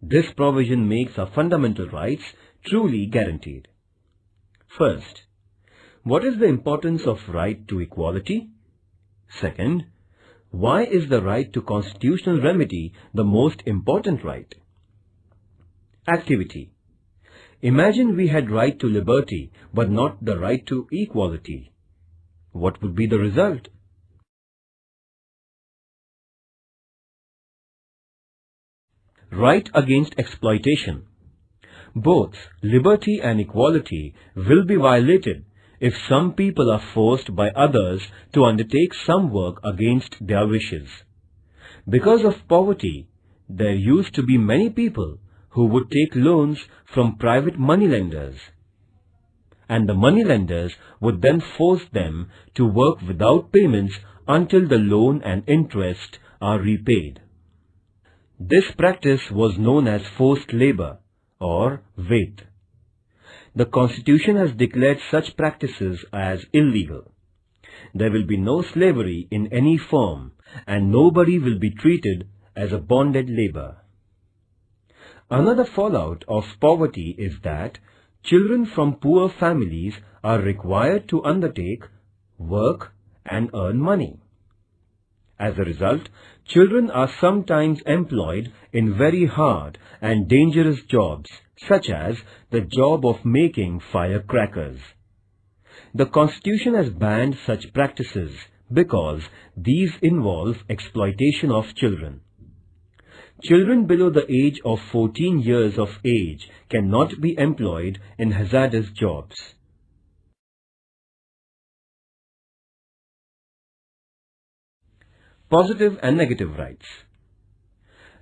C: This provision makes our fundamental rights truly guaranteed. First, what is the importance of right to equality? Second, why is the right to constitutional remedy the most important right? Activity. Imagine we had right to liberty but not the right to equality. What would be the result? Right against exploitation. Both liberty and equality will be violated if some people are forced by others to undertake some work against their wishes. Because of poverty, there used to be many people who would take loans from private moneylenders, and the moneylenders would then force them to work without payments until the loan and interest are repaid. This practice was known as forced labor or Ved. The Constitution has declared such practices as illegal. There will be no slavery in any form, and nobody will be treated as a bonded labor. Another fallout of poverty is that children from poor families are required to undertake work and earn money. As a result, children are sometimes employed in very hard and dangerous jobs, such as the job of making firecrackers. The Constitution has banned such practices because these involve exploitation of children. Children below the age of 14 years of age cannot be employed in hazardous jobs. Positive and negative rights.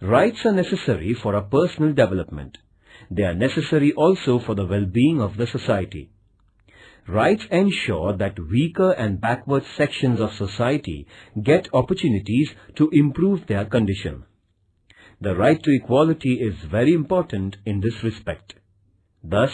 C: Rights are necessary for our personal development. They are necessary also for the well-being of the society. Rights ensure that weaker and backward sections of society get opportunities to improve their condition. The right to equality is very important in this respect. Thus,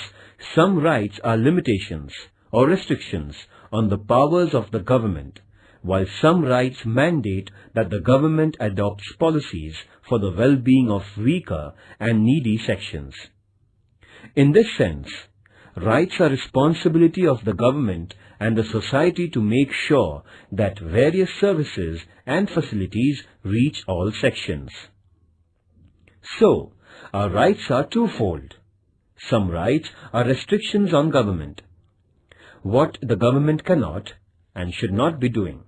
C: some rights are limitations or restrictions on the powers of the government, while some rights mandate that the government adopts policies for the well-being of weaker and needy sections. In this sense, rights are responsibility of the government and the society to make sure that various services and facilities reach all sections. So, our rights are twofold. Some rights are restrictions on government, what the government cannot and should not be doing.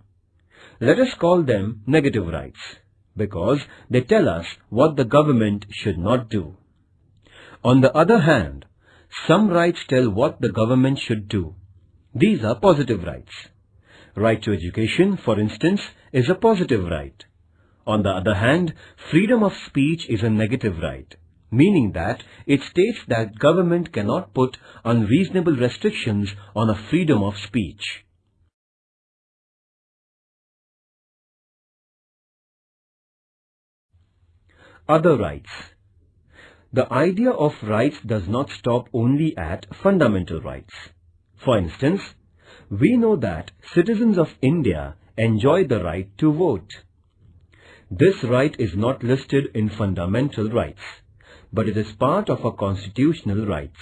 C: Let us call them negative rights, because they tell us what the government should not do. On the other hand, some rights tell what the government should do. These are positive rights. Right to education, for instance, is a positive right. On the other hand, freedom of speech is a negative right, meaning that it states that government cannot put unreasonable restrictions on a freedom of speech. Other rights. The idea of rights does not stop only at fundamental rights. For instance, we know that citizens of India enjoy the right to vote. This right is not listed in fundamental rights, but it is part of our constitutional rights.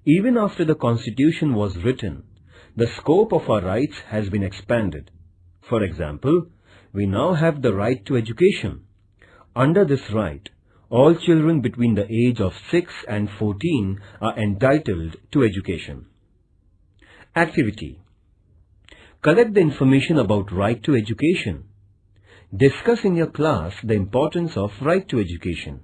C: Even after the Constitution was written, the scope of our rights has been expanded. For example, we now have the right to education. Under this right, all children between the age of 6 and 14 are entitled to education. Activity. Collect the information about right to education. Discuss in your class the importance of right to education.